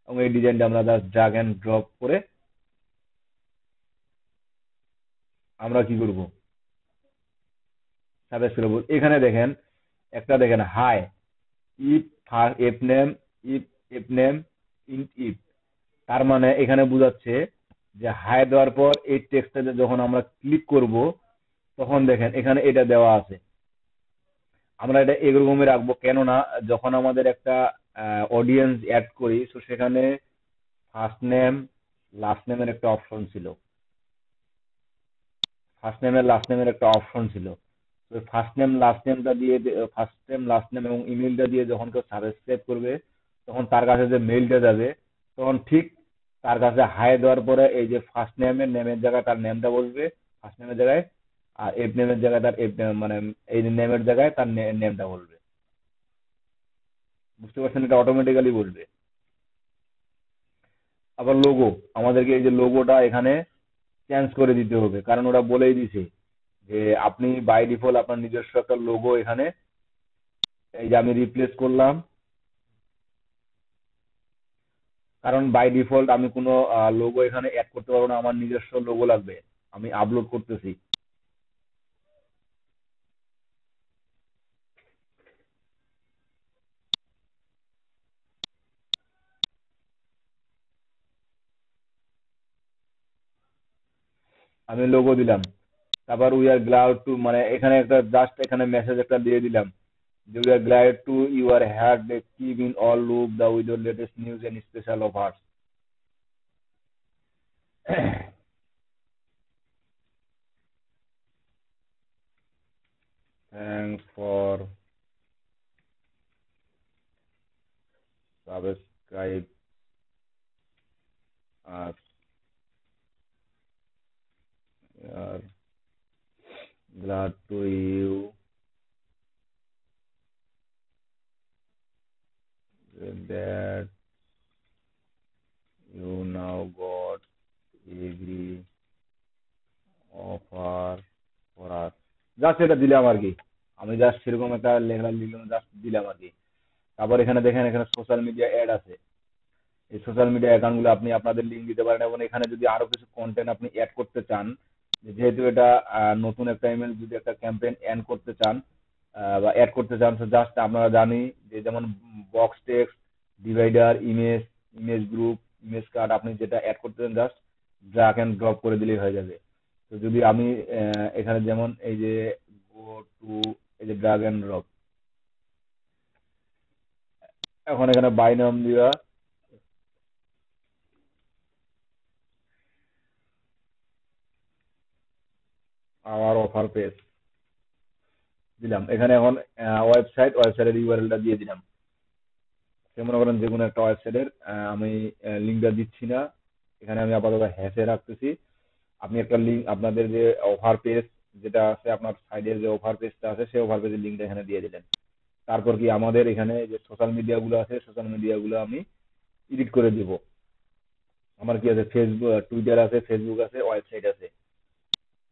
এবং এই ডিজাইনটা আমরা জাস্ট ড্রাগ এন্ড ড্রপ করে আমরা কি করব, সাজেস্ট করব। এখানে দেখেন একটা, দেখেন hi if F name int if, তার মানে এখানে বোঝাচ্ছে যে হাই দেওয়ার পর এই টেক্সটটাতে যখন আমরা ক্লিক করব, তখন দেখেন এখানে এটা দেওয়া আছে। আমরা এটা এরকমই রাখবো, কেননা যখন আমাদের একটা অডিয়েন্স অ্যাড করি, তো সেখানে ফার্স্ট নেম লাস্ট নেমের একটা অপশন ছিল, তো ফার্স্ট নেম লাস্ট নেম এবং ইমেলটা দিয়ে যখন কেউ সাবস্ক্রাইব করবে, তখন তার কাছে যে মেইলটা যাবে, তখন ঠিক তার কাছে হাই দেওয়ার পরে এই যে ফার্স্ট নেমের জায়গায় তার নেমটা বসবে ফার্স্ট নেমের জায়গায়, আর এফ নেমের জায়গায় তার মানে এই নেমের জায়গায় তার নেমটা বলবে। বুঝতে পারছেন? এটা অটোমেটিক্যালি বলবে। আবার লোগো, আমাদেরকে এই যে লোগোটা এখানে চেঞ্জ করে দিতে হবে, কারণ ওরা বলেই দিছে যে আপনি বাই ডিফল্ট আপনার নিজস্ব একটা লোগো এখানে, এই যে আমি রিপ্লেস করলাম, কারণ বাই ডিফল্ট আমি কোনো লোগো এখানে অ্যাড করতে পারবো না, আমার নিজস্ব লোগো লাগবে। আমি আপলোড করতেছি, আমি লোগো দিলাম, তারপর উই আর গ্লাড টু, মানে এখানে একটা জাস্ট এখানে মেসেজ একটা দিয়ে দিলাম যে we are glad to you are had keep in all loop the with the latest news and special offers. Thanks for subscribe us, are glad to you that you now got every offer for us। Just এটা দিলাম আর কি, আমি just সেরকম একটা লেখা লিখলাম, just দিলাম আর কি। তারপর এখানে দেখেন, এখানে সোশ্যাল মিডিয়া অ্যাড আছে, এই সোশ্যাল মিডিয়া অ্যাকাউন্টগুলো আপনি আপনাদের লিঙ্ক দিতে পারেন, এবং এখানে যদি আরো কিছু কন্টেন্ট আপনি অ্যাড করতে চান, যেহেতু এটা নতুন একটা ইমেল, যদি একটা ক্যাম্পেইন অ্যাড করতে চান বা অ্যাড করতে চান, তো জাস্ট আপনারা জানি যে যেমন box text, divider, image group, image card, আপনি যেটা অ্যাড করতে চান জাস্ট ড্র্যাগ এন্ড ড্রপ করে দিলেই হয়ে যাবে। তো যদি আমি এখানে যেমন এই যে গো টু, এই যে ড্র্যাগ এন্ড ড্রপ, এখন এখানে বাই নাম দিয়া আমার অফার পেজ দিলাম, এখানে এখন ওয়েবসাইটের ইউআরএলটা দিয়ে দিলাম। মনে করেন যে কোনো একটা ওয়েবসাইটের আমি লিঙ্কটা দিচ্ছি না, এখানে আমি আপাতত হ্যাশে রাখতেছি। আপনি একটা লিঙ্ক, আপনাদের যে অফার পেজ যেটা আছে, আপনার সাইডের যে অফার পেজটা আছে, সেই অফার পেজের লিঙ্কটা এখানে দিয়ে দিলেন। তারপর কি আমাদের এখানে যে সোশ্যাল মিডিয়া গুলো আছে, সোশ্যাল মিডিয়া গুলো আমি এডিট করে দিব। আমার কি আছে, ফেসবুক, টুইটার আছে, ফেসবুক আছে, ওয়েবসাইট আছে।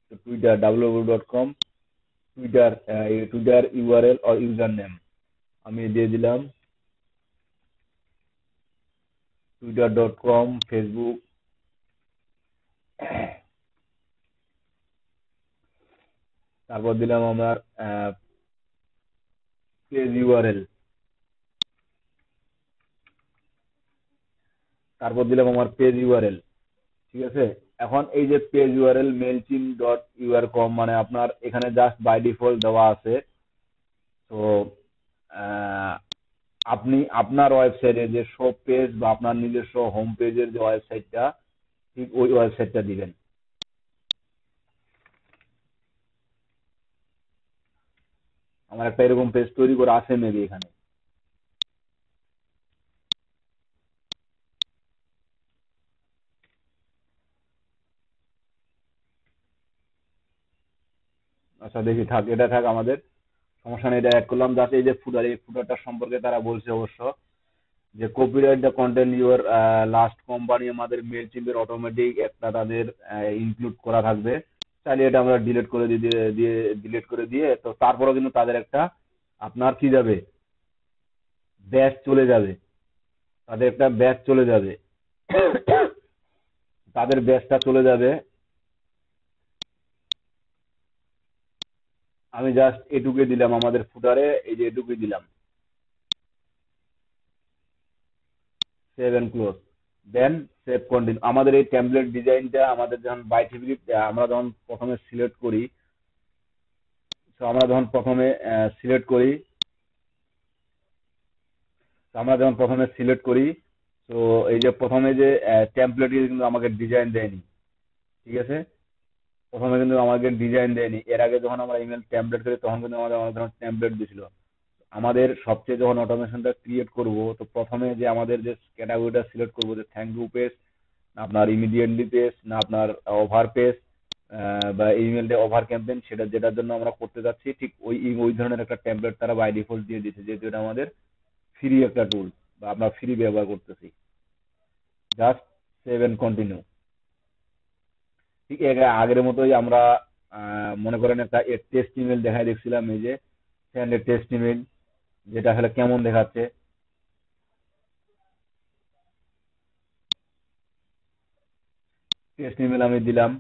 তো Twitter www.com, Twitter Twitter URL or user name আমি দিয়ে দিলাম twitter.com, ফেসবুক। তারপর দিলাম আমার পেজ ইউআরএল, তারপর দিলাম আমার পেজ ইউআরএল। ঠিক আছে, এখন এই যে পেজ ইউআরএল mailchimp.ur.com, মানে আপনার এখানে জাস্ট বাই ডিফল্ট দেওয়া আছে। তো আপনি আপনার ওয়েবসাইটে যে শো পেজ বা আপনার নিজস্ব হোম পেজের যে ওয়েবসাইটটা, ঠিক ওই ওয়েবসাইটটা দিবেন। আমার একটা এরকম পেজ তৈরি করে আছে মেবি এখানে। আচ্ছা দেখি, থাক, এটা থাক, আমাদের সমস্যা নেই, এটা অ্যাড করলাম। যাতে এই যে ফুটার, এই ফুটারটা সম্পর্কে তারা বলছে অবশ্য যে copyright the content your last company, আমাদের মেল চিম্পের অটোমেটিক একটা তাদের ইনক্লুড করা থাকবে। তাহলে এটা আমরা ডিলিট করে দিয়ে তো তারপরেও কিন্তু তাদের একটা আপনার কি যাবে, ব্যাচ চলে যাবে, তাদের একটা ব্যাচ চলে যাবে, তাদের ব্যাচটা চলে যাবে। আমি জাস্ট এটুকুই দিলাম আমাদের ফুটারে, এই যে এটুকুই দিলাম, save and close, then save continue. আমাদের এই টেমপ্লেট ডিজাইনটা আমাদের যখন বাই টিভি আমরা যখন প্রথমে সিলেক্ট করি, তো আমরা যখন প্রথমে সিলেক্ট করি, তো এই যে প্রথমে যে টেমপ্লেট কিন্তু আমাকে ডিজাইন দেয়নি। ঠিক আছে, প্রথমে কিন্তু আমাকে ডিজাইন দেয়নি। এর আগে যখন আমরা ইমেল টেমপ্লেট করি তখন কিন্তু আমাদের অনেক ধরনের টেমপ্লেট দিছিল। আমাদের সবচেয়ে যখন অটোমেশনটা ক্রিয়েট করব, তো প্রথমে যে আমাদের যে ক্যাটাগরিটা সিলেক্ট করব, যে থ্যাংক ইউ পেজ, না আপনার ইমিডিয়েটলি পেজ, না আপনার ওভার পেজ বা ইমেলটা ওভার ক্যাম্পেইন, সেটা যেটার জন্য আমরা করতে যাচ্ছি, ঠিক ওই ধরনের একটা টেমপ্লেট তারা বাই ডিফল্ট দিয়ে দিচ্ছে, যেহেতু এটা আমাদের ফ্রি একটা টুল বা আমরা ফ্রি ব্যবহার করতেছি। Just save and continue. ঠিক আগের মতোই আমরা মনে করেন একটা টেস্ট ইমেল দেখাই দেখছিলাম, এই যে সেন্ড এ টেস্ট ইমেল, যেটা আসলে কেমন দেখাচ্ছে। টেস্ট ইমেল আমি দিলাম,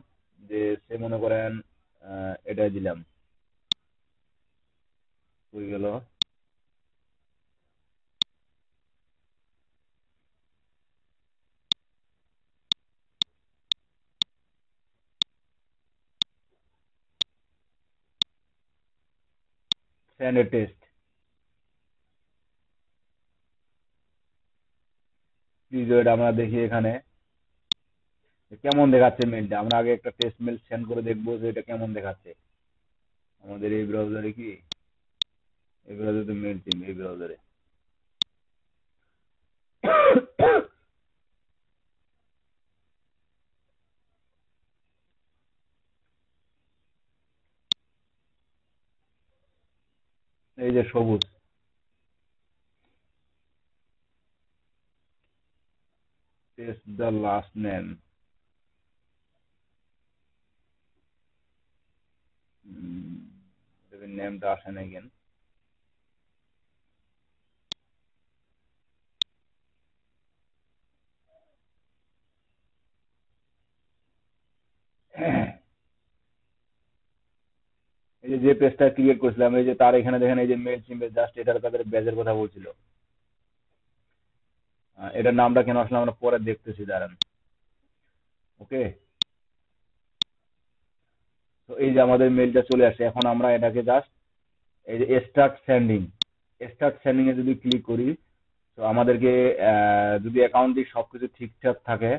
যে সে মনে করেন এটাই দিলাম, হয়ে গেল। Send a test, please wait, আমরা দেখি এখানে কেমন দেখাচ্ছে মেলটা। আমরা আগে একটা টেস্ট মেল সেন্ড করে দেখবো যে এটা কেমন দেখাচ্ছে। আমাদের এই ব্রাউজারে কি, এই ব্রাউজারে মেল টিম, এই ব্রাউজারে এই যে সবুজ, টেস্ট দ্য লাস্ট নেম, নেমটা আসে না কেন। এই যে পেজটা ক্রিয়েট করেছিলাম, এই যে তার এখানে দেখেন, এই যে মেল চিম্পে জাস্ট এটার তাদের ব্যাচের কথা বলছিল। এটার নামটা কেন আসলে আমরা পরে দেখতেছি, দাঁড়ান। ওকে, তো এই যে আমাদের মেলটা চলে আসে। এখন আমরা এটাকে জাস্ট এই যে স্টার্ট সেন্ডিং এ যদি ক্লিক করি, তো আমাদেরকে যদি অ্যাকাউন্টে সবকিছু ঠিকঠাক থাকে,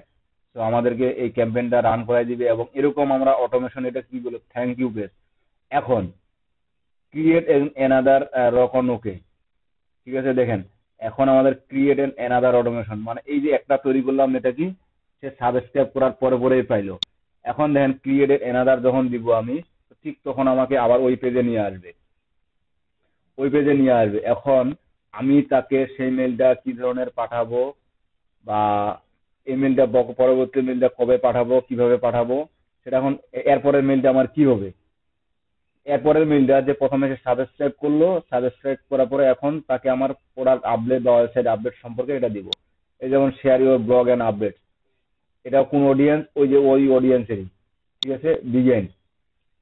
তো আমাদেরকে এই ক্যাম্পেইনটা রান করাই দিবে। এবং এরকম আমরা অটোমেশন, এটা কি বলে, থ্যাংক ইউ পেজ। এখন ক্রিয়েট অ্যানাদার রকন, ওকে, ঠিক আছে, দেখেন এখন আমাদের ক্রিয়েট অ্যানাদার অটোমেশন, মানে এই যে একটা তৈরি করলাম, এটা কি সে সাবস্ক্রাইব করার পরে পরেই পাইলো। এখন দেখেন ক্রিয়েট অ্যানাদার যখন দিব আমি, ঠিক তখন আমাকে আবার ওই পেজে নিয়ে আসবে। ওই পেজে নিয়ে আসবে। এখন আমি তাকে সেই মেলটা কি ধরনের পাঠাবো বা এই মেলটা পরবর্তী মেলটা কবে পাঠাবো, কিভাবে পাঠাবো, সেটা এখন এরপরের মেলটা আমার কি হবে। এরপরের মেলটা যে প্রথমে সে সাবস্ক্রাইব করলো, সাবস্ক্রাইব করার পরে এখন তাকে আমার প্রোডাক্ট আপডেট বা ওয়েবসাইট আপডেট সম্পর্কে এটা দিব। এই যেমন share your blog and update, এটা কোন অডিয়েন্স, ওই অডিয়েন্সেরই, ঠিক আছে, ডিজাইন।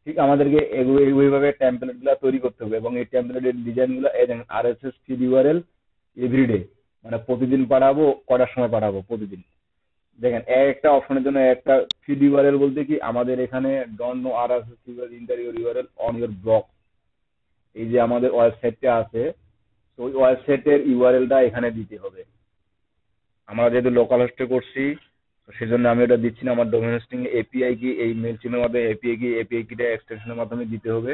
ঠিক আমাদেরকে এইভাবে টেমপ্লেট গুলা তৈরি করতে হবে এবং এই টেমপ্লেটের ডিজাইন গুলো RSS ফিড ইউআরএল এভরিডে, মানে প্রতিদিন পাঠাবো, কটার সময় পাঠাবো প্রতিদিন। দেখেন একটা অপশনের জন্য একটা ফিড ইউআরএল বলতে কি, আমাদের এখানে don't know RSS interior URL on your blog, এই যে আমাদের ওয়েবসাইটটা আছে, তো ওই ওয়েবসাইটের ইউআরএলটা এখানে দিতে হবে। আমরা যেহেতু লোকাল হোস্টে করছি, তো সেজন্য আমি ওটা দিচ্ছি না। আমার ডোমেন হোস্টিং এপিআই কি, এই মেল চিমের মাধ্যমে এপিআই কিটা এক্সটেনশনের মাধ্যমে দিতে হবে।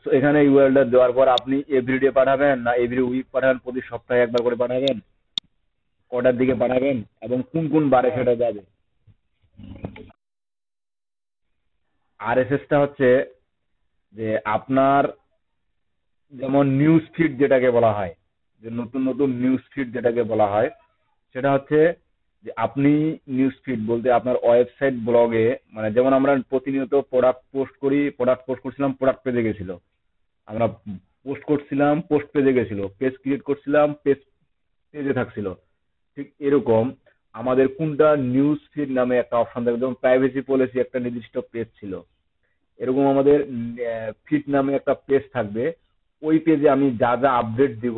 তো এখানে ইউআরএলটা দেওয়ার পর আপনি এভরিডে পাঠাবেন না এভরি উইক পাঠাবেন, প্রতি সপ্তাহে একবার করে পাঠাবেন, কটার দিকে পাঠাবেন এবং কোন কোন বারে সেটা যাবে। RSSটা হচ্ছে যে আপনার যেমন নিউজ ফিড যেটাকে বলা হয়, যে নতুন নতুন নিউজ ফিড যেটাকে বলা হয়, সেটা হচ্ছে যে আপনি নিউজ ফিড বলতে আপনার ওয়েবসাইট ব্লগে, মানে যেমন আমরা প্রতিনিয়ত প্রোডাক্ট পোস্ট করছিলাম, প্রোডাক্ট পেজে গেছিল, আমরা পোস্ট করছিলাম, পোস্ট পেজে গেছিল, পেজ ক্রিয়েট করছিলাম, পেজে থাকছিল। ঠিক এরকম আমাদের কোনটা নিউজ ফিড নামে একটা অপশন থাকবে, যেমন প্রাইভেসি পলিসি একটা নির্দিষ্ট পেজ ছিল, এরকম আমাদের ফিড নামে একটা পেজ থাকবে। ওই পেজে আমি যা যা আপডেট দিব,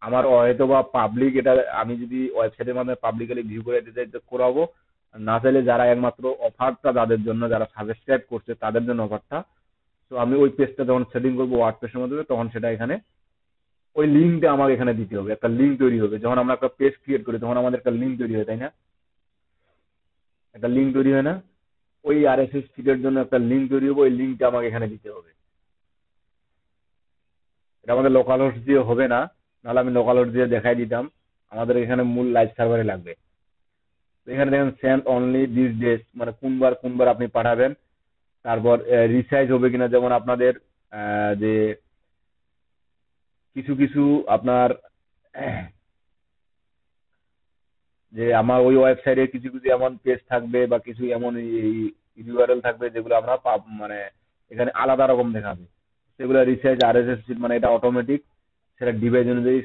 আমার হয়তো বা পাবলিক, এটা আমি যদি ওয়েবসাইটের মাধ্যমে পাবলিকালি ভিউ করে দিতে চাই তো করাবো, আর না চাইলে যারা একমাত্র অফারটা যাদের জন্য, যারা সাবস্ক্রাইব করছে তাদের জন্য অফারটা। তো আমি ওই পেজটা যখন সেটিং করবো ওয়ার্ডপ্রেসের মাধ্যমে, তখন সেটা এখানে ওই লিঙ্কটা আমাকে এখানে দিতে হবে, একটা লিঙ্ক তৈরি হবে। যখন আমরা একটা পেজ ক্রিয়েট করি তখন আমাদের একটা লিঙ্ক তৈরি হয়, তাই না? একটা লিঙ্ক তৈরি হয় না? ওই RSS ফিডের জন্য একটা লিঙ্ক তৈরি হবে, ওই লিঙ্কটা আমাকে এখানে দিতে হবে। এটা আমাদের লোকাল হোস্ট দিয়ে হবে না, নাহলে আমি লোকাল হোস্ট দিয়ে দেখাই দিতাম। আমাদের এখানে মূল লাইভ সার্ভারে লাগবে। তো এখানে দেখেন সেন্ড অনলি দিস ডেজ, মানে কোনবার আপনি পাঠাবেন, তারপর রিসাইজ হবে কিনা। যেমন আপনাদের যে কিছু কিছু আপনার যে আমার ওই ওয়েবসাইটে কিছু কিছু এমন পেজ থাকবে বা কিছু এমন ইউআরএল থাকবে যেগুলো আমরা মানে এখানে আলাদা রকম দেখাবে, সেগুলো রিসার্চ RSS ফিড, মানে এটা অটোমেটিক সেটা ডিভাইস অনুযায়ী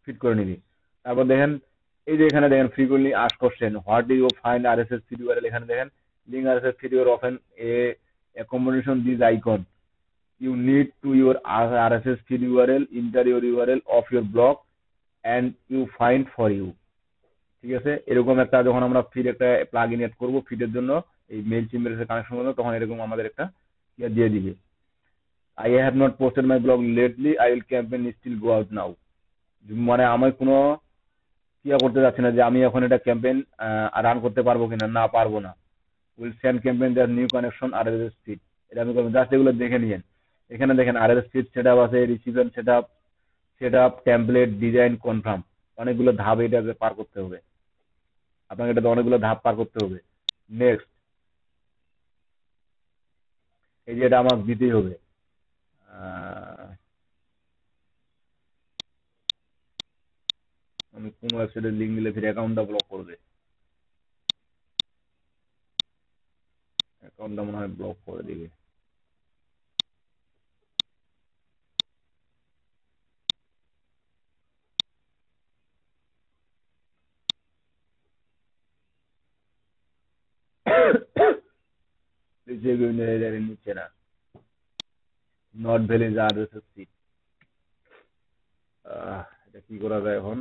ফিট করে নিবি। তারপর দেখেন এই যে এখানে দেখেন frequently ask question, what do you find RSS feed URL, এখানে দেখেন link RSS feed your often a combination this icon, you need to your RSS feed URL, enter your URL of your blog and you find for you। ঠিক আছে, এরকম একটা যখন আমরা feed একটা plug in add করবো ফিডের জন্য, এই মেল চিমের সাথে কানেকশন করবো, তখন এরকম আমাদের একটা ইয়ে দিয়ে দিবে, I have not posted my blog lately, I will campaign still go out now। মানে আমি কোনো ইয়া করতে যাচ্ছি না যে আমি এখন এটা ক্যাম্পেইন রান করতে পারবো কিনা, না পারবো না। Will send campaign the new connection RSS feed, এটা আমি করবো। জাস্ট এগুলো দেখে নিয়েন। এখানে দেখেন RSS ফিড সেটআপ আছে, receiver setup template design confirm, অনেকগুলো ধাপ এটাকে পার করতে হবে। আপনাকে এটাতে অনেকগুলো ধাপ পার করতে হবে। নেক্সট, এই যে এটা আমাকে দিতেই হবে। আমি কোন ওয়েবসাইটের লিঙ্ক দিলে ফির অ্যাকাউন্টটা ব্লক করবে, অ্যাকাউন্টটা মনে হয় ব্লক করে দিবে। নিচ্ছে না, নট ভ্যালিড RSS ফিড। এটা কি করা যায় এখন?